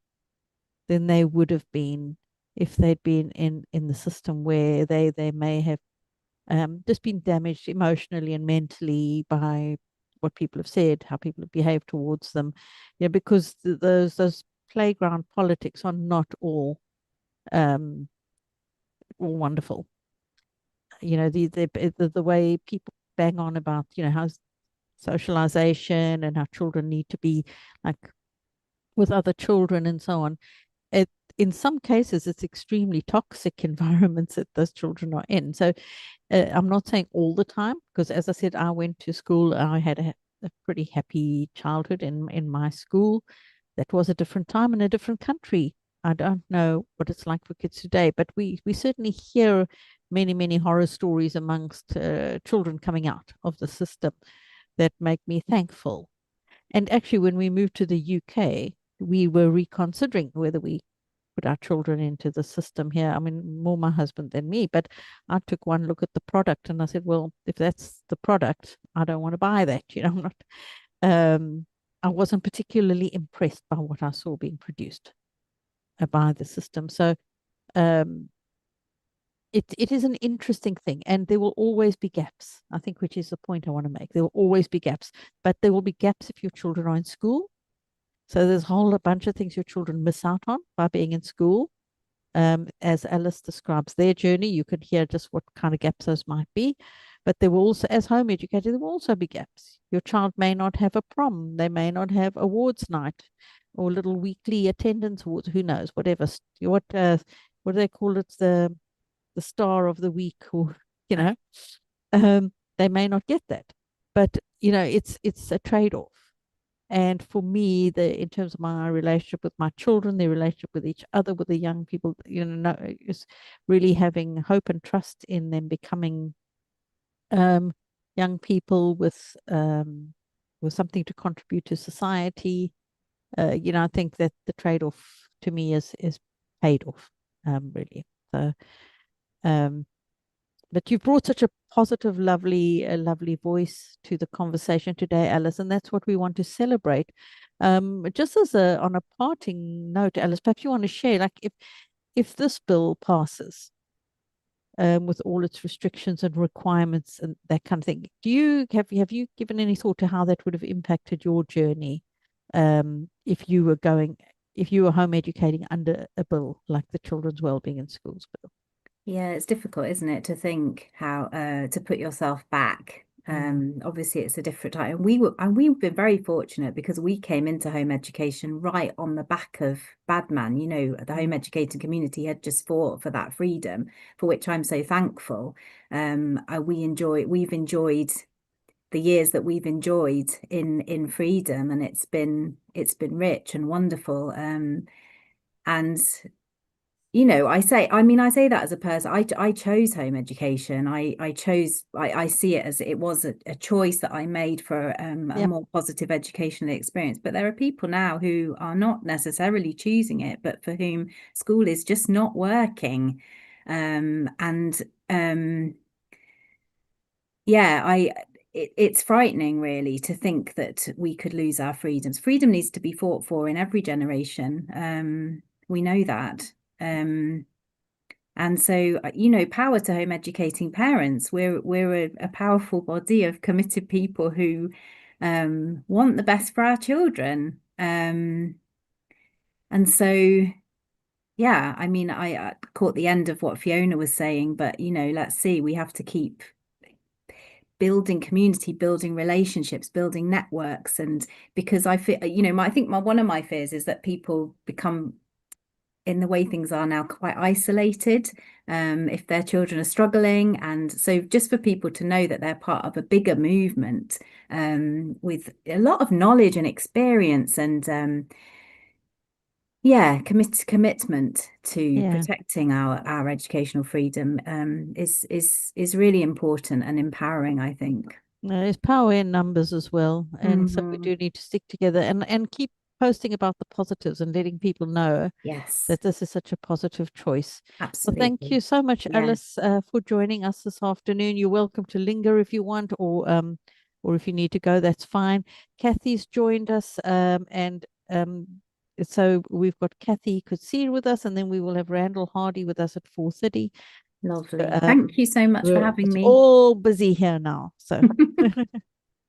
than they would have been if they'd been in the system where they may have just been damaged emotionally and mentally by what people have said, how people have behaved towards them. Because those playground politics are not all wonderful. The way people bang on about how socialization and how children need to be like with other children and so on. In some cases, it's extremely toxic environments that those children are in. So I'm not saying all the time, because as I said, I went to school. I had a pretty happy childhood in my school. That was a different time in a different country. I don't know what it's like for kids today, but we certainly hear many horror stories amongst children coming out of the system that make me thankful. And actually, when we moved to the UK, we were reconsidering whether we put our children into the system here. I mean, more my husband than me, but I took one look at the product and I said, well, if that's the product, I don't want to buy that. I'm not, I wasn't particularly impressed by what I saw being produced by the system. So it is an interesting thing, and there will always be gaps, I think, which is the point I want to make. There will always be gaps, but there will be gaps if your children are in school. So there's a whole bunch of things your children miss out on by being in school. As Alice describes their journey, you can hear just what kind of gaps those might be. But there will also, as home educator, there will also be gaps. Your child may not have a prom, they may not have awards night or little weekly attendance awards, who knows, whatever. What do they call it? The star of the week, or they may not get that. But it's a trade-off. And for me, in terms of my relationship with my children, their relationship with each other, with the young people, is really having hope and trust in them becoming young people with something to contribute to society. I think that the trade-off to me is paid off, really. So, but you've brought such a positive, lovely voice to the conversation today, Alice, and that's what we want to celebrate. Just as on a parting note, Alice, perhaps you want to share, like, if this bill passes, with all its restrictions and requirements and that kind of thing, have you given any thought to how that would have impacted your journey, if you were home educating under a bill like the Children's Wellbeing in Schools bill?
Yeah, it's difficult, isn't it, to think how to put yourself back. Obviously, it's a different time. And we've been very fortunate because we came into home education right on the back of Badman. The home educating community had just fought for that freedom, for which I'm so thankful. We've enjoyed the years that we've enjoyed in freedom, and it's been rich and wonderful. And I say that as a person. I chose home education. I see it as it was a choice that I made for a more positive educational experience. But there are people now who are not necessarily choosing it, but for whom school is just not working. It's frightening, really, to think that we could lose our freedoms. Freedom needs to be fought for in every generation. We know that. And so, power to home educating parents. We're a powerful body of committed people who want the best for our children. And so, yeah, I caught the end of what Fiona was saying, but let's see, we have to keep building community, building relationships, building networks. And because I feel, I think one of my fears is that people become, in the way things are now, quite isolated if their children are struggling. And so just for people to know that they're part of a bigger movement with a lot of knowledge and experience and commitment to protecting our educational freedom is really important and empowering, I think.
There's power in numbers as well, and so we do need to stick together and keep posting about the positives and letting people know that this is such a positive choice.
Absolutely.
Well, thank you so much, Alice, for joining us this afternoon. You're welcome to linger if you want, or if you need to go, that's fine. Cathy's joined us, so we've got Cathy Koetsier with us, and then we will have Randall Hardy with us at 4:30.
Lovely. Thank you so much for having me.
All busy here now, so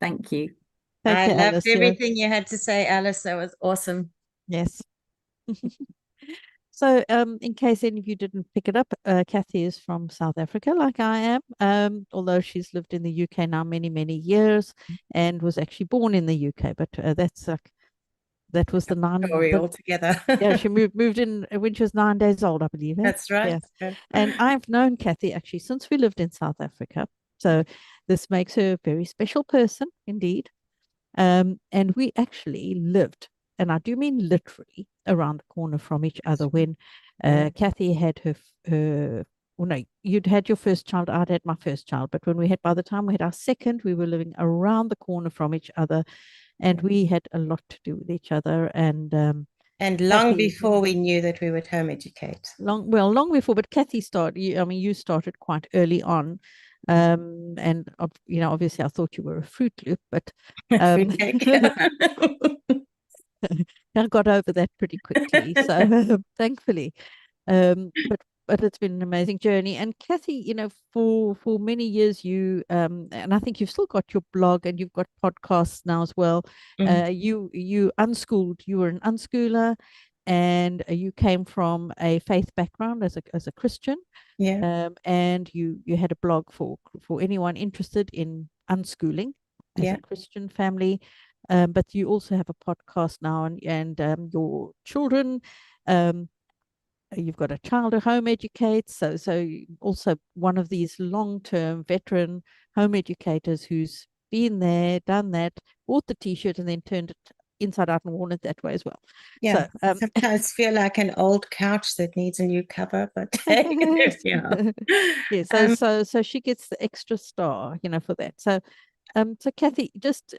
thank you.
I loved everything you had to say, Alice. That was awesome.
Yes. So in case any of you didn't pick it up, Cathy is from South Africa, like I am, although she's lived in the UK now many, many years and was actually born in the UK. But that was the
story altogether.
Yeah, she moved in when she was 9 days old, I believe.
That's right.
Yes. And I've known Cathy actually since we lived in South Africa. So this makes her a very special person indeed. And we actually lived, and I do mean literally, around the corner from each other when Cathy had you'd had your first child, I'd had my first child, but by the time we had our second, we were living around the corner from each other, and we had a lot to do with each other. And
long before we knew that we would home educate.
Long before, but Cathy started, you started quite early on. And obviously I thought you were a Fruit Loop, but I got over that pretty quickly, so thankfully. But it's been an amazing journey. And Cathy, for many years you and I think you've still got your blog and you've got podcasts now as well. You unschooled, you were an unschooler, and you came from a faith background as a Christian. And you had a blog for anyone interested in unschooling as a Christian family, but you also have a podcast now, and your children, you've got a child at home educates, so also one of these long-term veteran home educators who's been there, done that, bought the t-shirt and then turned it inside out and worn it that way as well.
So sometimes feel like an old couch that needs a new cover, but
so she gets the extra star, for that. So Cathy, just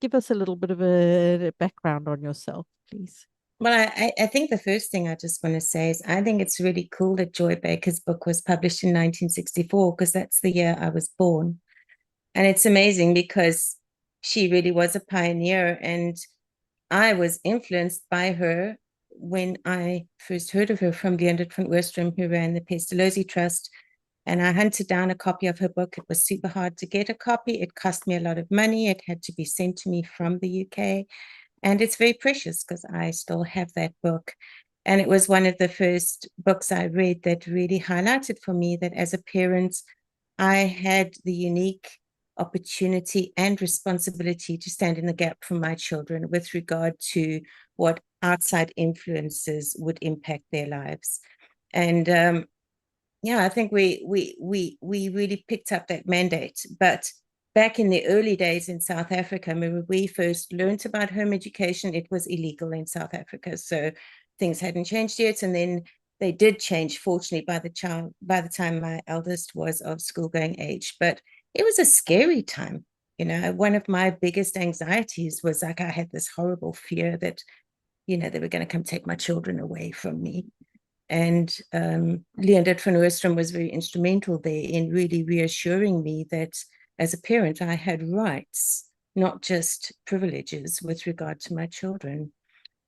give us a little bit of a background on yourself, please.
Well, I think the first thing I just want to say is I think it's really cool that Joy Baker's book was published in 1964, because that's the year I was born. And it's amazing because she really was a pioneer, and I was influenced by her when I first heard of her from Leonard van Oostrom, who ran the Pestalozzi Trust. And I hunted down a copy of her book. It was super hard to get a copy. It cost me a lot of money. It had to be sent to me from the UK. And it's very precious because I still have that book. And it was one of the first books I read that really highlighted for me that as a parent, I had the unique opportunity and responsibility to stand in the gap for my children with regard to what outside influences would impact their lives. And I think we really picked up that mandate. But back in the early days in South Africa, when we first learned about home education, it was illegal in South Africa. So things hadn't changed yet. And then they did change, fortunately, by the time my eldest was of school-going age. But it was a scary time. One of my biggest anxieties was like I had this horrible fear that, they were going to come take my children away from me. And Leonard van Oostrom was very instrumental there in really reassuring me that as a parent, I had rights, not just privileges with regard to my children.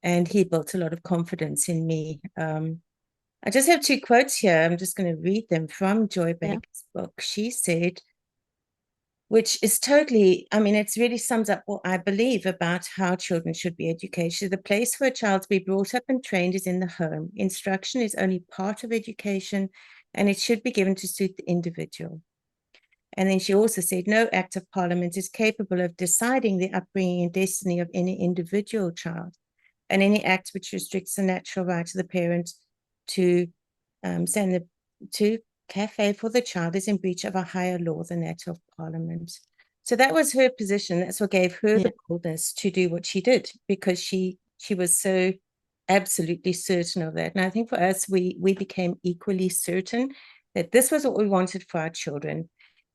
And he built a lot of confidence in me. I just have 2 quotes here. I'm just going to read them from Joy Baker's book. She said, which is totally, it really sums up what I believe about how children should be educated. The place for a child to be brought up and trained is in the home. Instruction is only part of education, and it should be given to suit the individual. And then she also said, no act of parliament is capable of deciding the upbringing and destiny of any individual child. And any act which restricts the natural right of the parent to send to cafe for the child is in breach of a higher law than that of parliament. So that was her position. That's what gave her the boldness to do what she did, because she was so absolutely certain of that. And I think for us, we became equally certain that this was what we wanted for our children,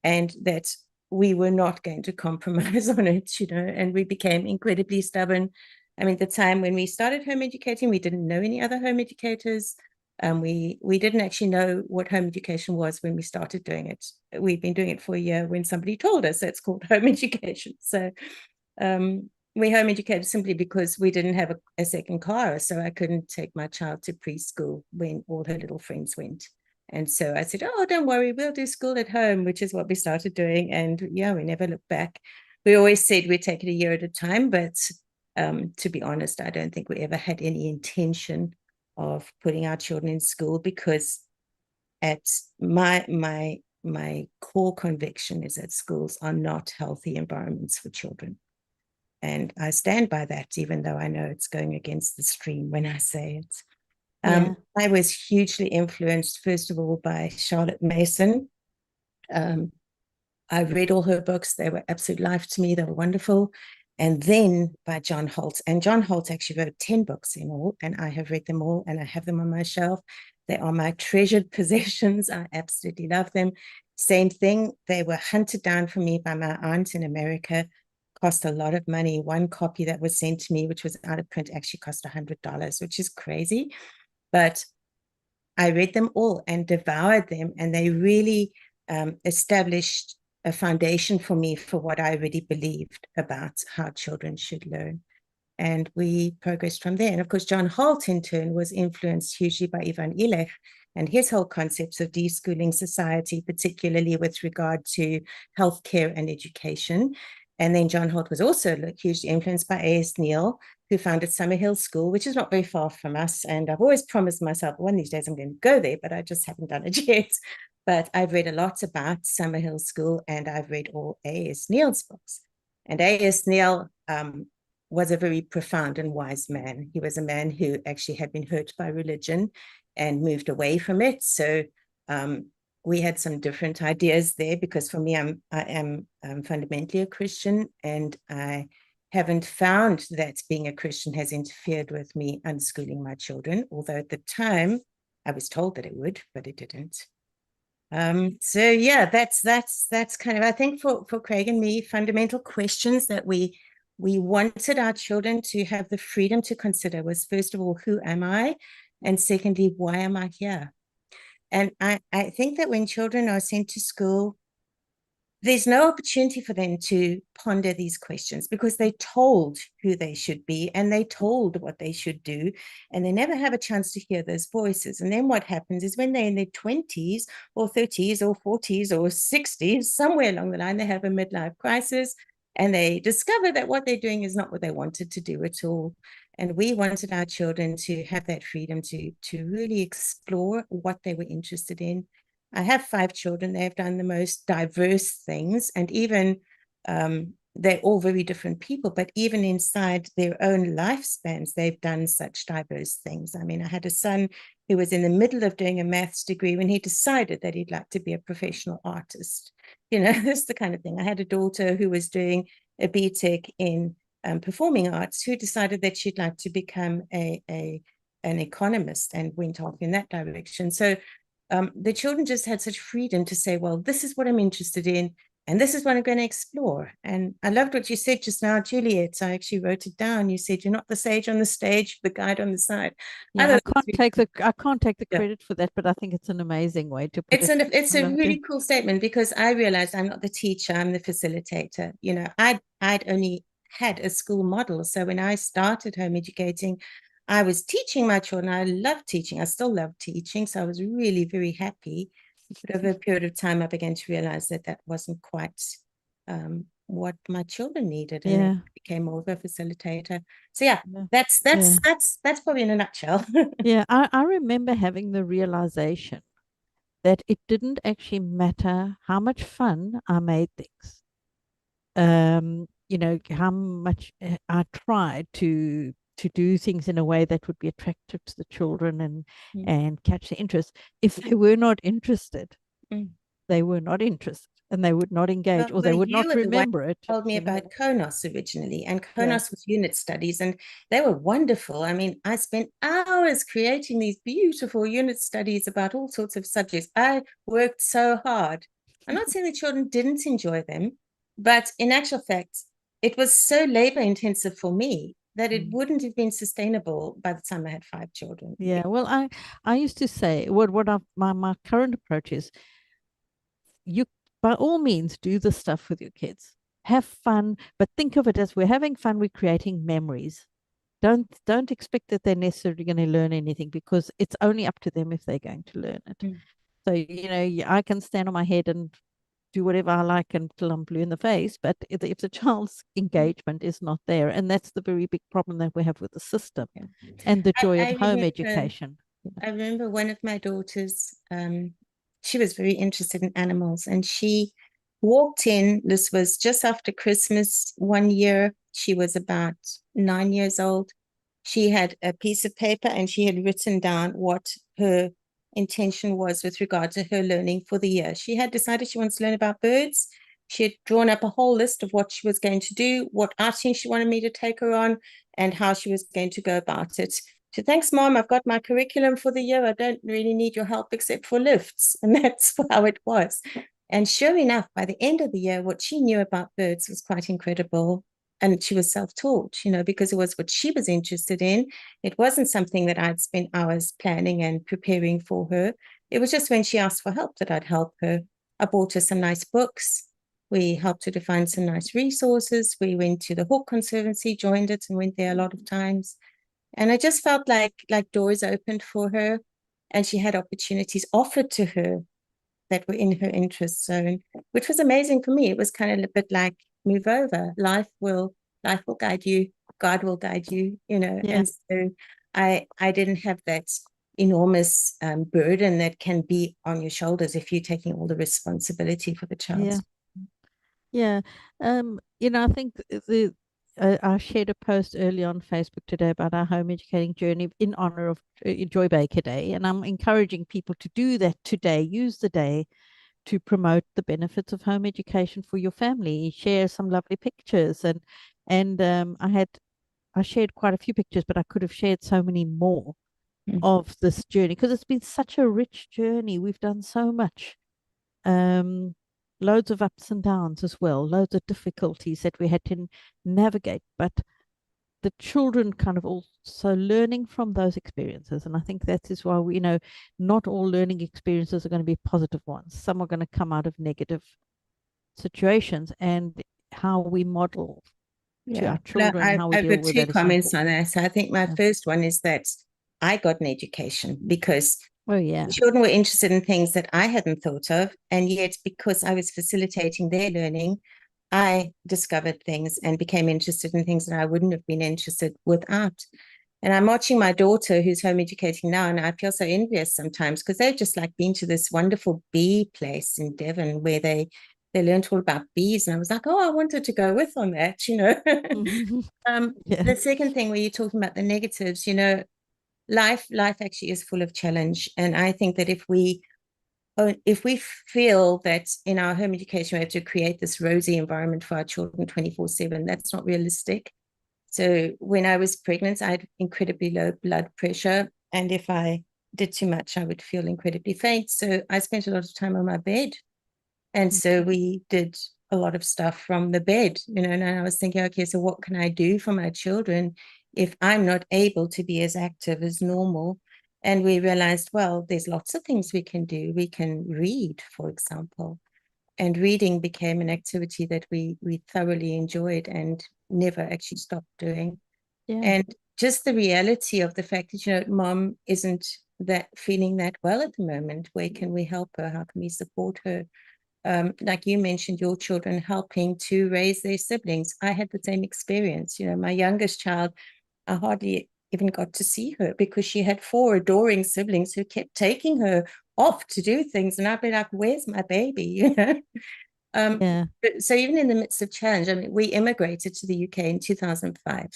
and that we were not going to compromise on it, you know, and we became incredibly stubborn. I mean, the time when we started home educating, we didn't know any other home educators. We didn't actually know what home education was when we started doing it. We'd been doing it for a year when somebody told us it's called home education. So we home educated simply because we didn't have a second car. So I couldn't take my child to preschool when all her little friends went. And so I said, oh, don't worry, we'll do school at home, which is what we started doing. And yeah, we never looked back. We always said we'd take it a year at a time, but to be honest, I don't think we ever had any intention of putting our children in school, because at my core conviction is that schools are not healthy environments for children. And I stand by that, even though I know it's going against the stream when I say it. I was hugely influenced, first of all, by Charlotte Mason. I read all her books. They were absolute life to me. They were wonderful. And then by John Holt. And John Holt actually wrote 10 books in all, and I have read them all, and I have them on my shelf. They are my treasured possessions. I absolutely love them. Same thing. They were hunted down for me by my aunt in America. Cost a lot of money. One copy that was sent to me, which was out of print, actually cost $100, which is crazy. But I read them all and devoured them, and they really established a foundation for me for what I really believed about how children should learn. And we progressed from there. And of course, John Holt, in turn, was influenced hugely by Ivan Illich and his whole concepts of deschooling society, particularly with regard to healthcare and education. And then John Holt was also hugely influenced by A.S. Neal, who founded Summerhill School, which is not very far from us. And I've always promised myself one of these days I'm going to go there, but I just haven't done it yet. But I've read a lot about Summerhill School, and I've read all A.S. Neal's books. And A.S. Neal was a very profound and wise man. He was a man who actually had been hurt by religion and moved away from it. So we had some different ideas there, because for me, I am fundamentally a Christian, and I haven't found that being a Christian has interfered with me unschooling my children, although at the time I was told that it would, but it didn't. So yeah, that's kind of, I think for Craig and me, fundamental questions that we wanted our children to have the freedom to consider was, first of all, who am I? And secondly, why am I here? And I think that when children are sent to school, there's no opportunity for them to ponder these questions, because they're told who they should be and they're told what they should do, and they never have a chance to hear those voices. And then what happens is, when they're in their 20s or 30s or 40s or 60s, somewhere along the line, they have a midlife crisis and they discover that what they're doing is not what they wanted to do at all. And we wanted our children to have that freedom to really explore what they were interested in. I have 5 children. They've done the most diverse things, and even they're all very different people, but even inside their own lifespans, they've done such diverse things. I mean, I had a son who was in the middle of doing a maths degree when he decided that he'd like to be a professional artist. You know, that's the kind of thing. I had a daughter who was doing a BTech in performing arts, who decided that she'd like to become an economist, and went off in that direction. So the children just had such freedom to say, well, this is what I'm interested in, and this is what I'm going to explore. And I loved what you said just now, Juliet. I actually wrote it down. You said, you're not the sage on the stage, the guide on the side.
Yeah, I can't take the credit for that, but I think it's an amazing way to put it.
It's a really cool statement, because I realized I'm not the teacher, I'm the facilitator. You know, I'd only had a school model. So when I started home educating, I was teaching my children. I loved teaching. I still love teaching. So I was really very happy. But over a period of time, I began to realize that that wasn't quite what my children needed. And I became more of a facilitator. So yeah, that's probably in a nutshell.
Yeah, I remember having the realization that it didn't actually matter how much fun I made things. You know, how much I tried to do things in a way that would be attractive to the children and catch their interest. If they were not interested, they were not interested, and they would not engage, or they would not remember it.
Told me about Konos originally, and Konos was unit studies, and they were wonderful. I mean, I spent hours creating these beautiful unit studies about all sorts of subjects. I worked so hard. I'm not saying the children didn't enjoy them, but in actual fact, it was so labor intensive for me that it wouldn't have been sustainable by the time I had 5 children.
Yeah, well, I used to say what my current approach is, you by all means do the stuff with your kids, have fun, but think of it as we're having fun, we're creating memories. Don't expect that they're necessarily going to learn anything, because it's only up to them if they're going to learn it. So, you know, I can stand on my head and do whatever I like until I'm blue in the face, but if the child's engagement is not there, and that's the very big problem that we have with the system and the joy of home education.
I remember one of my daughters, she was very interested in animals, and she walked in, this was just after Christmas one year, she was about 9 years old. She had a piece of paper and she had written down what her intention was with regard to her learning for the year. She had decided she wants to learn about birds. She had drawn up a whole list of what she was going to do, what outing she wanted me to take her on, and how she was going to go about it. So thanks, Mom, I've got my curriculum for the year. I don't really need your help except for lifts. And that's how it was. And sure enough, by the end of the year, what she knew about birds was quite incredible. And she was self-taught, you know, because it was what she was interested in. It wasn't something that I'd spent hours planning and preparing for her. It was just when she asked for help that I'd help her. I bought her some nice books. We helped her to find some nice resources. We went to the Hawke Conservancy, joined it, and went there a lot of times. And I just felt like doors opened for her, and she had opportunities offered to her that were in her interest zone, which was amazing for me. It was kind of a bit like, move over. Life will guide you. God will guide you, you know.
Yeah.
And so I didn't have that enormous burden that can be on your shoulders if you're taking all the responsibility for the child.
Yeah. You know, I think I shared a post early on Facebook today about our home educating journey in honor of Joy Baker Day, and I'm encouraging people to do that today. Use the day to promote the benefits of home education for your family. Share some lovely pictures, and I shared quite a few pictures, but I could have shared so many more of this journey, because it's been such a rich journey. We've done so much. Loads of ups and downs as well, loads of difficulties that we had to navigate, but the children kind of also learning from those experiences. And I think that is why we, you know, not all learning experiences are going to be positive ones. Some are going to come out of negative situations, and how we model to our children, how we deal with that.
I've got 2 comments on that. So I think my first one is that I got an education because children were interested in things that I hadn't thought of, and yet because I was facilitating their learning, I discovered things and became interested in things that I wouldn't have been interested without. And I'm watching my daughter, who's home educating now, and I feel so envious sometimes, because they've just like been to this wonderful bee place in Devon where they learned all about bees, and I was like, oh, I wanted to go with on that, you know. The second thing, where you're talking about the negatives, you know, life actually is full of challenge, and I think that if we feel that in our home education we have to create this rosy environment for our children 24/7, that's not realistic. So when I was pregnant, I had incredibly low blood pressure, and if I did too much, I would feel incredibly faint. So I spent a lot of time on my bed, and so we did a lot of stuff from the bed, you know. And I was thinking, okay, so what can I do for my children if I'm not able to be as active as normal? And we realized, well, there's lots of things we can do. We can read, for example, and reading became an activity that we thoroughly enjoyed and never actually stopped doing. And just the reality of the fact that, you know, Mom isn't feeling that well at the moment. Where can we help her? How can we support her? Like you mentioned, your children helping to raise their siblings. I had the same experience. You know, my youngest child, I hardly even got to see her because she had 4 adoring siblings who kept taking her off to do things, and I'd be like, where's my baby? You know.
Yeah.
So even in the midst of challenge, I mean, we immigrated to the UK in 2005.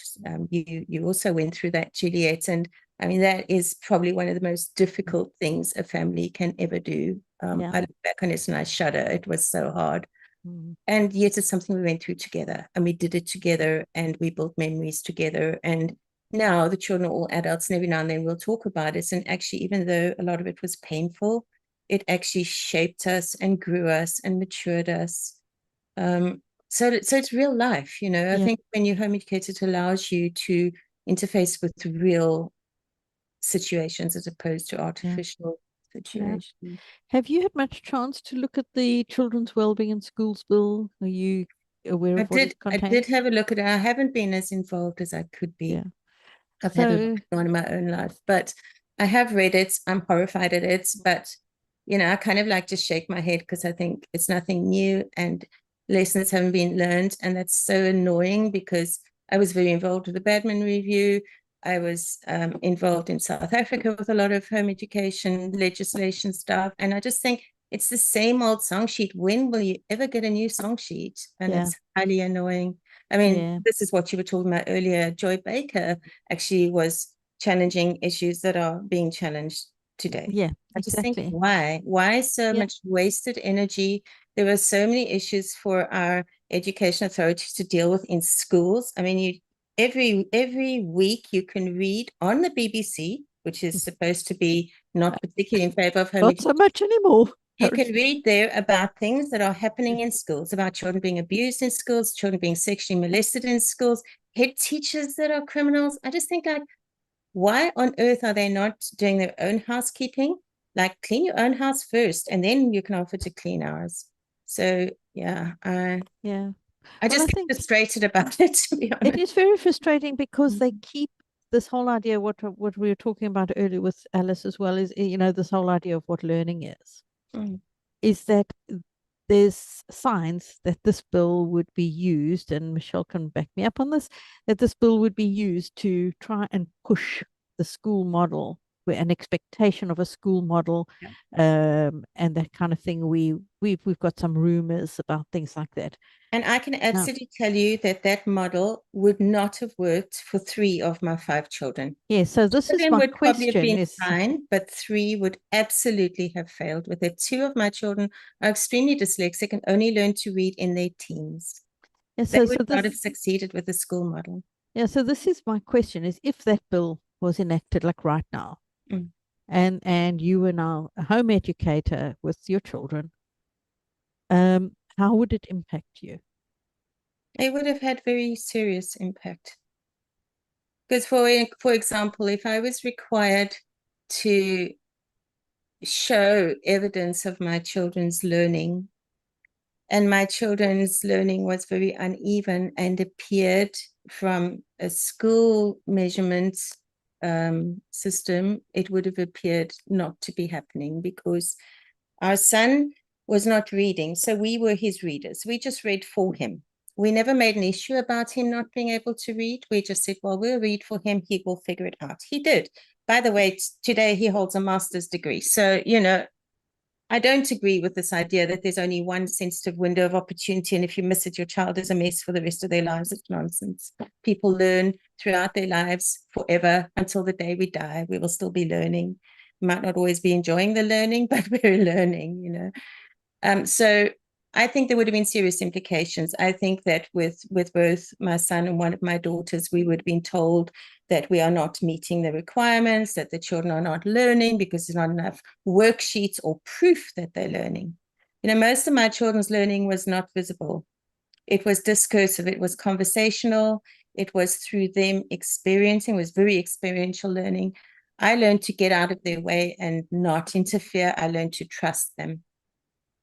You also went through that, Juliet, and I mean, that is probably one of the most difficult things a family can ever do.
Yeah.
I look back on it and I shudder. It was so hard.
Mm.
And yet it's something we went through together, and we did it together, and we built memories together. And now the children are all adults, and every now and then we'll talk about it. And actually, even though a lot of it was painful, it actually shaped us and grew us and matured us. So it's real life, you know. I think when you're home educated, it allows you to interface with real situations as opposed to artificial situations.
Yeah. Have you had much chance to look at the Children's Wellbeing in Schools Bill? Are you aware of what it contains?
I did have a look at it. I haven't been as involved as I could be.
Yeah.
I've had a lot going on in my own life, but I have read it. I'm horrified at it, but you know, I kind of like just shake my head because I think it's nothing new and lessons haven't been learned. And that's so annoying because I was very involved with the Badman Review. I was involved in South Africa with a lot of home education legislation stuff. And I just think it's the same old song sheet. When will you ever get a new song sheet? And it's highly annoying. I mean, this is what you were talking about earlier. Joy Baker actually was challenging issues that are being challenged today.
Yeah,
I just think, why so much wasted energy? There were so many issues for our education authorities to deal with in schools. I mean, every week you can read on the BBC, which is supposed to be not particularly in favor of home
education. Not so much anymore.
You can read there about things that are happening in schools, about children being abused in schools, children being sexually molested in schools, head teachers that are criminals. I just think, like, why on earth are they not doing their own housekeeping? Like, clean your own house first, and then you can offer to clean ours. So, I just get frustrated about it, to be honest.
It is very frustrating because they keep this whole idea, what we were talking about earlier with Alice as well, is, you know, this whole idea of what learning is. Is that there's signs that this bill would be used, and Michelle can back me up on this, that this bill would be used to try and push the school model, where an expectation of a school model, and that kind of thing. We've got some rumors about things like that.
And I can absolutely tell you that model would not have worked for 3 of my 5 children.
Yeah, so this is my question.
Probably have been fine, but 3 would absolutely have failed with it. 2 of my children are extremely dyslexic and only learn to read in their teens. Yeah, so they would not have succeeded with the school model.
Yeah, so this is my question: is if that bill was enacted like right now, and you were now a home educator with your children, how would it impact you?
It would have had very serious impact. Because for example, if I was required to show evidence of my children's learning, and my children's learning was very uneven and appeared from a school measurement system, it would have appeared not to be happening because our son was not reading. So we were his readers. We just read for him. We never made an issue about him not being able to read. We just said, well, we'll read for him. He will figure it out. He did. By the way, today he holds a master's degree. So, you know, I don't agree with this idea that there's only one sensitive window of opportunity, and if you miss it, your child is a mess for the rest of their lives. It's nonsense. People learn throughout their lives forever until the day we die. We will still be learning. We might not always be enjoying the learning, but we're learning, you know. So I think there would have been serious implications. I think that with both my son and one of my daughters, we would have been told that we are not meeting the requirements, that the children are not learning because there's not enough worksheets or proof that they're learning. You know, most of my children's learning was not visible. It was discursive, it was conversational, it was through them experiencing, it was very experiential learning. I learned to get out of their way and not interfere. I learned to trust them.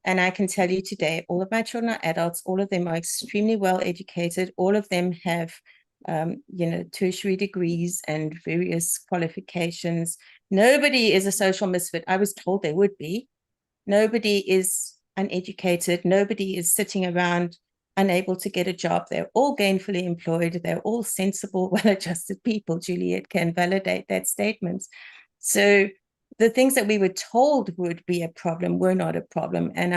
And I can tell you today, all of my children are adults. All of them are extremely well educated. All of them have, you know, tertiary degrees and various qualifications. Nobody is a social misfit. I was told they would be. Nobody is uneducated. Nobody is sitting around unable to get a job. They're all gainfully employed. They're all sensible, well-adjusted people. Juliet can validate that statement. So the things that we were told would be a problem were not a problem. And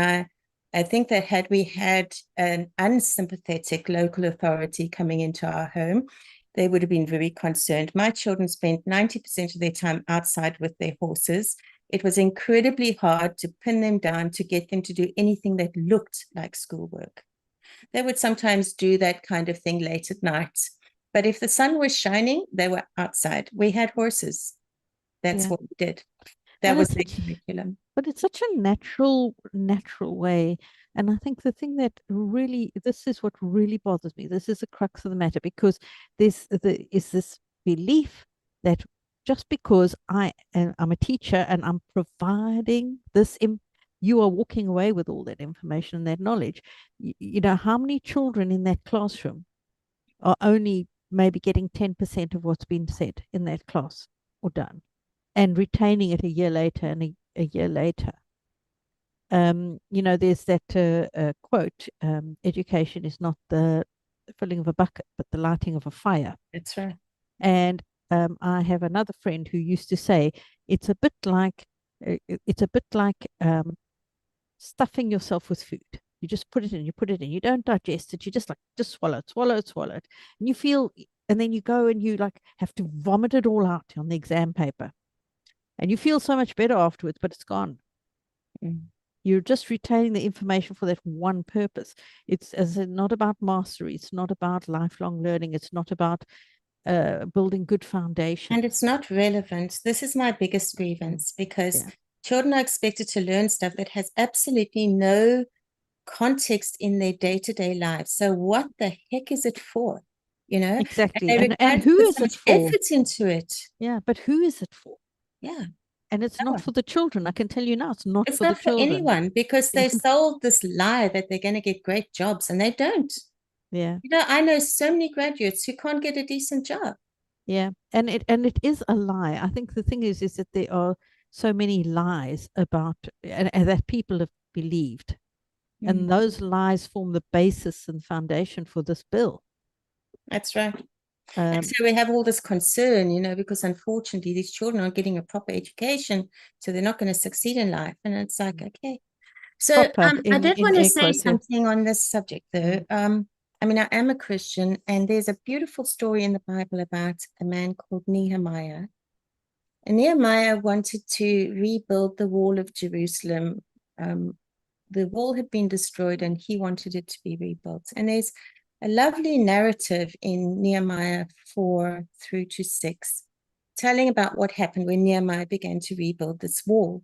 I think that had we had an unsympathetic local authority coming into our home, they would have been very concerned. My children spent 90% of their time outside with their horses. It was incredibly hard to pin them down, to get them to do anything that looked like schoolwork. They would sometimes do that kind of thing late at night. But if the sun was shining, they were outside. We had horses. That's what we did. That was the curriculum.
But it's such a natural way. And I think the thing that really, this is what really bothers me. This is the crux of the matter, because is this belief that just because I'm a teacher and I'm providing this, you are walking away with all that information and that knowledge. You know, how many children in that classroom are only maybe getting 10% of what's been said in that class or done, and retaining it a year later and a year later. You know, there's that quote, education is not the filling of a bucket, but the lighting of a fire.
That's right.
And I have another friend who used to say, it's a bit like stuffing yourself with food. You just put it in, you don't digest it, you just swallow it. And you feel, and then you go and you like have to vomit it all out on the exam paper. And you feel so much better afterwards, but it's gone. You're just retaining the information for that one purpose. It's not about mastery. It's not about lifelong learning. It's not about building good foundation.
And it's not relevant. This is my biggest grievance, because children are expected to learn stuff that has absolutely no context in their day-to-day lives. So what the heck is it for? You know?
Exactly.
And
who is it for?
Effort into it.
Yeah, but who is it for?
Yeah.
And it's not for the children. I can tell you now, it's not for the children.
It's not for anyone, because they sold this lie that they're going to get great jobs, and they don't.
Yeah.
You know, I know so many graduates who can't get a decent job.
Yeah. And it is a lie. I think the thing is that there are so many lies about, and that people have believed. And those lies form the basis and foundation for this bill.
That's right. And so we have all this concern, you know, because unfortunately these children aren't getting a proper education, so they're not going to succeed in life. And it's like, okay. So I did want to say something on this subject, though. I mean, I am a Christian, and there's a beautiful story in the Bible about a man called Nehemiah. And Nehemiah wanted to rebuild the wall of Jerusalem. The wall had been destroyed, and he wanted it to be rebuilt. And there's a lovely narrative in Nehemiah 4-6, telling about what happened when Nehemiah began to rebuild this wall.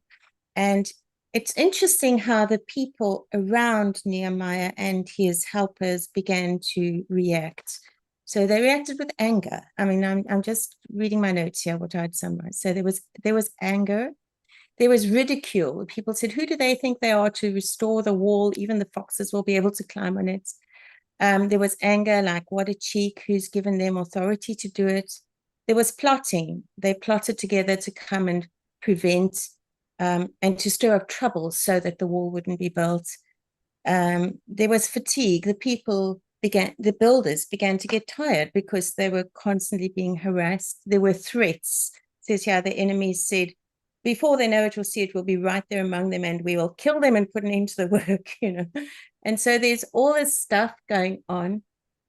And it's interesting how the people around Nehemiah and his helpers began to react. So they reacted with anger. I mean, I'm just reading my notes here, what I'd summarize. So there was anger. There was ridicule. People said, who do they think they are to restore the wall? Even the foxes will be able to climb on it. There was anger, like, what a cheek, who's given them authority to do it. There was plotting. They plotted together to come and prevent and to stir up trouble so that the wall wouldn't be built. There was fatigue. The builders began to get tired because they were constantly being harassed. There were threats. It says here, the enemies said, before they know it or see it, we'll be right there among them, and we will kill them and put an end to the work, you know. And so there's all this stuff going on.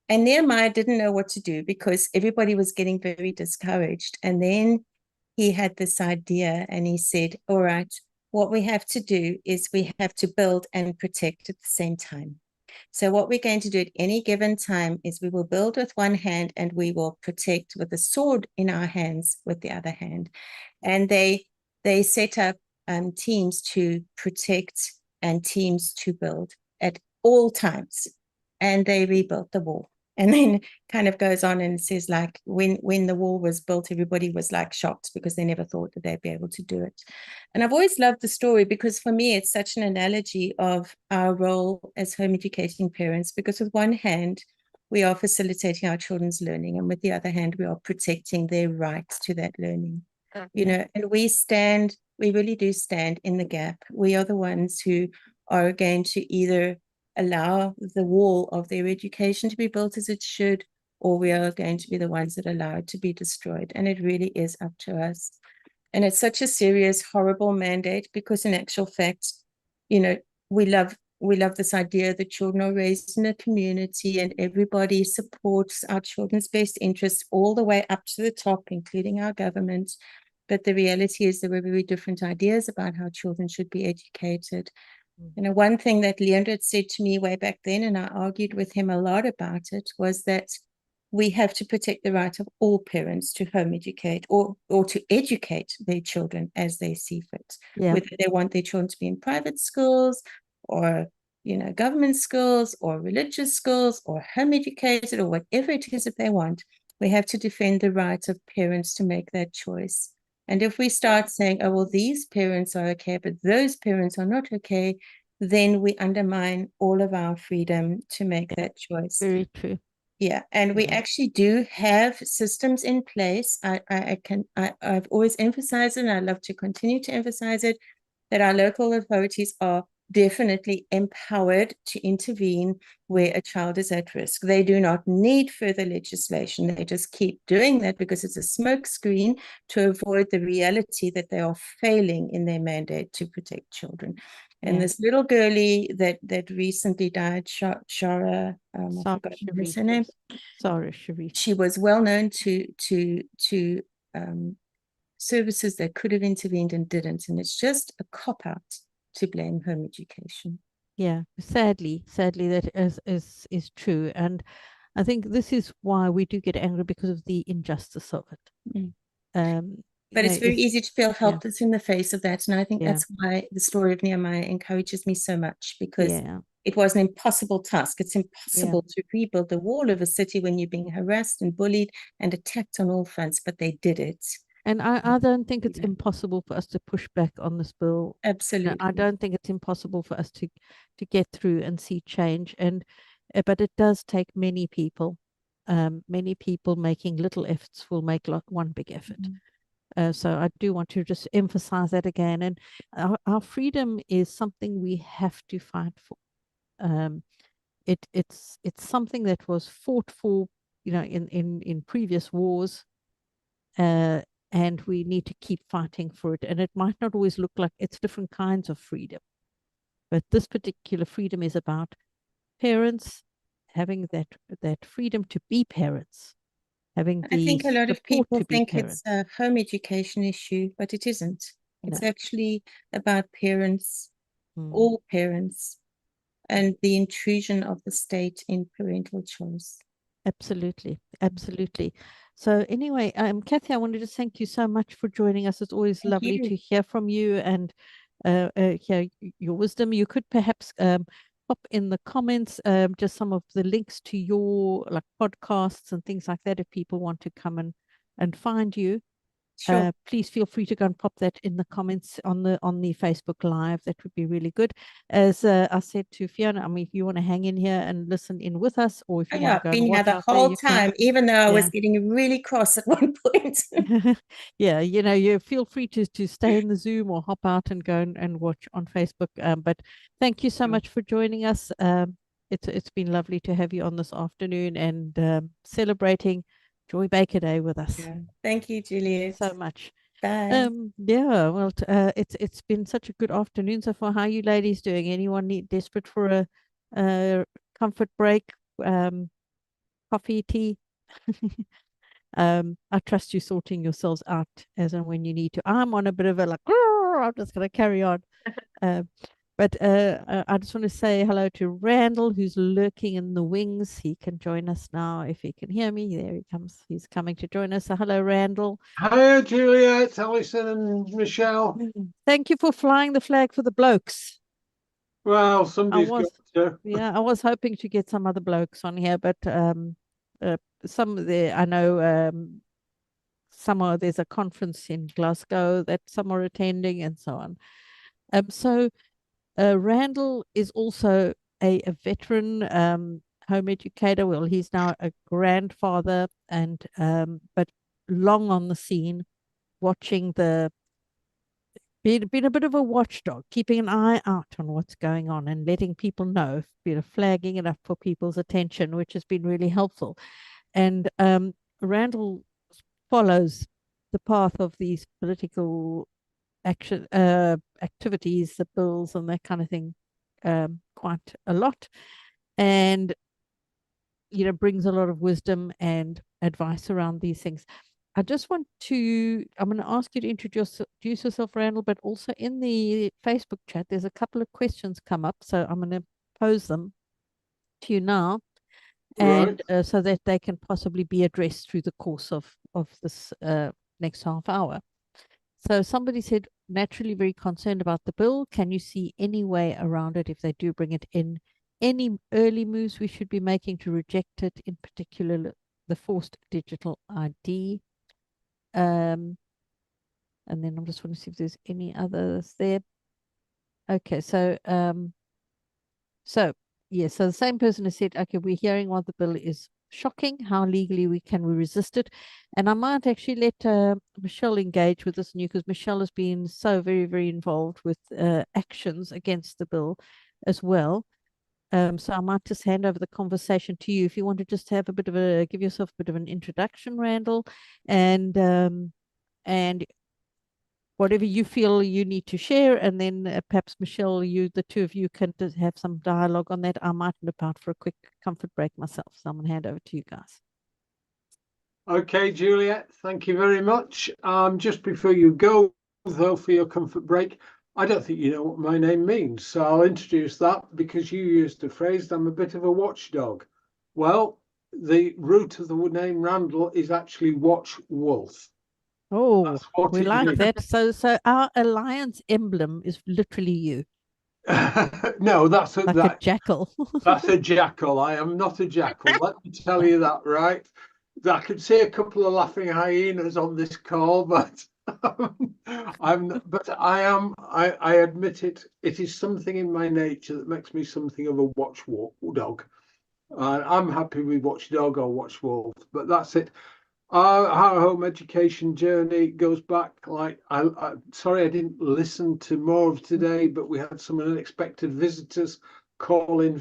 And Nehemiah didn't know what to do because everybody was getting very discouraged. And then he had this idea, and he said, all right, what we have to do is we have to build and protect at the same time. So what we're going to do at any given time is we will build with one hand, and we will protect with a sword in our hands with the other hand. And they set up teams to protect and teams to build at all times. And they rebuilt the wall. And then kind of goes on and says, like, when the wall was built, everybody was like shocked because they never thought that they'd be able to do it. And I've always loved the story because for me, it's such an analogy of our role as home educating parents, because with one hand, we are facilitating our children's learning, and with the other hand, we are protecting their rights to that learning. You know, and we really do stand in the gap. We are the ones who are going to either allow the wall of their education to be built as it should, or we are going to be the ones that allow it to be destroyed. And it really is up to us. And it's such a serious, horrible mandate because in actual fact, you know, we love this idea that children are raised in a community and everybody supports our children's best interests all the way up to the top, including our government. But the reality is there were very different ideas about how children should be educated. You know, one thing that Leonard said to me way back then, and I argued with him a lot about it, was that we have to protect the right of all parents to home educate or to educate their children as they see fit, whether they want their children to be in private schools or, you know, government schools or religious schools or home educated or whatever it is that they want. We have to defend the right of parents to make that choice. And if we start saying, oh, well, these parents are okay, but those parents are not okay, then we undermine all of our freedom to make that choice.
Very true.
Yeah, and we actually do have systems in place. I've always emphasized it, and I love to continue to emphasize it, that our local authorities are definitely empowered to intervene where a child is at risk. They do not need further legislation. They just keep doing that because it's a smokescreen to avoid the reality that they are failing in their mandate to protect children. And this little girlie that recently died, Shara, her name.
Sorry, Sharif.
She was well known to services that could have intervened and didn't, and it's just a cop-out to blame home education.
Yeah, sadly that is true, and I think this is why we do get angry, because of the injustice of it.
But it's very easy to feel helpless in the face of that, and I think that's why the story of Nehemiah encourages me so much, because it was an impossible task. It's impossible to rebuild the wall of a city when you're being harassed and bullied and attacked on all fronts, but they did it.
And I don't think it's impossible for us to push back on this bill.
Absolutely.
I don't think it's impossible for us to get through and see change. And but it does take many people. Many people making little efforts will make one big effort. So I do want to just emphasize that again. And our freedom is something we have to fight for. It's something that was fought for, you know, in previous wars. And we need to keep fighting for it. And it might not always look like it's different kinds of freedom. But this particular freedom is about parents having that freedom to be parents.
I think a lot of people think it's a home education issue, but it isn't. It's actually about parents, all parents, and the intrusion of the state in parental choice.
Absolutely, absolutely. So anyway, Cathy, I wanted to thank you so much for joining us. It's always lovely to hear from you and hear your wisdom. You could perhaps pop in the comments just some of the links to your podcasts and things like that if people want to come and find you.
Sure.
Please feel free to go and pop that in the comments on the Facebook Live. That would be really good. As I said to Fiona, I mean, if you want to hang in here and listen in with us, or if you want to go and watch
the whole time, even though I was getting really cross at one point.
Yeah, you know, you feel free to stay in the Zoom or hop out and go and watch on Facebook. But thank you so much for joining us. It's been lovely to have you on this afternoon and celebrating Joy Baker Day with us.
Thank you, Juliet.
So much.
Bye.
Yeah, well, it's been such a good afternoon so far. How are you ladies doing? Anyone desperate for a comfort break? Coffee, tea? I trust you sorting yourselves out as and when you need to. I'm on a bit of a I'm just going to carry on. But I just want to say hello to Randall, who's lurking in the wings. He can join us now if he can hear me. There he comes. He's coming to join us. So hello, Randall.
Hi, Juliet, Alison, and Michelle.
Thank you for flying the flag for the blokes.
Well, somebody's got to.
Yeah, I was hoping to get some other blokes on here, but some there, I know there's a conference in Glasgow that some are attending and so on. So Randall is also a veteran home educator. Well, he's now a grandfather and but long on the scene, watching been a bit of a watchdog, keeping an eye out on what's going on and letting people know, flagging it up for people's attention, which has been really helpful. And Randall follows the path of these political action activities, the bills and that kind of thing, quite a lot, and brings a lot of wisdom and advice around these things. I just want to, I'm going to ask you to introduce yourself, Randall, but also in the Facebook chat, there's a couple of questions come up. So I'm going to pose them to you now, and so that they can possibly be addressed through the course of this next half hour. So somebody said, naturally very concerned about the bill. Can you see any way around it if they do bring it in? Any early moves we should be making to reject it, in particular the forced digital ID? And then I'm just want to see if there's any others there. Okay, so yeah, so the same person has said, okay, we're hearing what the bill is shocking. How legally can we resist it? And I might actually let Michelle engage with this new, because Michelle has been so very, very involved with actions against the bill as well. So I might just hand over the conversation to you if you want to just have a bit of a, give yourself a bit of an introduction, Randall, and whatever you feel you need to share, and then perhaps Michelle, the two of you can just have some dialogue on that. I might nip out for a quick comfort break myself, so I'm going to hand over to you guys.
Okay, Juliet, thank you very much. Just before you go, though, for your comfort break, I don't think you know what my name means, so I'll introduce that because you used the phrase, I'm a bit of a watchdog. Well, the root of the name Randall is actually watch wolf.
Oh, we like that. So our alliance emblem is literally you.
No, that's
a jackal.
That's a jackal. I am not a jackal. Let me tell you that, right? I could see a couple of laughing hyenas on this call, but I admit it. It is something in my nature that makes me something of a watchdog. I'm happy with watchdog or watchwolf, but that's it. Our home education journey goes back, like, sorry I didn't listen to more of today, but we had some unexpected visitors call in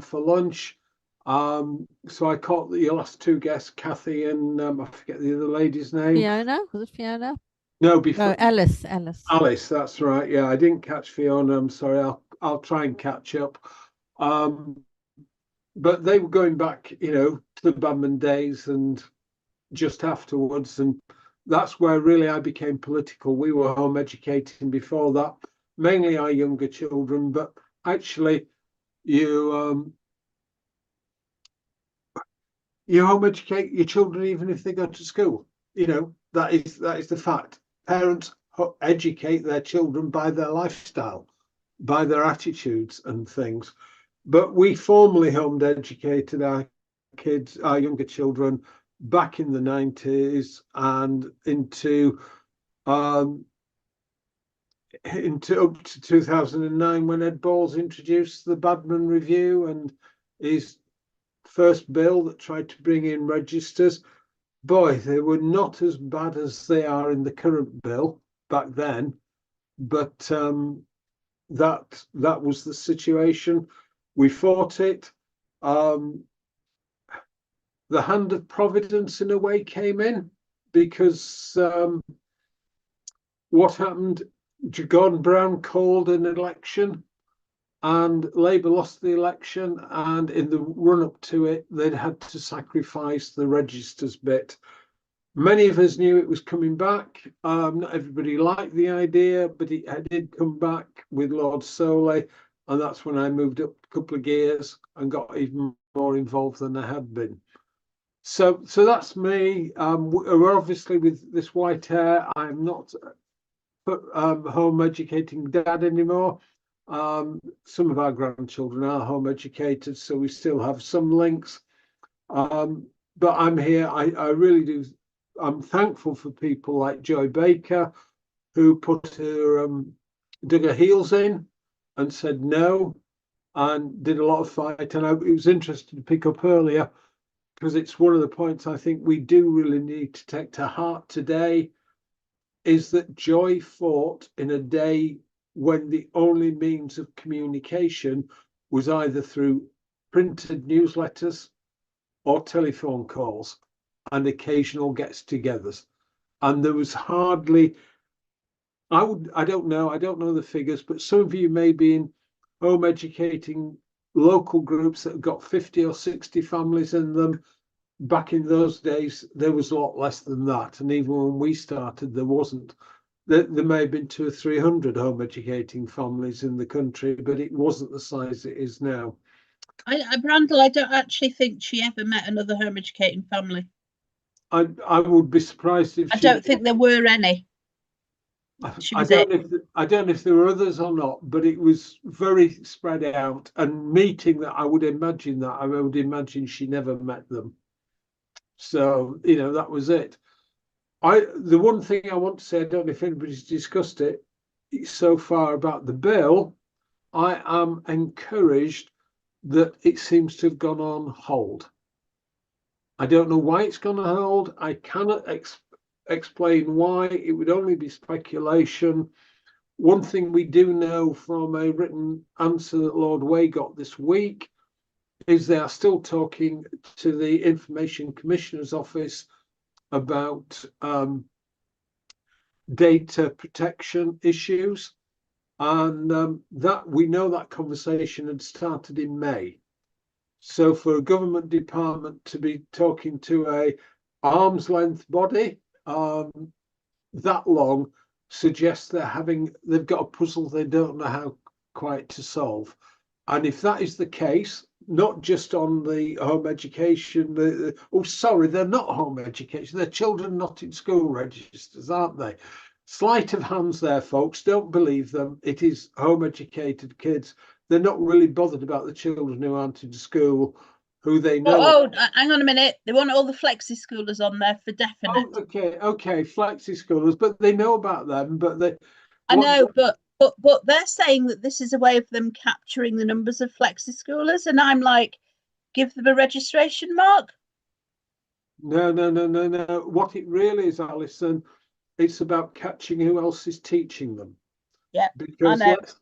for lunch. So I caught your last two guests, Cathy and I forget the other lady's name.
Fiona, was it Fiona?
No, before.
No, Alice.
Alice, that's right. Yeah, I didn't catch Fiona. I'm sorry. I'll try and catch up. But they were going back, to the Badman days and just afterwards, and that's where really I became political. We were home educating before that, mainly our younger children, but actually you home educate your children even if they go to school. That is the fact. Parents educate their children by their lifestyle, by their attitudes and things. But we formally home educated our kids, our younger children, back in the 90s and into up to 2009 when Ed Balls introduced the Badman Review and his first bill that tried to bring in registers. Boy, they were not as bad as they are in the current bill back then, but that was the situation. We fought it. The hand of Providence, in a way, came in because what happened? Gordon Brown called an election and Labour lost the election, and in the run-up to it, they'd had to sacrifice the registers bit. Many of us knew it was coming back. Not everybody liked the idea, but it did come back with Lord Soley, and that's when I moved up a couple of gears and got even more involved than I had been. So that's me. We're obviously with this white hair. I'm not home educating dad anymore. Some of our grandchildren are home educated, so we still have some links. But I'm here. I really do. I'm thankful for people like Joy Baker, who dug her heels in and said no, and did a lot of fight. And it was interesting to pick up earlier, because it's one of the points I think we do really need to take to heart today, is that Joy fought in a day when the only means of communication was either through printed newsletters or telephone calls and occasional gets-togethers. and there was hardly, I don't know the figures, but some of you may be in home educating local groups that have got 50 or 60 families in them. Back in those days, there was a lot less than that. And even when we started, there wasn't. There may have been 200 or 300 home educating families in the country, but it wasn't the size it is now.
Randall, I don't actually think she ever met another home educating family.
I would be surprised if
I don't think there were any.
I don't know if there were others or not, but it was very spread out and meeting that I would imagine she never met them. So, you know, that was it. The one thing I want to say, I don't know if anybody's discussed it so far about the bill. I am encouraged that it seems to have gone on hold. I don't know why it's gone on hold. I cannot explain why. It would only be speculation. One thing we do know from a written answer that Lord Way got this week is they are still talking to the Information Commissioner's Office about data protection issues, and that we know that conversation had started in May. So for a government department to be talking to a arm's length body that long suggests they've got a puzzle they don't know how quite to solve. And if that is the case, not just on the home education, they're not home education, they're children not in school registers, aren't they? Sleight of hands there, folks. Don't believe them. It is home educated kids. They're not really bothered about the children who aren't in school, who they know.
Oh, hang on a minute. They want all the flexi schoolers on there for definite.
Oh, okay, flexi schoolers, but they know about them. But
I know, but they're saying that this is a way of them capturing the numbers of flexi schoolers, and I'm like, give them a registration mark.
No. What it really is, Alison, it's about catching who else is teaching them.
Yeah,
because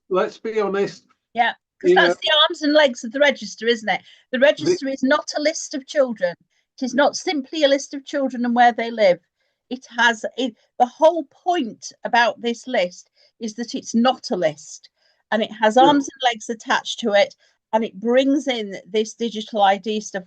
let's be honest.
Yeah, because that's the arms and legs of the register, isn't it? The register is not a list of children. It is not simply a list of children and where they live. It has the whole point about this list is that it's not a list, and it has arms and legs attached to it, and it brings in this digital ID stuff.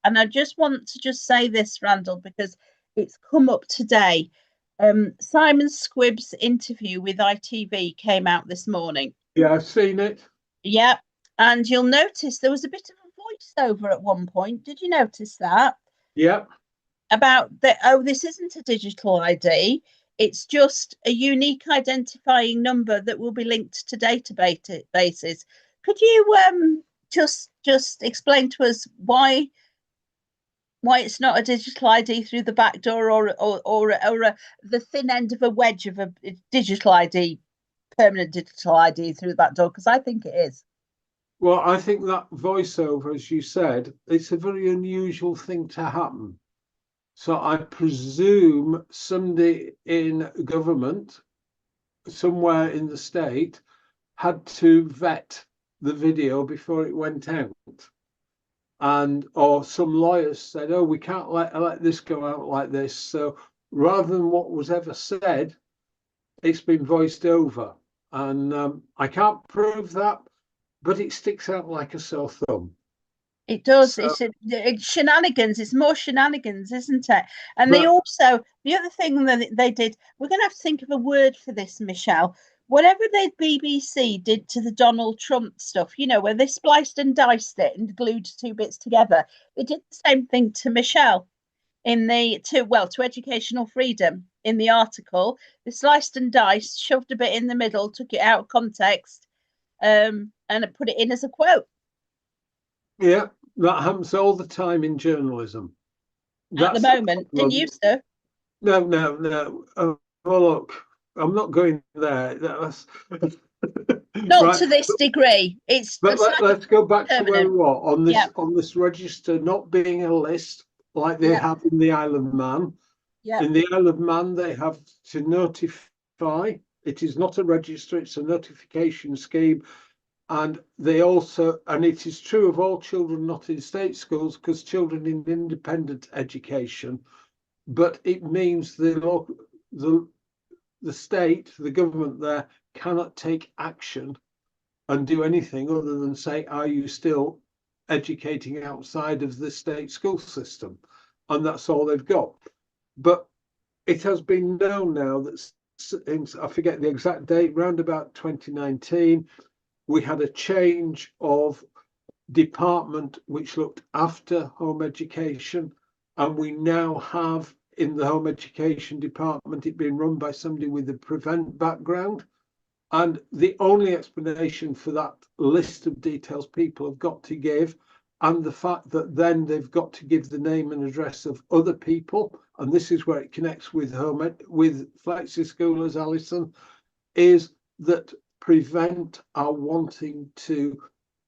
And I just want to say this, Randall, because it's come up today. Simon Squibb's interview with ITV came out this morning.
Yeah, I've seen it.
Yeah, and you'll notice there was a bit of a voiceover at one point. Did you notice that?
Yeah.
About this isn't a digital ID. It's just a unique identifying number that will be linked to databases. Could you just explain to us why it's not a digital ID through the back door or the thin end of a wedge of a digital ID, permanent digital ID through the back door? Because I think it is.
Well, I think that voiceover, as you said, it's a very unusual thing to happen. So I presume somebody in government, somewhere in the state, had to vet the video before it went out. Or some lawyers said, oh, we can't let this go out like this. So rather than what was ever said, it's been voiced over. And I can't prove that, but it sticks out like a sore thumb.
It does. So, it's shenanigans. It's more shenanigans, isn't it? And they also, the other thing that they did, we're going to have to think of a word for this, Michelle. Whatever the BBC did to the Donald Trump stuff, you know, where they spliced and diced it and glued two bits together, they did the same thing to Michelle in to educational freedom in the article. They sliced and diced, shoved a bit in the middle, took it out of context, and put it in as a quote.
Yeah, that happens all the time in journalism.
At the moment, didn't used to.
No. Oh, look, I'm not going there. That's
not right. To this degree.
Let's go back to where we were on this on this register not being a list like they have in the Isle of Man.
Yeah.
In the Isle of Man, they have to notify. It is not a register; it's a notification scheme. And they also, and it is true of all children not in state schools, because children in independent education but it means the state, the government there, cannot take action and do anything other than say, are you still educating outside of the state school system? And that's all they've got. But it has been known now that, I forget the exact date, round about 2019, we had a change of department which looked after home education, and we now have in the home education department it being run by somebody with a prevent background. And the only explanation for that list of details people have got to give, and the fact that then they've got to give the name and address of other people, and this is where it connects with with flexi schoolers, Alison, is that Prevent are wanting to,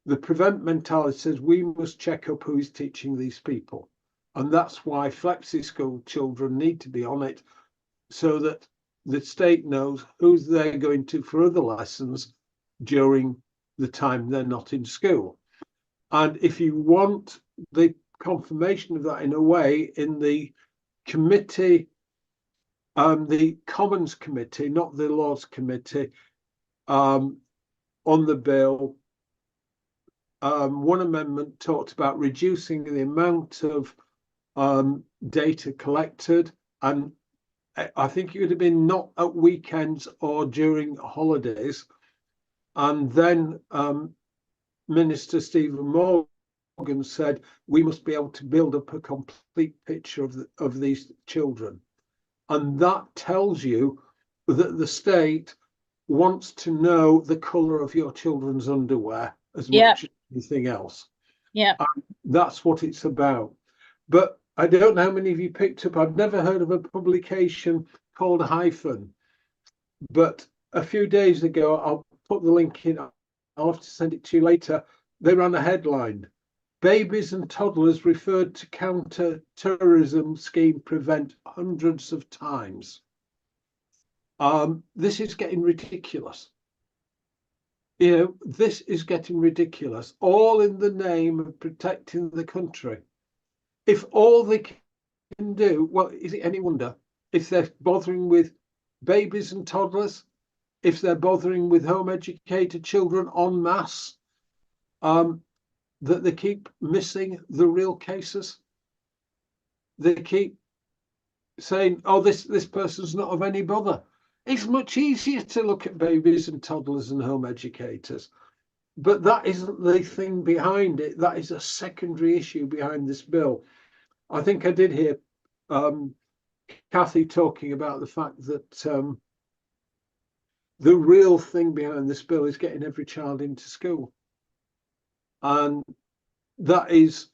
the Prevent mentality says we must check up who is teaching these people. And that's why flexi school children need to be on it, so that the state knows who they're going to for other lessons during the time they're not in school. And if you want the confirmation of that in a way, in the committee, the Commons Committee, not the Lords Committee, on the bill, one amendment talked about reducing the amount of data collected, and I think it would have been not at weekends or during holidays. And then Minister Stephen Morgan said we must be able to build up a complete picture of these children. And that tells you that the state wants to know the colour of your children's underwear as much as anything else.
Yeah.
That's what it's about. But I don't know how many of you picked up, I've never heard of a publication called Hyphen, but a few days ago, I'll put the link in, I'll have to send it to you later, they ran a headline, babies and toddlers referred to counter-terrorism scheme Prevent hundreds of times. This is getting ridiculous. You know, this is getting ridiculous, all in the name of protecting the country. If all they can do, well, is it any wonder if they're bothering with babies and toddlers, if they're bothering with home educated children en masse, that they keep missing the real cases? They keep saying, oh, this person's not of any bother. It's much easier to look at babies and toddlers and home educators. But that isn't the thing behind it. That is a secondary issue behind this bill. I think I did hear Cathy talking about the fact that the real thing behind this bill is getting every child into school. And that is,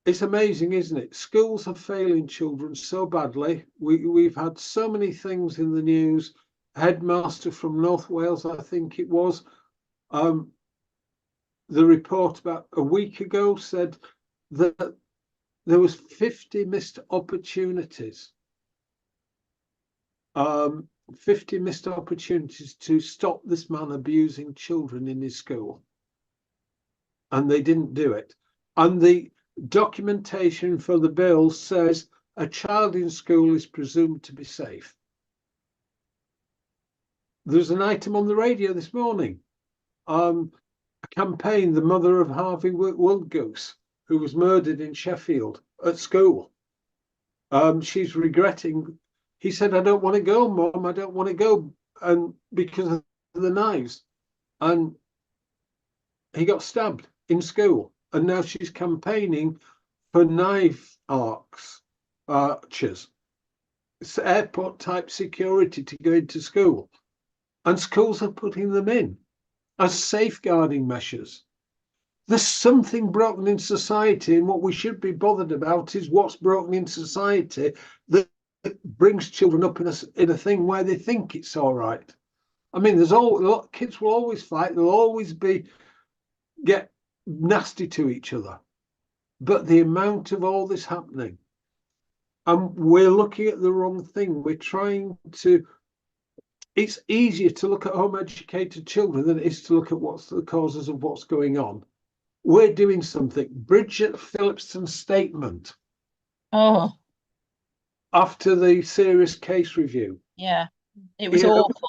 it's amazing, isn't it? Schools are failing children so badly. We've had so many things in the news. Headmaster from North Wales, I think it was, the report about a week ago said that there was 50 missed opportunities. 50 missed opportunities to stop this man abusing children in his school. And they didn't do it. And the documentation for the bill says a child in school is presumed to be safe. There's an item on the radio this morning, a campaign, the mother of Harvey Wildgoose, who was murdered in Sheffield at school. She's regretting. He said, I don't want to go, Mum, I don't want to go, and because of the knives. And he got stabbed in school. And now she's campaigning for knife archers, airport type security to go into school. And schools are putting them in as safeguarding measures. There's something broken in society, and what we should be bothered about is what's broken in society that brings children up in a thing where they think it's all right. I mean, kids will always fight, they'll always get nasty to each other, but the amount of all this happening, and we're looking at the wrong thing. We're trying to, it's easier to look at home educated children than it is to look at what's the causes of what's going on. We're doing something. Bridget Phillipson's statement.
Oh,
after the serious case review.
Yeah, it was
You know,
awful.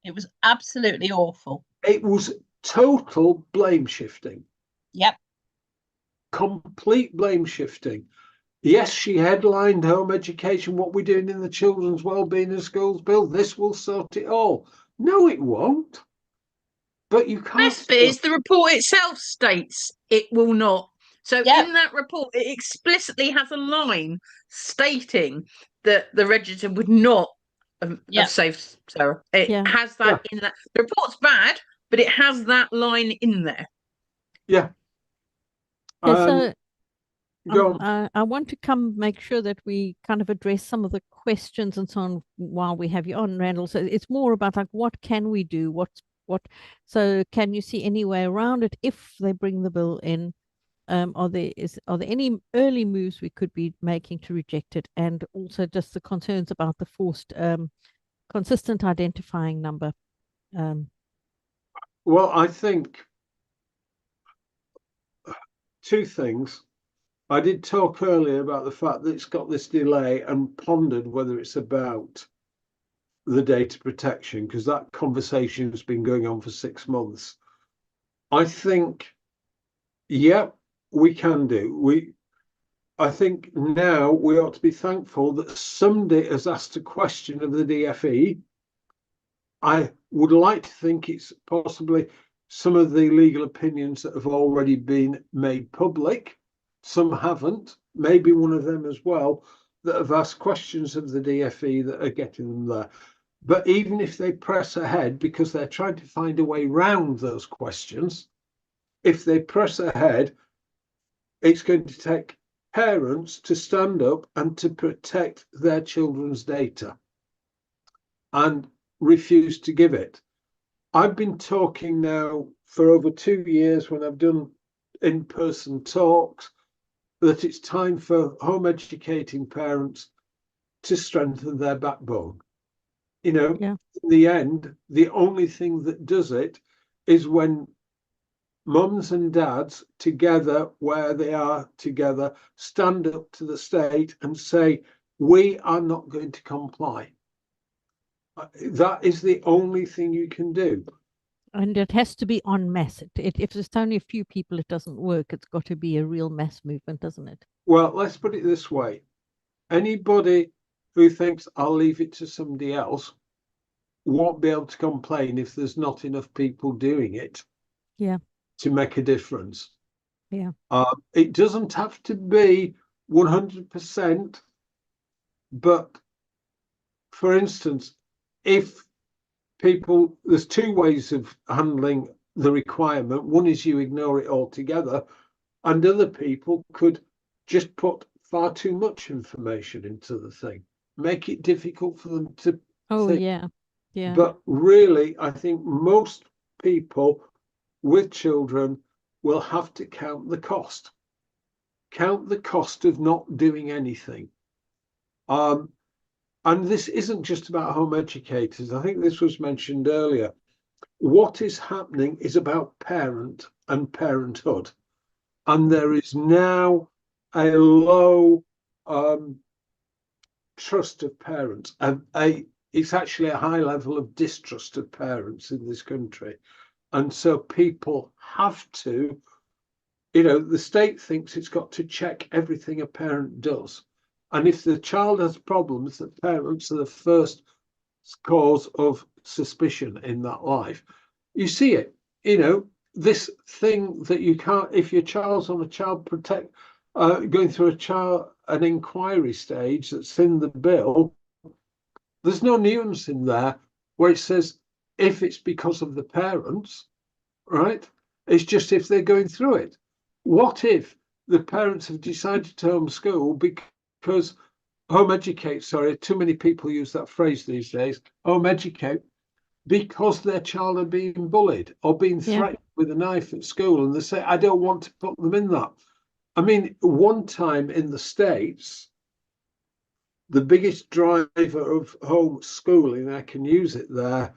It was absolutely awful.
it was total blame shifting.
Yep.
Complete blame shifting. Yes, she headlined home education, what we're doing in the children's wellbeing in schools bill. This will sort it all. No, it won't. But you can't.
Best bit is the report itself states it will not. So in that report, it explicitly has a line stating that the register would not have saved Sarah. It has that in that. The report's bad, but it has that line in there.
Yeah.
So I want to make sure that we kind of address some of the questions and so on while we have you on, Randall. So it's more about like, what can we do? So can you see any way around it if they bring the bill in? Are there any early moves we could be making to reject it? And also just the concerns about the forced consistent identifying number.
Well, I think two things. I did talk earlier about the fact that it's got this delay and pondered whether it's about the data protection, because that conversation has been going on for 6 months. I think, yeah, we can do. I think now we ought to be thankful that somebody has asked a question of the DFE. I would like to think it's possibly some of the legal opinions that have already been made public. Some haven't, maybe one of them as well, that have asked questions of the DFE that are getting them there. But even if they press ahead, because they're trying to find a way round those questions, if they press ahead, it's going to take parents to stand up and to protect their children's data and refuse to give it. I've been talking now for over 2 years when I've done in-person talks that it's time for home educating parents to strengthen their backbone. You know, in the end, the only thing that does it is when mums and dads together, where they are together, stand up to the state and say, we are not going to comply. That is the only thing you can do.
And it has to be en masse. If there's only a few people, it doesn't work. It's got to be a real mass movement, doesn't it?
Well, let's put it this way. Anybody who thinks I'll leave it to somebody else won't be able to complain if there's not enough people doing it.
Yeah.
To make a difference.
Yeah.
It doesn't have to be 100%, but for instance, if people, there's two ways of handling the requirement. One is you ignore it altogether, and other people could just put far too much information into the thing, make it difficult for them to think.
Yeah.
But really, I think most people with children will have to count the cost of not doing anything. And this isn't just about home educators. I think this was mentioned earlier. What is happening is about parent and parenthood. And there is now a low trust of parents. It's actually a high level of distrust of parents in this country. And so people have to, you know, the state thinks it's got to check everything a parent does. And if the child has problems, the parents are the first cause of suspicion in that life. You see it, you know, this thing that you can't, if your child's on a child protect, going through an inquiry stage that's in the bill, there's no nuance in there where it says if it's because of the parents, right? It's just if they're going through it. What if the parents have decided to homeschool because too many people use that phrase these days, home educate, because their child are being bullied or being threatened with a knife at school, and they say, I don't want to put them in that. I mean, one time in the States, the biggest driver of homeschooling, I can use it there,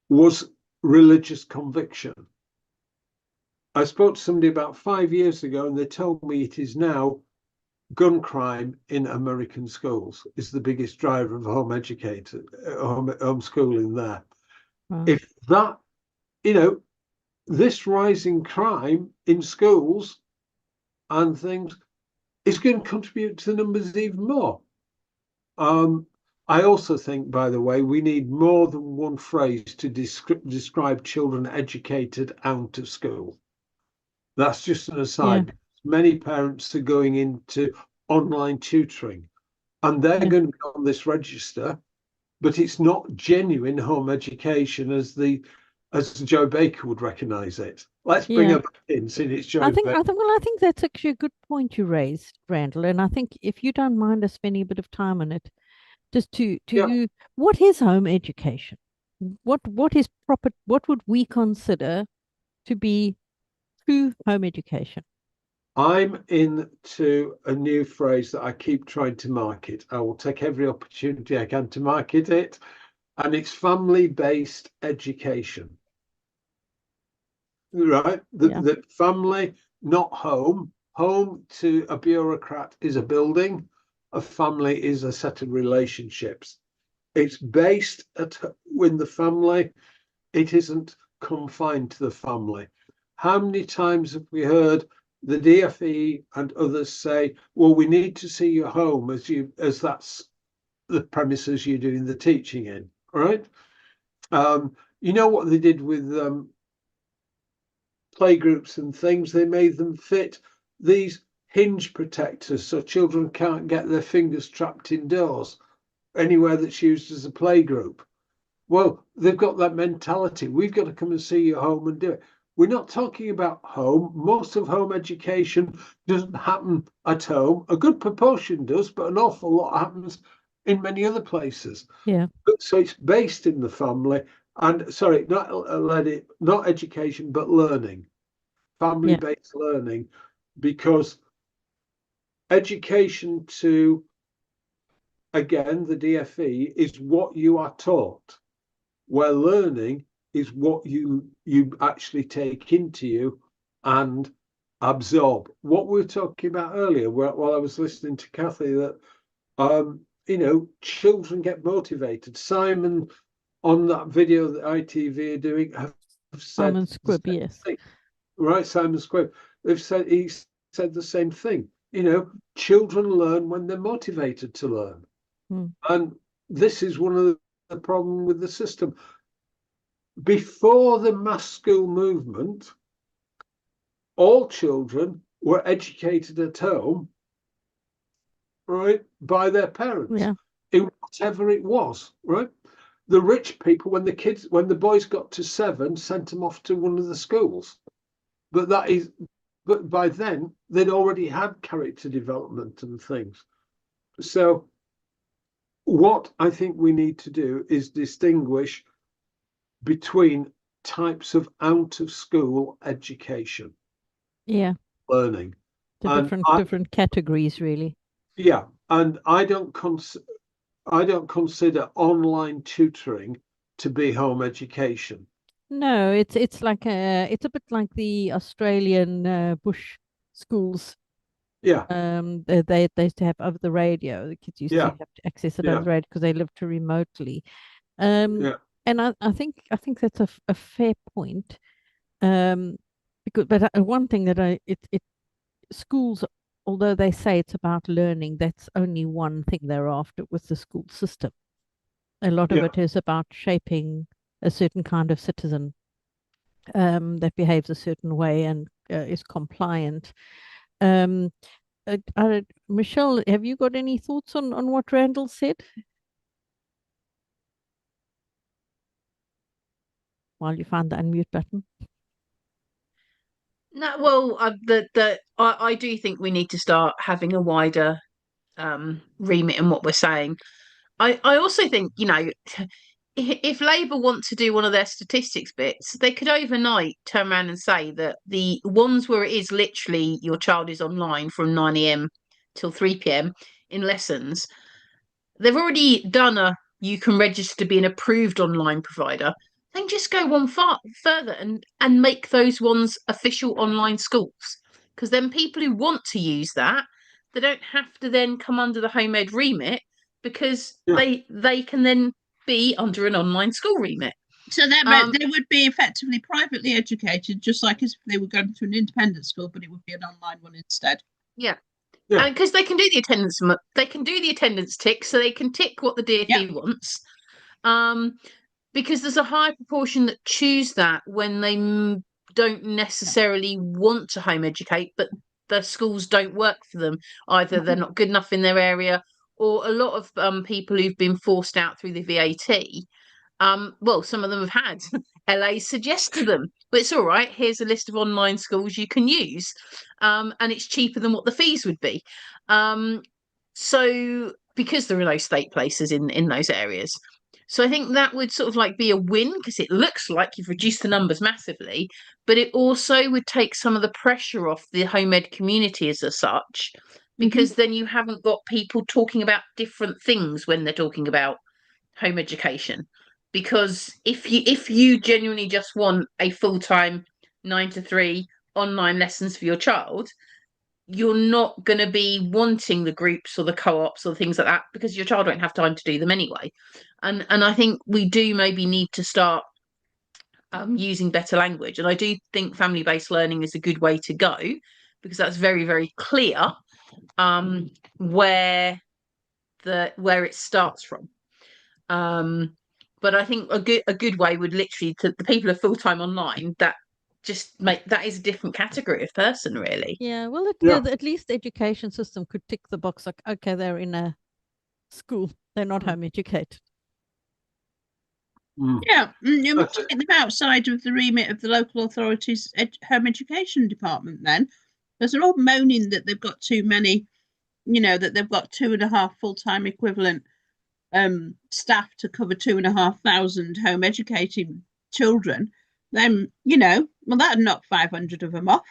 was religious conviction. I spoke to somebody about 5 years ago, and they told me it is now gun crime in American schools is the biggest driver of homeschooling there.
Wow.
If that, this rising crime in schools and things is going to contribute to the numbers even more. I also think, by the way, we need more than one phrase to describe children educated out of school. That's just an aside.
Yeah.
Many parents are going into online tutoring and they're going to be on this register, but it's not genuine home education as Joe Baker would recognise it. Let's bring her back in, since it's Joe Baker.
I think that's actually a good point you raised, Randall. And I think if you don't mind us spending a bit of time on it, just to what is home education? What is proper? What would we consider to be true home education?
I'm into a new phrase that I keep trying to market. I will take every opportunity I can to market it, and it's family-based education. Right? The family, not home. Home to a bureaucrat is a building. A family is a set of relationships. It's based in the family. It isn't confined to the family. How many times have we heard the DFE and others say, well, we need to see your home as that's the premises you're doing the teaching in, right? You know what they did with playgroups and things? They made them fit these hinge protectors so children can't get their fingers trapped indoors anywhere that's used as a playgroup. Well, they've got that mentality. We've got to come and see your home and do it. We're not talking about home. Most of home education doesn't happen at home. A good proportion does, but an awful lot happens in many other places.
Yeah.
So it's based in the family, and sorry, not education, but learning, family-based learning, because education to, again, the DFE is what you are taught, where learning is what you actually take into you and absorb. What we were talking about earlier, while I was listening to Cathy, that children get motivated. Simon, on that video that ITV are doing, have said
Simon Squibb, yes.
Right, Simon Squibb. He said the same thing. Children learn when they're motivated to learn. And this is one of the problem with the system. Before the mass school movement, all children were educated at home, right, by their parents, in whatever it was, right? The rich people, when the boys got to 7, sent them off to one of the schools. But by then they'd already had character development and things. So what I think we need to do is distinguish between types of out of school education. Learning.
The different categories, really.
Yeah. And I don't consider online tutoring to be home education.
No, it's like it's a bit like the Australian bush schools.
Yeah.
They used to have over the radio. The kids used to have to access it over the radio because they lived too remotely. And I think that's a fair point. But one thing that schools, although they say it's about learning, that's only one thing they're after with the school system. A lot of it is about shaping a certain kind of citizen that behaves a certain way and is compliant. Michelle, have you got any thoughts on what Randall said? While you find the unmute button.
No, well, I do think we need to start having a wider remit in what we're saying. I also think, if Labour want to do one of their statistics bits, they could overnight turn around and say that the ones where it is literally your child is online from 9 a.m. till 3 p.m. in lessons, they've already done you can register to be an approved online provider. Then just go one further and make those ones official online schools. Because then people who want to use that they don't have to then come under the home ed remit, because
Yeah.
they can then be under an online school remit.
So they would be effectively privately educated, just like as if they were going to an independent school, but it would be an online one instead.
Yeah.
Yeah.
And because they can do the attendance tick, so they can tick what the DfE wants. Because there's a high proportion that choose that when they don't necessarily want to home educate, but the schools don't work for them. Either they're not good enough in their area, or a lot of people who've been forced out through the VAT. Well, some of them have had LA suggest to them, but it's all right. Here's a list of online schools you can use, and it's cheaper than what the fees would be. So because there are no state places in those areas. So I think that would sort of like be a win, because it looks like you've reduced the numbers massively, but it also would take some of the pressure off the home ed community as such, because then you haven't got people talking about different things when they're talking about home education. Because if you genuinely just want a full-time 9 to 3 online lessons for your child, you're not going to be wanting the groups or the co-ops or things like that, because your child won't have time to do them anyway. And I think we do maybe need to start using better language. And I do think family-based learning is a good way to go, because that's very, very clear where it starts from. But I think a good way would literally, to the people who are full-time online, that just make that is a different category of person, really.
Yeah, well, at least the education system could tick the box like, okay, they're in a school, they're not home educated.
Yeah, you must get them outside of the remit of the local authorities' home education department then, because they're all moaning that they've got too many, that they've got 2.5 full-time equivalent staff to cover 2,500 home educating children. Then, well, that'd knock 500 of them off.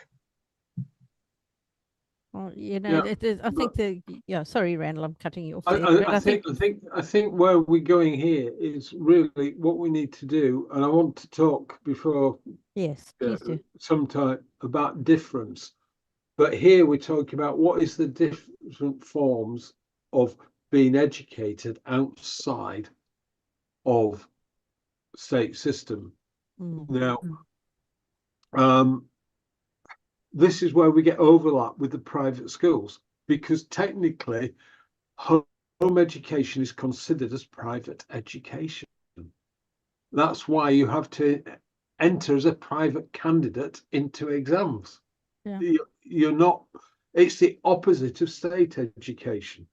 Well, it is. I think sorry, Randall, I'm cutting you off.
I think where we're going here is really what we need to do, and I want to talk before
please do
sometime about difference. But here we're talking about what is the different forms of being educated outside of state system. Now, this is where we get overlap with the private schools, because technically home education is considered as private education. That's why you have to enter as a private candidate into exams. Yeah. You're not, it's the opposite of state education.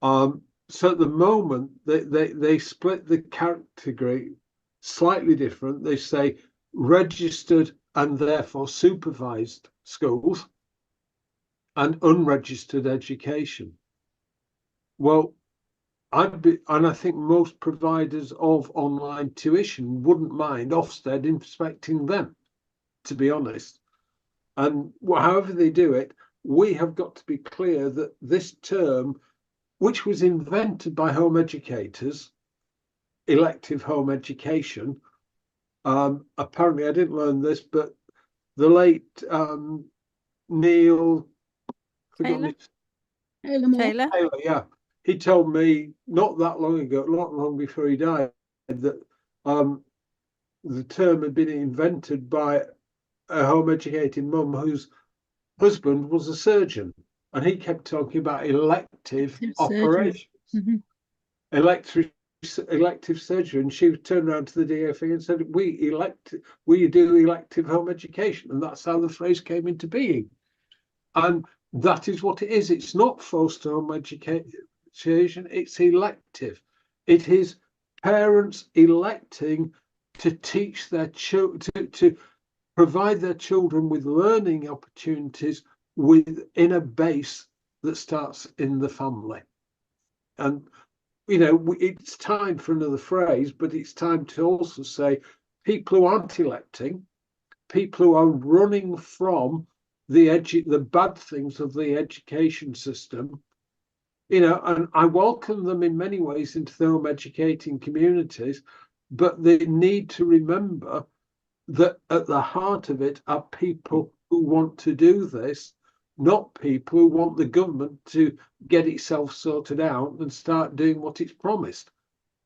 So at the moment they split the category slightly different. They say registered and therefore supervised schools and unregistered education. Well, I think most providers of online tuition wouldn't mind Ofsted inspecting them, to be honest. And however they do it, we have got to be clear that this term, which was invented by home educators, elective home education. Apparently, I didn't learn this, but the late Neil
Taylor,
yeah, he told me not that long ago, not long before he died, that the term had been invented by a home educating mum whose husband was a surgeon, and he kept talking about elective operations, elective surgery, and she turned around to the DfE and said, we do elective home education, and that's how the phrase came into being. And that is what it is. It's not forced home education, it's elective. It is parents electing to teach their children, to provide their children with learning opportunities within a base that starts in the family. And it's time for another phrase, but it's time to also say people who aren't electing, people who are running from the bad things of the education system, and I welcome them in many ways into the home educating communities, but they need to remember that at the heart of it are people who want to do this, not people who want the government to get itself sorted out and start doing what it's promised.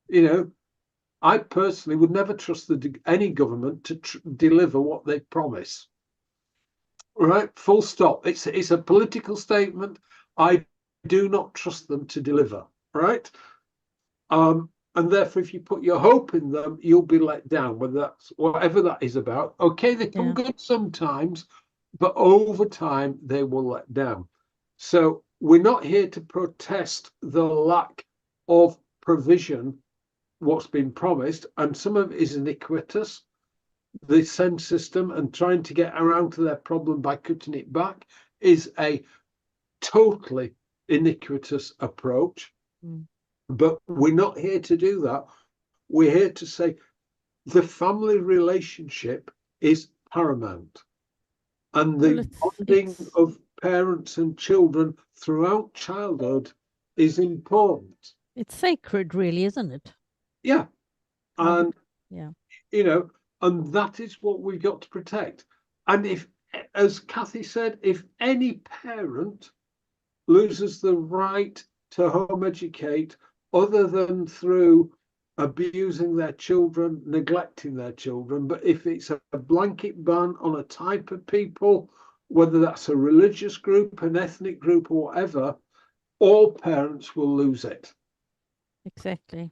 You know, I personally would never trust any government to deliver what they promise. Right, full stop. It's a political statement. I do not trust them to deliver. Right, and therefore, if you put your hope in them, you'll be let down. Whether that's whatever that is about. Okay, they come good sometimes, but over time they will let down. So we're not here to protest the lack of provision, what's been promised, and some of it is iniquitous. The SEND system and trying to get around to their problem by cutting it back is a totally iniquitous approach. But we're not here to do that. We're here to say the family relationship is paramount, and the bonding of parents and children throughout childhood is important.
It's sacred, really, isn't it?
Yeah. And
yeah,
you know, and that is what we've got to protect. And if, as Cathy said, if any parent loses the right to home educate other than through abusing their children, neglecting their children, but if it's a blanket ban on a type of people, whether that's a religious group, an ethnic group, or whatever, all parents will lose it.
Exactly.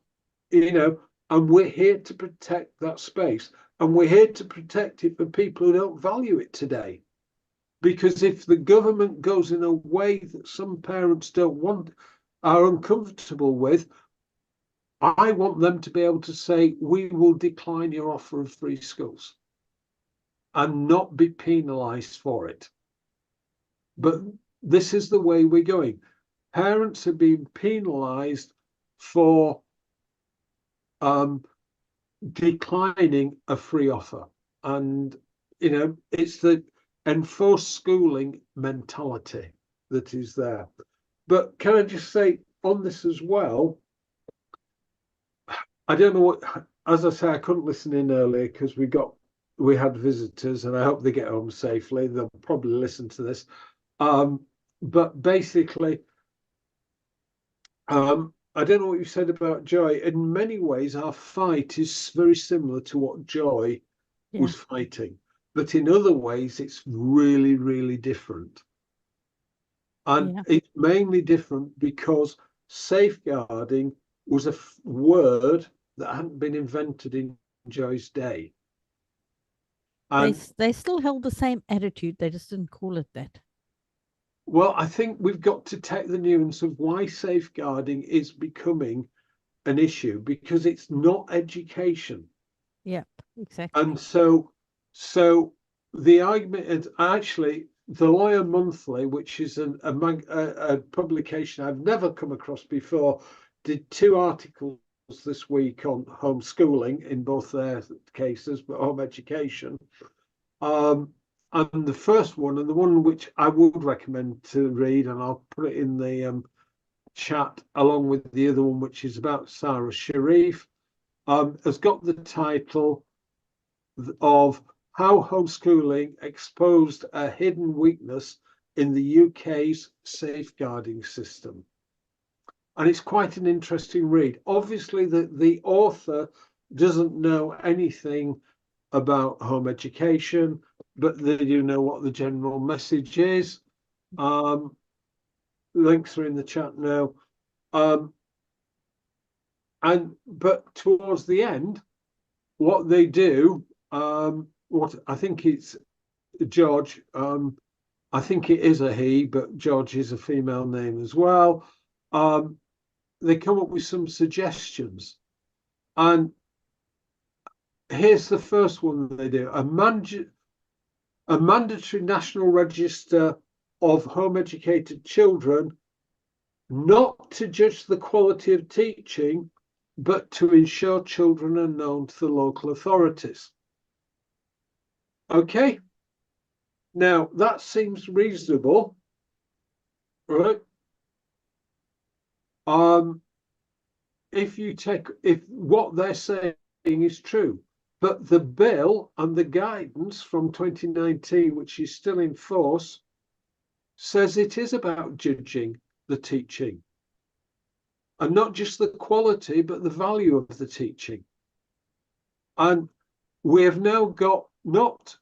You know, and we're here to protect that space. And we're here to protect it for people who don't value it today. Because if the government goes in a way that some parents don't want, are uncomfortable with, I want them to be able to say, we will decline your offer of free schools and not be penalised for it. But this is the way we're going. Parents are being penalised for declining a free offer. And, you know, it's the enforced schooling mentality that is there. But can I just say on this as well, I don't know what, as I say, I couldn't listen in earlier because we had visitors, and I hope they get home safely. They'll probably listen to this. But basically, I don't know what you said about Joy. In many ways, our fight is very similar to what Joy was fighting. But in other ways, it's really, really different. And it's mainly different because safeguarding was a word that hadn't been invented in Joy's day. And
they still held the same attitude. They just didn't call it that.
Well, I think we've got to take the nuance of why safeguarding is becoming an issue, because it's not education.
Yeah, exactly.
And so the argument is actually the Lawyer Monthly, which is a publication I've never come across before, did 2 articles this week on homeschooling in both their cases, but home education. And the first one, and the one which I would recommend to read, and I'll put it in the chat along with the other one, which is about Sarah Sharif, has got the title of How Homeschooling Exposed a Hidden Weakness in the UK's Safeguarding System. And it's quite an interesting read. Obviously, the author doesn't know anything about home education, but they do know what the general message is. Links are in the chat now. But towards the end, what they do, what I think it's George, I think it is a he, but George is a female name as well. They come up with some suggestions. And here's the first one they do. A mandatory national register of home educated children, not to judge the quality of teaching, but to ensure children are known to the local authorities. Okay. Now that seems reasonable, right? If what they're saying is true, but the bill and the guidance from 2019, which is still in force, says it is about judging the teaching, and not just the quality, but the value of the teaching. And we have now got not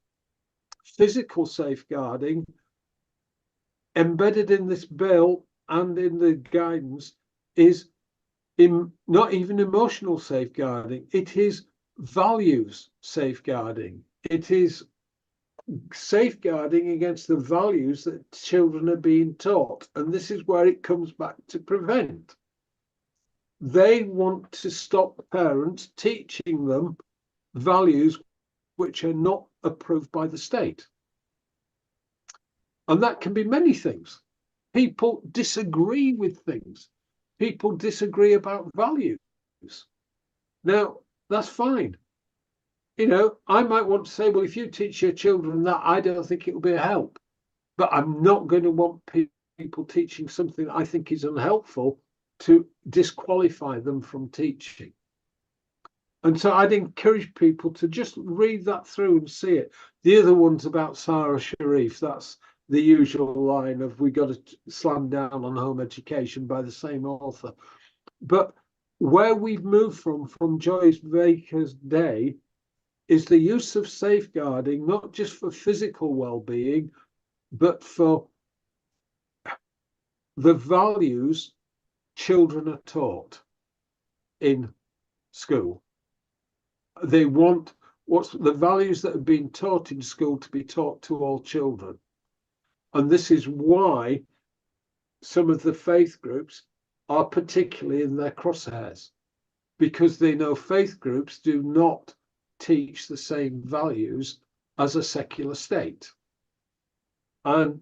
physical safeguarding embedded in this bill and in the guidance is not even emotional safeguarding. It is values safeguarding. It is safeguarding against the values that children are being taught. And this is where it comes back to prevent. They want to stop parents teaching them values which are not approved by the state. And that can be many things. People disagree with things. People disagree about values. Now, that's fine. You know, I might want to say, well, if you teach your children that, I don't think it will be a help. But I'm not going to want people teaching something I think is unhelpful to disqualify them from teaching. And so I'd encourage people to just read that through and see it. The other one's about Sarah Sharif. That's the usual line of we got to slam down on home education by the same author. But where we've moved from Joyce Baker's day is the use of safeguarding, not just for physical well-being, but for the values children are taught in school. They want what's the values that have been taught in school to be taught to all children. And this is why some of the faith groups are particularly in their crosshairs, because they know faith groups do not teach the same values as a secular state. And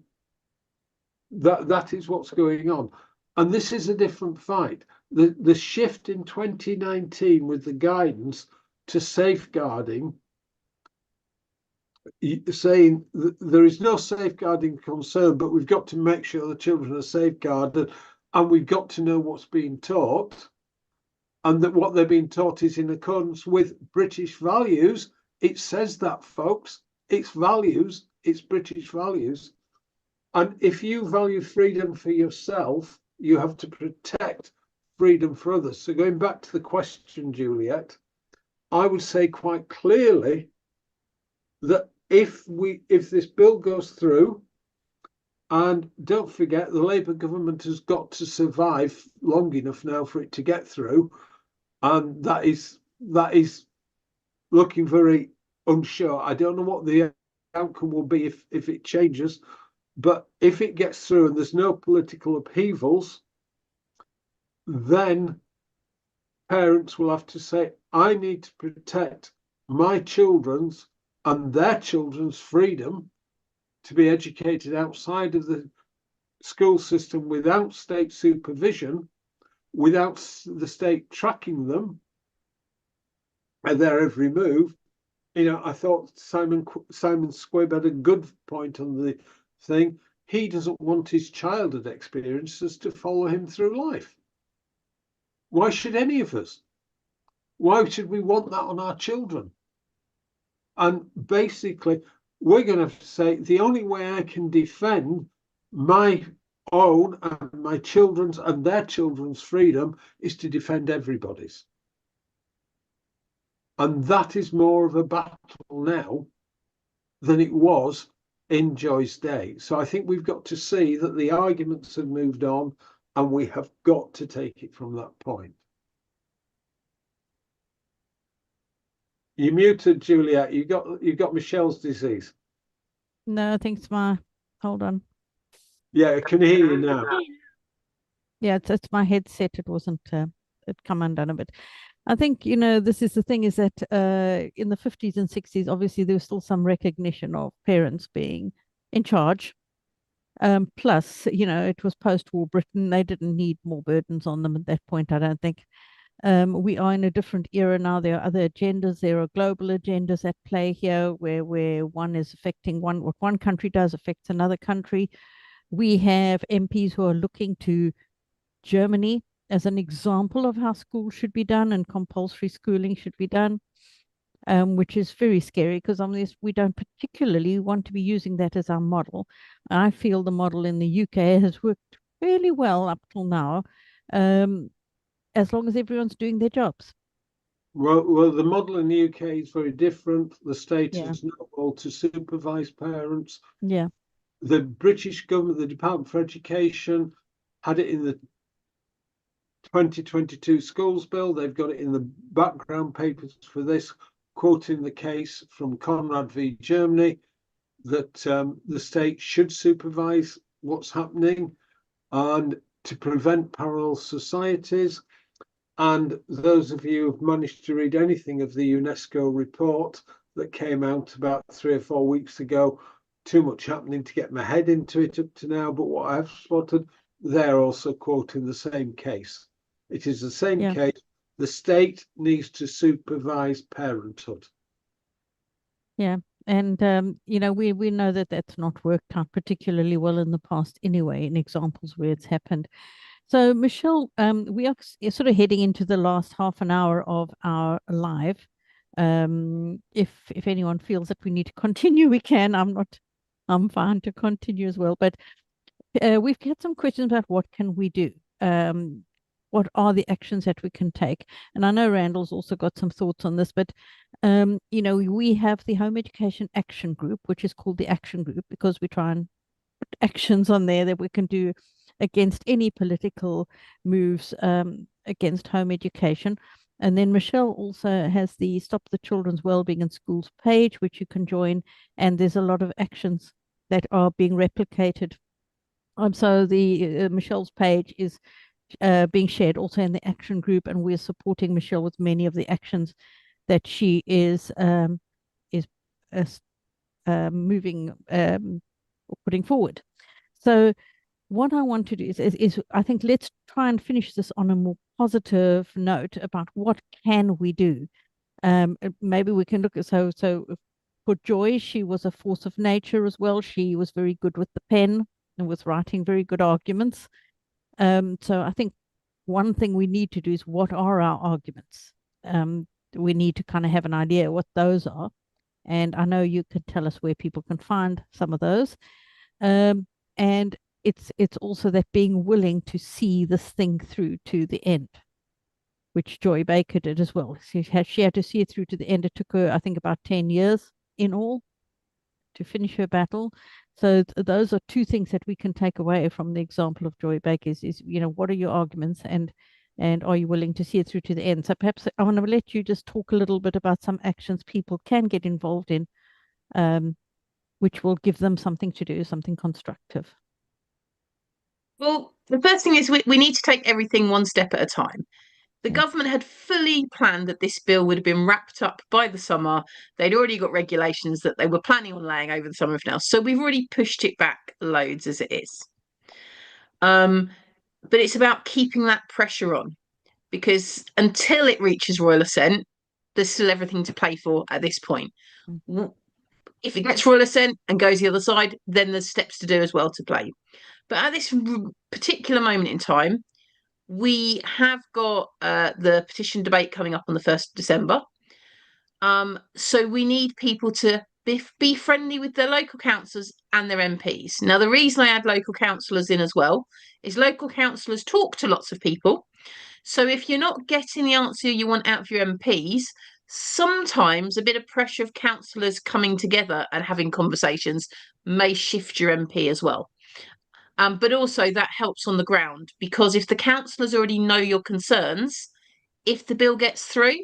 that is what's going on. And this is a different fight. The shift in 2019 with the guidance to safeguarding, saying that there is no safeguarding concern, but we've got to make sure the children are safeguarded, and we've got to know what's being taught, and that what they're being taught is in accordance with British values. It says that, folks. It's values. It's British values. And if you value freedom for yourself, you have to protect freedom for others. So going back to the question, Juliet, I would say quite clearly that if this bill goes through, and don't forget the Labour government has got to survive long enough now for it to get through, and that is looking very unsure. I don't know what the outcome will be if it changes, but if it gets through and there's no political upheavals, then parents will have to say, I need to protect my children's and their children's freedom to be educated outside of the school system without state supervision, without the state tracking them at their every move. You know, I thought Simon Squibb had a good point on the thing. He doesn't want his childhood experiences to follow him through life. Why should any of us? Why should we want that on our children? And basically, we're going to have to say the only way I can defend my own and my children's and their children's freedom is to defend everybody's. And that is more of a battle now than it was in Joy's day. So I think we've got to see that the arguments have moved on, and we have got to take it from that point. You muted, Juliet. You got Michelle's disease.
No, I think it's hold on.
Yeah, I can hear you now.
Yeah, it's my headset. It wasn't, it come undone a bit. I think, you know, this is the thing is that in the 50s and 60s, obviously there was still some recognition of parents being in charge. Plus, you know, it was post-war Britain. They didn't need more burdens on them at that point, I don't think. We are in a different era now. There are other agendas. There are global agendas at play here where one is affecting what one country does affects another country. We have MPs who are looking to Germany as an example of how school should be done and compulsory schooling should be done. which is very scary because we don't particularly want to be using that as our model. I feel the model in the UK has worked fairly well up till now, as long as everyone's doing their jobs.
Well, the model in the UK is very different. The state
Yeah.
is not able to supervise parents.
Yeah.
The British government, the Department for Education, had it in the 2022 schools bill. They've got it in the background papers for this, quoting the case from Conrad v. Germany, that the state should supervise what's happening and to prevent parallel societies. And those of you who've managed to read anything of the UNESCO report that came out about 3 or 4 weeks ago, too much happening to get my head into it up to now, but what I've spotted, they're also quoting the same case. It is the same case. The state needs to supervise parenthood.
Yeah. And, you know, we know that that's not worked out particularly well in the past anyway, in examples where it's happened. So, Michelle, we are sort of heading into the last half an hour of our live. If anyone feels that we need to continue, we can. I'm fine to continue as well. But we've had some questions about what can we do? What are the actions that we can take? And I know Randall's also got some thoughts on this, but you know, we have the Home Education Action Group, which is called the Action Group because we try and put actions on there that we can do against any political moves against home education. And then Michelle also has the Stop the Children's Wellbeing in Schools page, which you can join. And there's a lot of actions that are being replicated. So the Michelle's page is being shared also in the action group, and we're supporting Michelle with many of the actions that she is moving or putting forward. So what I want to do is I think let's try and finish this on a more positive note about what can we do. Maybe we can look at so for Joy, she was a force of nature as well. She was very good with the pen and with writing very good arguments. So I think one thing we need to do is what are our arguments? We need to kind of have an idea what those are. And I know you could tell us where people can find some of those. And it's also that being willing to see this thing through to the end, which Joy Baker did as well. She had to see it through to the end. It took her, I think, about 10 years in all to finish her battle. So those are two things that we can take away from the example of Joy Baker is, you know, what are your arguments and are you willing to see it through to the end? So perhaps I want to let you just talk a little bit about some actions people can get involved in, which will give them something to do, something constructive.
Well, the first thing is we need to take everything one step at a time. The government had fully planned that this bill would have been wrapped up by the summer. They'd already got regulations that they were planning on laying over the summer of now. So we've already pushed it back loads as it is. But it's about keeping that pressure on, because until it reaches royal assent, there's still everything to play for at this point. If it gets royal assent and goes the other side, then there's steps to do as well to play. But at this particular moment in time, we have got the petition debate coming up on the 1st of December. So we need people to be friendly with their local councillors and their MPs. Now, the reason I add local councillors in as well is local councillors talk to lots of people. So if you're not getting the answer you want out of your MPs, sometimes a bit of pressure of councillors coming together and having conversations may shift your MP as well. But also that helps on the ground, because if the councillors already know your concerns, if the bill gets through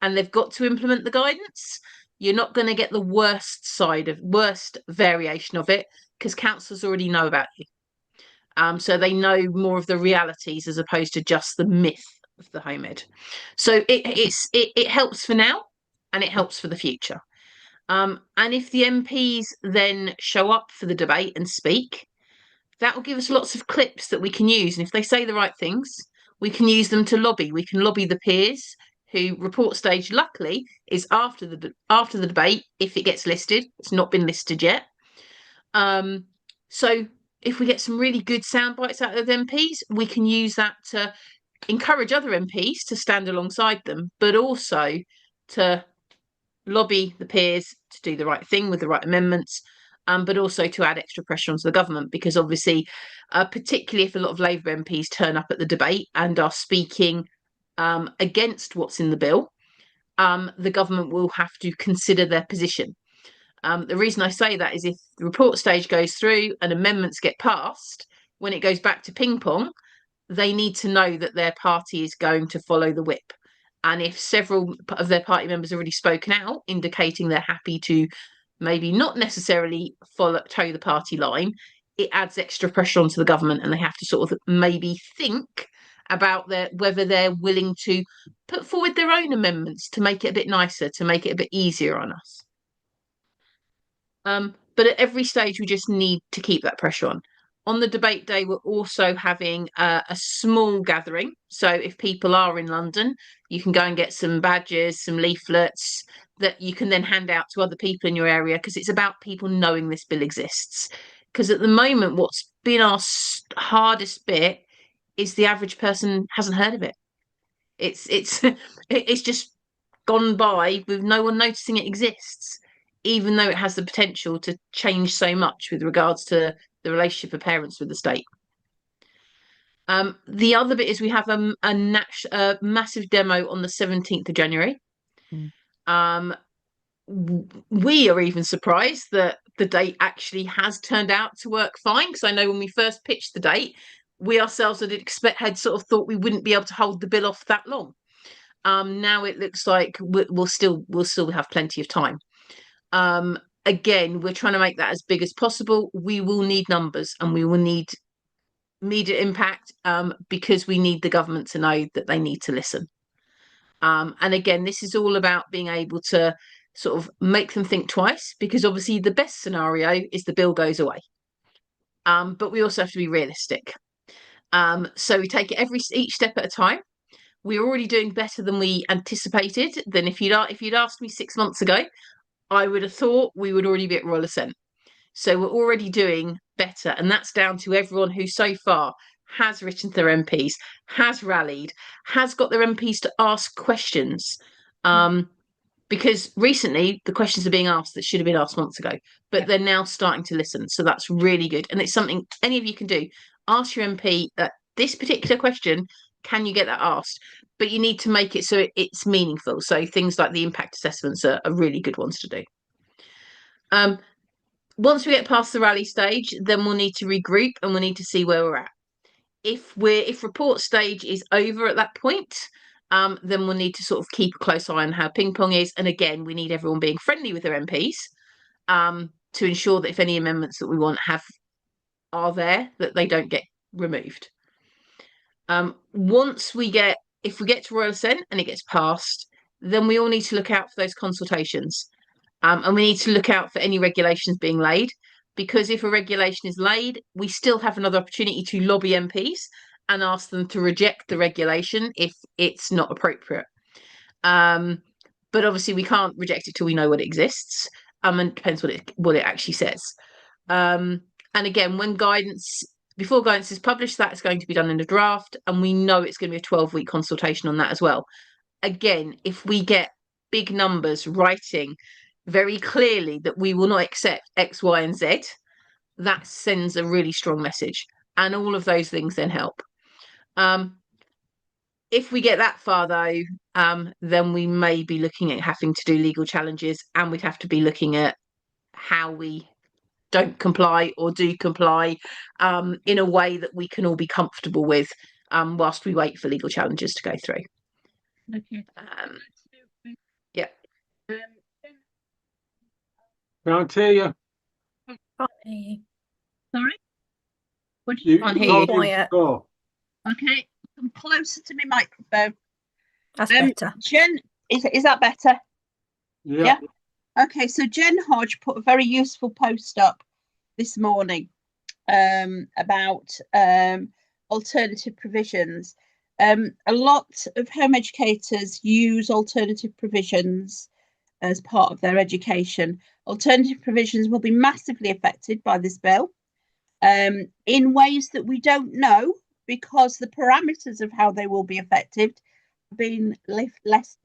and they've got to implement the guidance, you're not going to get the worst variation of it, because councillors already know about you. So they know more of the realities as opposed to just the myth of the home ed. So it helps for now and it helps for the future. And if the MPs then show up for the debate and speak, that will give us lots of clips that we can use. And if they say the right things, we can use them to lobby. We can lobby the peers, who report stage, luckily, is after the debate, if it gets listed. It's not been listed yet. So if we get some really good sound bites out of MPs, we can use that to encourage other MPs to stand alongside them, but also to lobby the peers to do the right thing with the right amendments, but also to add extra pressure onto the government, because obviously, particularly if a lot of Labour MPs turn up at the debate and are speaking against what's in the bill, the government will have to consider their position. The reason I say that is if the report stage goes through and amendments get passed, when it goes back to ping pong, they need to know that their party is going to follow the whip. And if several of their party members have already spoken out, indicating they're happy to maybe not necessarily toe the party line, it adds extra pressure onto the government, and they have to sort of maybe think about whether they're willing to put forward their own amendments to make it a bit nicer, to make it a bit easier on us. But at every stage, we just need to keep that pressure on. On the debate day, we're also having a small gathering. So if people are in London, you can go and get some badges, some leaflets that you can then hand out to other people in your area, because it's about people knowing this bill exists. Because at the moment, what's been our hardest bit is the average person hasn't heard of it. It's just gone by with no one noticing it exists, even though it has the potential to change so much with regards to the relationship of parents with the state. The other bit is we have a massive demo on the 17th of January. We are even surprised that the date actually has turned out to work fine, because I know when we first pitched the date, we ourselves had sort of thought we wouldn't be able to hold the bill off that long. Now it looks like we'll still have plenty of time. Again, we're trying to make that as big as possible. We will need numbers, and we will need immediate impact, because we need the government to know that they need to listen. And again, this is all about being able to sort of make them think twice, because obviously the best scenario is the bill goes away. But we also have to be realistic. So we take it each step at a time. We're already doing better than we anticipated. Than if you'd asked me 6 months ago, I would have thought we would already be at royal assent. So we're already doing better, and that's down to everyone who so far has written to their MPs, has rallied, has got their MPs to ask questions. Because recently the questions are being asked that should have been asked months ago, but they're now starting to listen. So that's really good. And it's something any of you can do. Ask your MP this particular question, can you get that asked? But you need to make it so it's meaningful. So things like the impact assessments are really good ones to do. Once we get past the rally stage, then we'll need to regroup and we'll need to see where we're at. If report stage is over at that point, then we'll need to sort of keep a close eye on how ping pong is. And again, we need everyone being friendly with their MPs, to ensure that if any amendments that we want are there, that they don't get removed. If we get to royal assent and it gets passed, then we all need to look out for those consultations. And we need to look out for any regulations being laid, because if a regulation is laid, we still have another opportunity to lobby MPs and ask them to reject the regulation if it's not appropriate. But obviously we can't reject it till we know what exists. And it depends what it actually says. And again, before guidance is published, that is going to be done in a draft, and we know it's going to be a 12-week consultation on that as well. Again, if we get big numbers writing very clearly that we will not accept X, Y, and Z, that sends a really strong message. And all of those things then help. If we get that far, though, then we may be looking at having to do legal challenges, and we'd have to be looking at how we don't comply or do comply in a way that we can all be comfortable with, whilst we wait for legal challenges to go through.
Okay.
Yeah.
Can't hear you.
Sorry? What did
You
Can't hear you.
Quiet.
Oh,
Okay, come closer to my microphone.
That's better.
Jen, is that better?
yeah.
Okay, so Jen Hodge put a very useful post up this morning about alternative provisions. A lot of home educators use alternative provisions as part of their education. Alternative provisions will be massively affected by this bill in ways that we don't know, because the parameters of how they will be affected have been left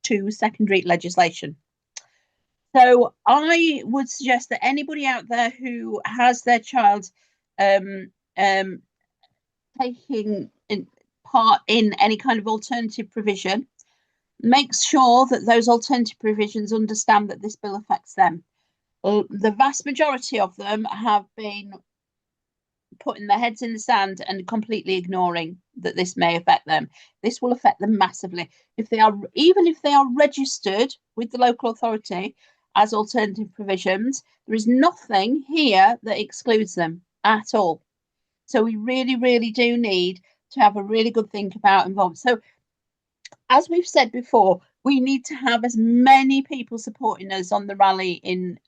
to to secondary legislation. So I would suggest that anybody out there who has their child taking part in any kind of alternative provision, makes sure that those alternative provisions understand that this bill affects them. The vast majority of them have been putting their heads in the sand and completely ignoring that this may affect them. This will affect them massively. Even if they are registered with the local authority as alternative provisions, there is nothing here that excludes them at all. So we really, really do need to have a really good think about involvement. So as we've said before, we need to have as many people supporting us on the rally in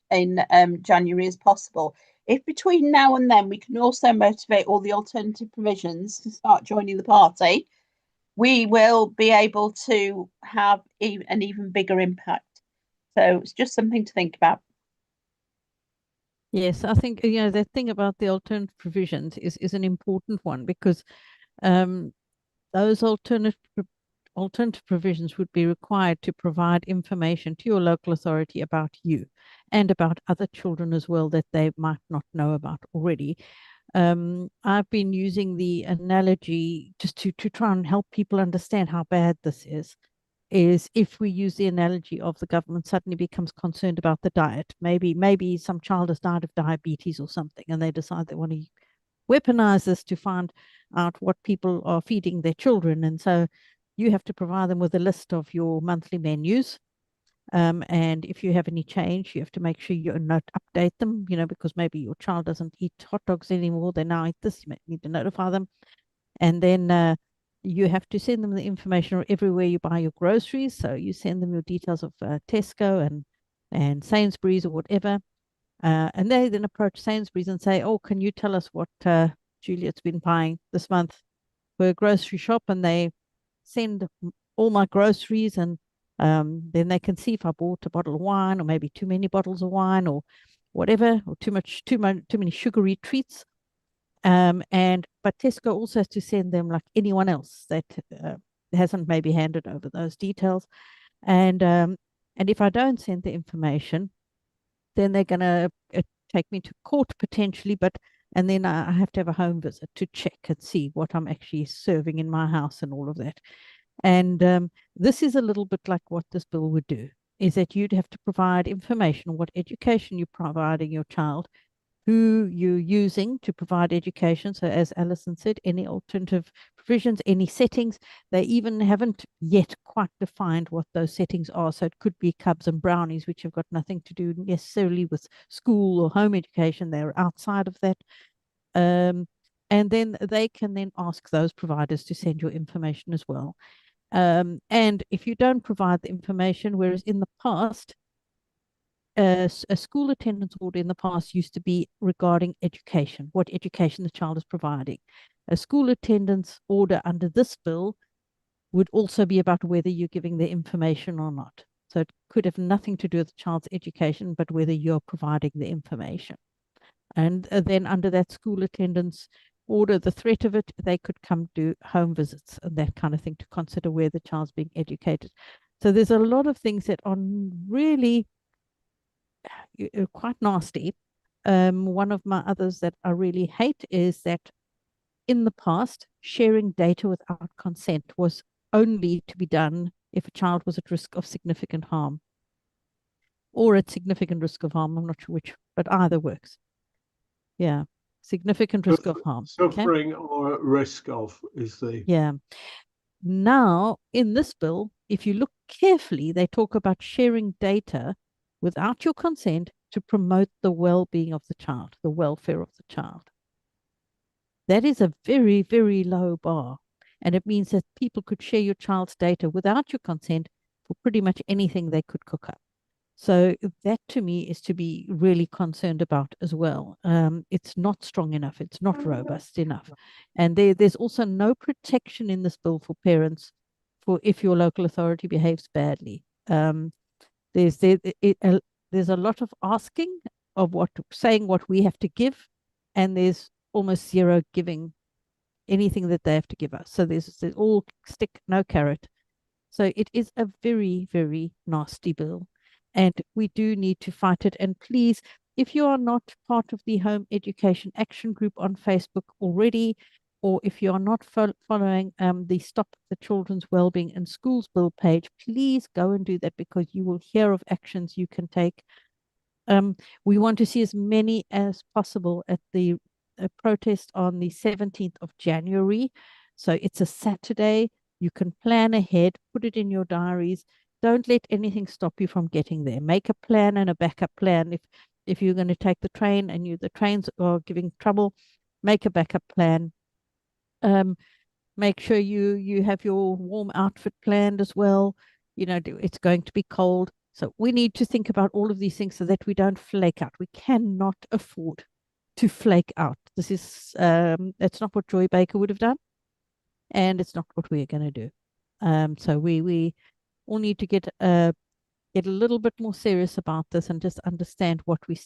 January as possible. If between now and then we can also motivate all the alternative provisions to start joining the party, we will be able to have an even bigger impact. So it's just something to think about.
Yes, I think, the thing about the alternative provisions is an important one, because those alternative provisions would be required to provide information to your local authority about you and about other children as well that they might not know about already. I've been using the analogy just to try and help people understand how bad this is if we use the analogy of the government suddenly becomes concerned about the diet. Maybe some child has died of diabetes or something, and they decide they want to weaponize this to find out what people are feeding their children. And so you have to provide them with a list of your monthly menus. And if you have any change, you have to make sure you update them, because maybe your child doesn't eat hot dogs anymore. They now eat this. You need to notify them. And then you have to send them the information everywhere you buy your groceries. So you send them your details of Tesco and Sainsbury's or whatever. And they then approach Sainsbury's and say, oh, can you tell us what Juliet's been buying this month for a grocery shop? And they send all my groceries, and then they can see if I bought a bottle of wine, or maybe too many bottles of wine, or whatever, or too many sugary treats. But Tesco also has to send them, like anyone else that hasn't maybe handed over those details. And if I don't send the information, then they're going to take me to court potentially, and then I have to have a home visit to check and see what I'm actually serving in my house and all of that. And this is a little bit like what this bill would do, is that you'd have to provide information on what education you're providing your child, who you're using to provide education. So as Alison said, any alternative provisions, any settings. They even haven't yet quite defined what those settings are. So it could be cubs and brownies, which have got nothing to do necessarily with school or home education. They're outside of that. And then they can then ask those providers to send your information as well. And if you don't provide the information, whereas in the past, a school attendance order in the past used to be regarding education, what education the child is providing. A school attendance order under this bill would also be about whether you're giving the information or not. So it could have nothing to do with the child's education, but whether you're providing the information. And then under that school attendance order, the threat of it, they could come do home visits and that kind of thing to consider where the child's being educated. So there's a lot of things that are really quite nasty. One of my others that I really hate is that in the past, sharing data without consent was only to be done if a child was at risk of significant harm or at significant risk of harm. I'm not sure which, but either works. Yeah, significant risk of harm.
Suffering or risk of is the...
Yeah. Now, in this bill, if you look carefully, they talk about sharing data without your consent to promote the well-being of the child, the welfare of the child. That is a very, very low bar. And it means that people could share your child's data without your consent for pretty much anything they could cook up. So that to me is to be really concerned about as well. It's not strong enough. It's not robust enough. And there's also no protection in this bill for parents for if your local authority behaves badly. There's a lot of asking of saying what we have to give, and there's almost zero giving anything that they have to give us. So there's all stick, no carrot. So it is a very, very nasty bill, and we do need to fight it. And please, if you are not part of the Home Education Action Group on Facebook already, or if you are not following the Stop the Children's Wellbeing in Schools Bill page, please go and do that, because you will hear of actions you can take. We want to see as many as possible at the protest on the 17th of January. So it's a Saturday. You can plan ahead, put it in your diaries. Don't let anything stop you from getting there. Make a plan and a backup plan. If you're going to take the train and the trains are giving trouble, make a backup plan. Make sure you have your warm outfit planned as well. It's going to be cold. So we need to think about all of these things so that we don't flake out. We cannot afford to flake out. This is that's not what Joy Baker would have done, and it's not what we're going to do. So we all need to get a little bit more serious about this and just understand what we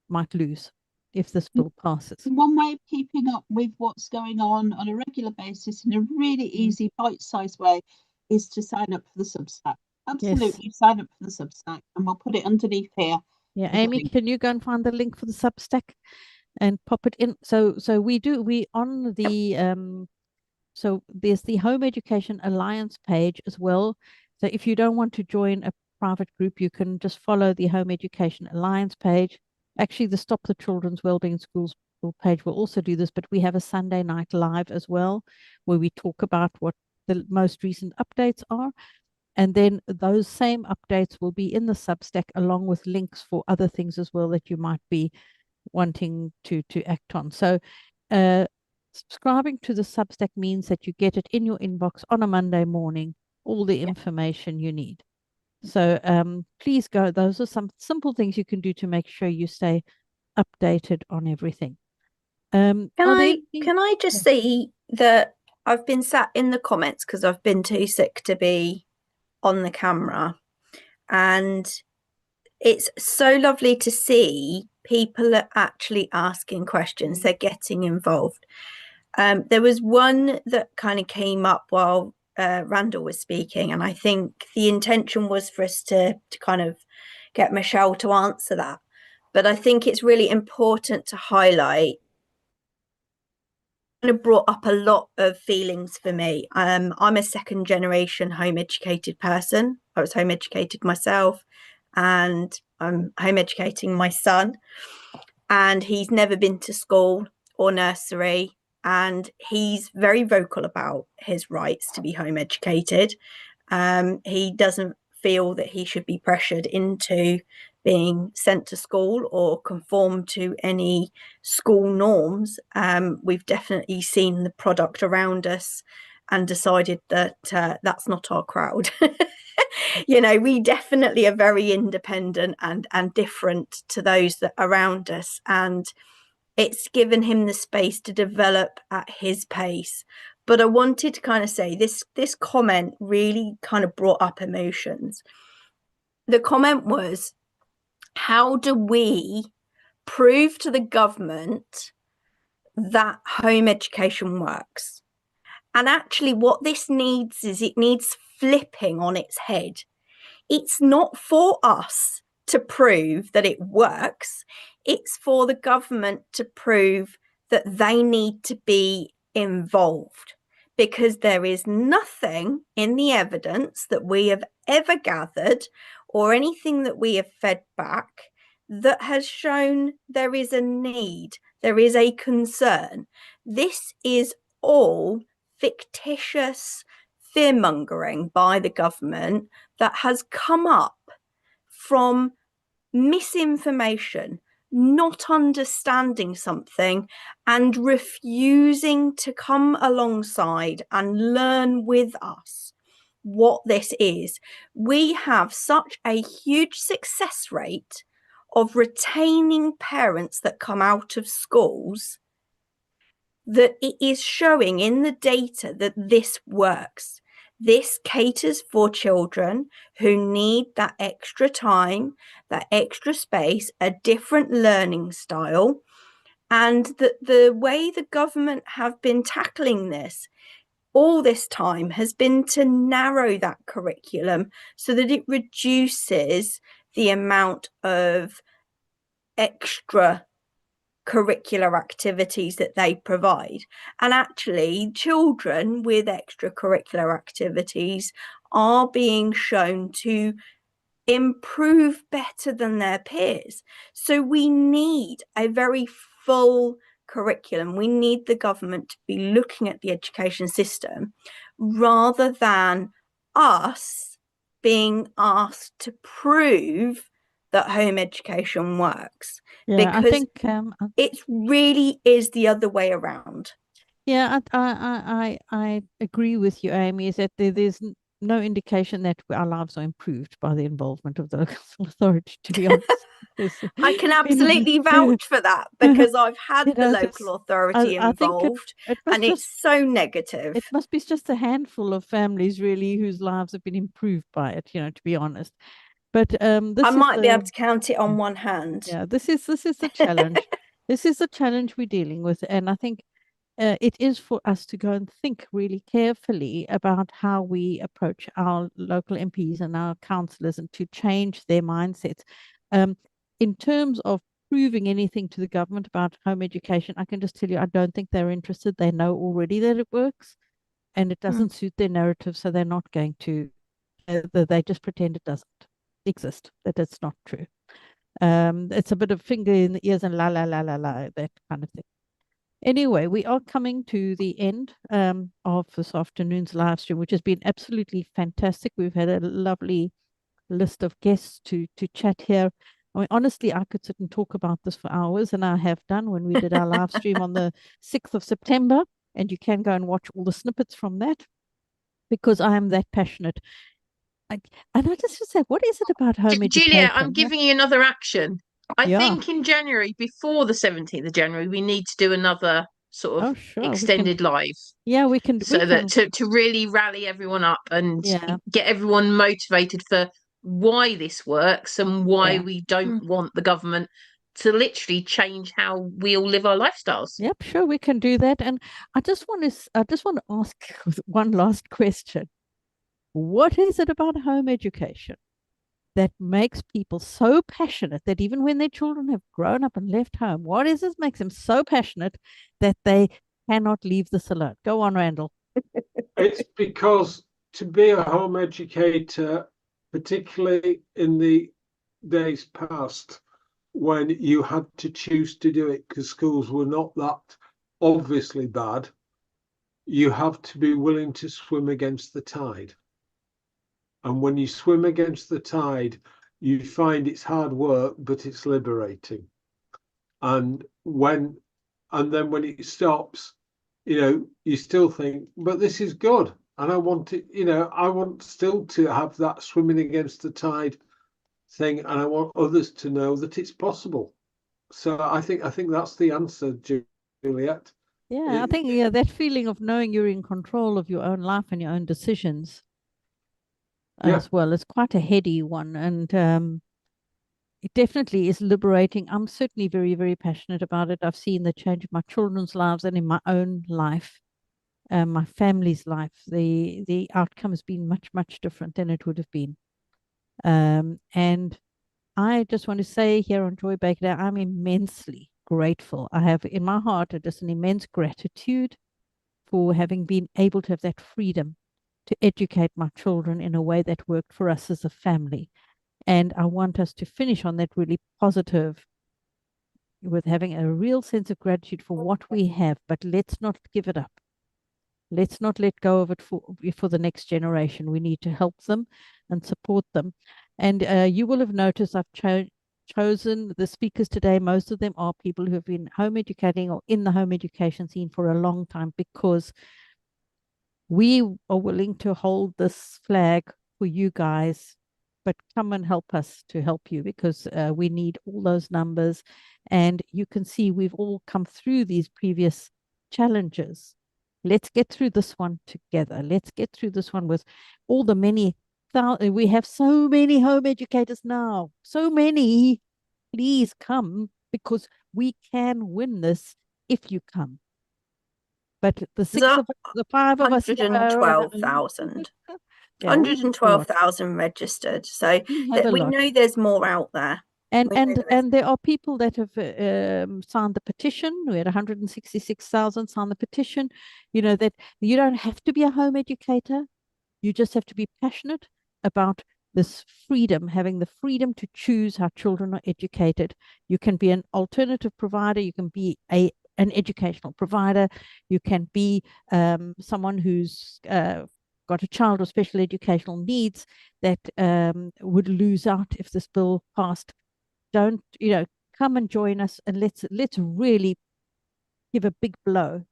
might lose if this bill passes.
One way of keeping up with what's going on a regular basis in a really easy, bite-sized way is to sign up for the Substack. Absolutely, yes. Sign up for the Substack, and we'll put it underneath here.
Yeah, Amy, can you go and find the link for the Substack and pop it in? So on the so there's the Home Education Alliance page as well. So if you don't want to join a private group, you can just follow the Home Education Alliance page. Actually, the Stop the Children's Wellbeing Schools page will also do this, but we have a Sunday night live as well, where we talk about what the most recent updates are. And then those same updates will be in the Substack, along with links for other things as well that you might be wanting to act on. So subscribing to the Substack means that you get it in your inbox on a Monday morning, all the information you need. So please go. Those are some simple things you can do to make sure you stay updated on everything.
Can I just say that I've been sat in the comments because I've been too sick to be on the camera, and it's so lovely to see people are actually asking questions. They're getting involved. There was one that kind of came up while Randall was speaking, and I think the intention was for us to kind of get Michelle to answer that, but I think it's really important to highlight. Kind of brought up a lot of feelings for me. I'm a second generation home educated person. I was home educated myself, and I'm home educating my son, and he's never been to school or nursery, and he's very vocal about his rights to be home educated. He doesn't feel that he should be pressured into being sent to school or conform to any school norms. We've definitely seen the product around us and decided that that's not our crowd. We definitely are very independent and different to those that are around us, and it's given him the space to develop at his pace. But I wanted to kind of say this comment really kind of brought up emotions. The comment was, how do we prove to the government that home education works? And actually what this needs is it needs flipping on its head. It's not for us to prove that it works. It's for the government to prove that they need to be involved, because there is nothing in the evidence that we have ever gathered or anything that we have fed back that has shown there is a need, there is a concern. This is all fictitious fear-mongering by the government that has come up from misinformation, not understanding something and refusing to come alongside and learn with us what this is. We have such a huge success rate of retaining parents that come out of schools that it is showing in the data that this works. This caters for children who need that extra time, that extra space, a different learning style. And the way the government have been tackling this, all this time has been to narrow that curriculum so that it reduces the amount of extra curricular activities that they provide. And actually, children with extracurricular activities are being shown to improve better than their peers. So we need a very full curriculum. We need the government to be looking at the education system rather than us being asked to prove that home education works.
Yeah,
because
I think
it really is the other way around.
yeah, I agree with you, Amy, is that there's no indication that our lives are improved by the involvement of the local authority, to be honest.
I can absolutely vouch for that, because I've had the local authority involved, and it's so negative.
It must be just a handful of families really whose lives have been improved by it, you know, to be honest. But
I might be able to count it on one hand.
Yeah, this is the challenge. This is the challenge we're dealing with, and I think it is for us to go and think really carefully about how we approach our local MPs and our councillors, and to change their mindsets. In terms of proving anything to the government about home education, I can just tell you, I don't think they're interested. They know already that it works, and it doesn't suit their narrative, so they're not going to. They just pretend it doesn't exist, that it's not true. It's a bit of finger in the ears and la la la la la, that kind of thing. Anyway, we are coming to the end of this afternoon's live stream, which has been absolutely fantastic. We've had a lovely list of guests to chat here. I mean, honestly, I could sit and talk about this for hours, and I have done when we did our live stream on the 6th of September, and you can go and watch all the snippets from that, because I am that passionate. And I just say, what is it about home education?
Juliet, I'm giving you another action. I think in January, before the 17th of January, we need to do another sort of extended live.
Yeah, we can.
So that to really rally everyone up and get everyone motivated for why this works and why we don't want the government to literally change how we all live our lifestyles.
Yep, sure, we can do that. And I just want to ask one last question. What is it about home education that makes people so passionate that even when their children have grown up and left home, what is it that makes them so passionate that they cannot leave this alone? Go on, Randall.
It's because to be a home educator, particularly in the days past, when you had to choose to do it because schools were not that obviously bad, you have to be willing to swim against the tide. And when you swim against the tide, you find it's hard work, but it's liberating. And then when it stops, you know, you still think, but this is good. And I want it, you know, I want still to have that swimming against the tide thing. And I want others to know that it's possible. So I think that's the answer, Juliet.
Yeah, I think that feeling of knowing you're in control of your own life and your own decisions as well is quite a heady one, and it definitely is liberating. I'm certainly very, very passionate about it. I've seen the change in my children's lives and in my own life, my family's life. The outcome has been much, much different than it would have been. And I just want to say here on Joy Baker Day, I'm immensely grateful. I have in my heart just an immense gratitude for having been able to have that freedom to educate my children in a way that worked for us as a family. And I want us to finish on that really positive, with having a real sense of gratitude for what we have, but let's not give it up. Let's not let go of it for the next generation. We need to help them and support them. And you will have noticed I've chosen the speakers today. Most of them are people who have been home educating or in the home education scene for a long time, because we are willing to hold this flag for you guys, but come and help us to help you, because we need all those numbers. And you can see we've all come through these previous challenges. Let's get through this one together. Let's get through this one with all the many. We have so many home educators now. So many. Please come, because we can win this if you come. but the five of us here,
112,000.
yeah, we have a lot.
112,000 registered. So
We have a
we
lot.
know there's more out there.
And there are people that have signed the petition. We had 166,000 sign the petition. You know, that you don't have to be a home educator. You just have to be passionate about this freedom, having the freedom to choose how children are educated. You can be an alternative provider. You can be an educational provider. You can be someone who's got a child with special educational needs that would lose out if this bill passed. Don't, come and join us, and let's really give a big blow.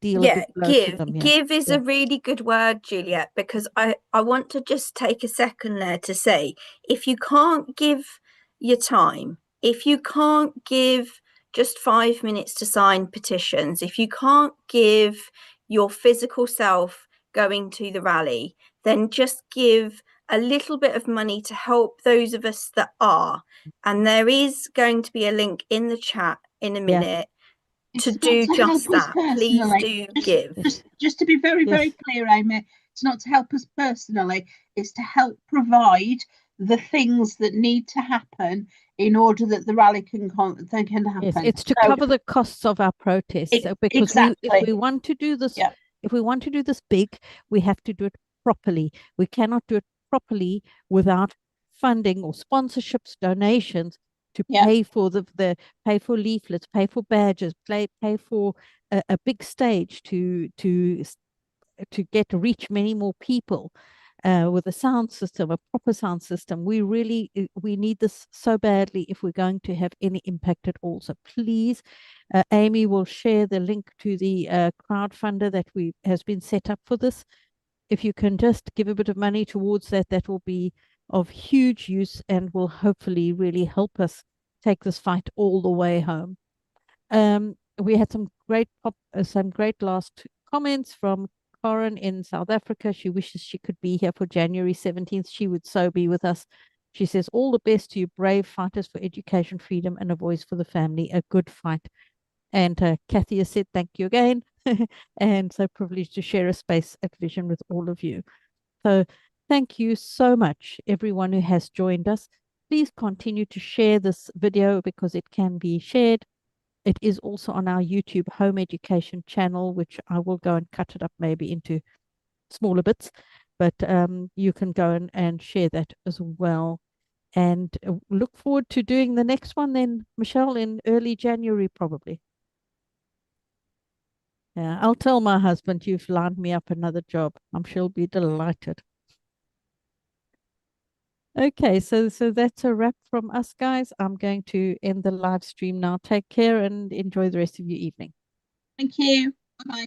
Deal a big blow to them.
Give is a really good word, Juliet, because I want to just take a second there to say, if you can't give your time, if you can't give just 5 minutes to sign petitions, if you can't give your physical self going to the rally, then just give a little bit of money to help those of us that are. And there is going to be a link in the chat in a minute to do just that. Please do give.
Just to be very, very clear, Amy, it's not to help us personally, it's to help provide the things that need to happen in order that the rally can happen.
Yes, it's to cover the costs of our protests. Because if we want to do this, if we want to do this big, we have to do it properly. We cannot do it properly without funding or sponsorships, donations to pay for pay for leaflets, pay for badges, pay for a big stage to reach many more people with a sound system, a proper sound system. We need this so badly if we're going to have any impact at all. So please, Amy will share the link to the crowdfunder that has been set up for this. If you can just give a bit of money towards that, that will be of huge use and will hopefully really help us take this fight all the way home. We had some great last comments from Corin in South Africa. She wishes she could be here for January 17th. She would so be with us. She says, all the best to you brave fighters for education, freedom, and a voice for the family. A good fight. And Cathy has said, thank you again. And so privileged to share a space at Vision with all of you. So thank you so much, everyone who has joined us. Please continue to share this video because it can be shared. It is also on our YouTube home education channel, which I will go and cut it up maybe into smaller bits, but you can go and share that as well. And look forward to doing the next one then, Michelle, in early January probably. Yeah, I'll tell my husband you've lined me up another job. I'm sure he'll be delighted. Okay, so that's a wrap from us, guys. I'm going to end the live stream now. Take care and enjoy the rest of your evening.
Thank you. Bye-bye.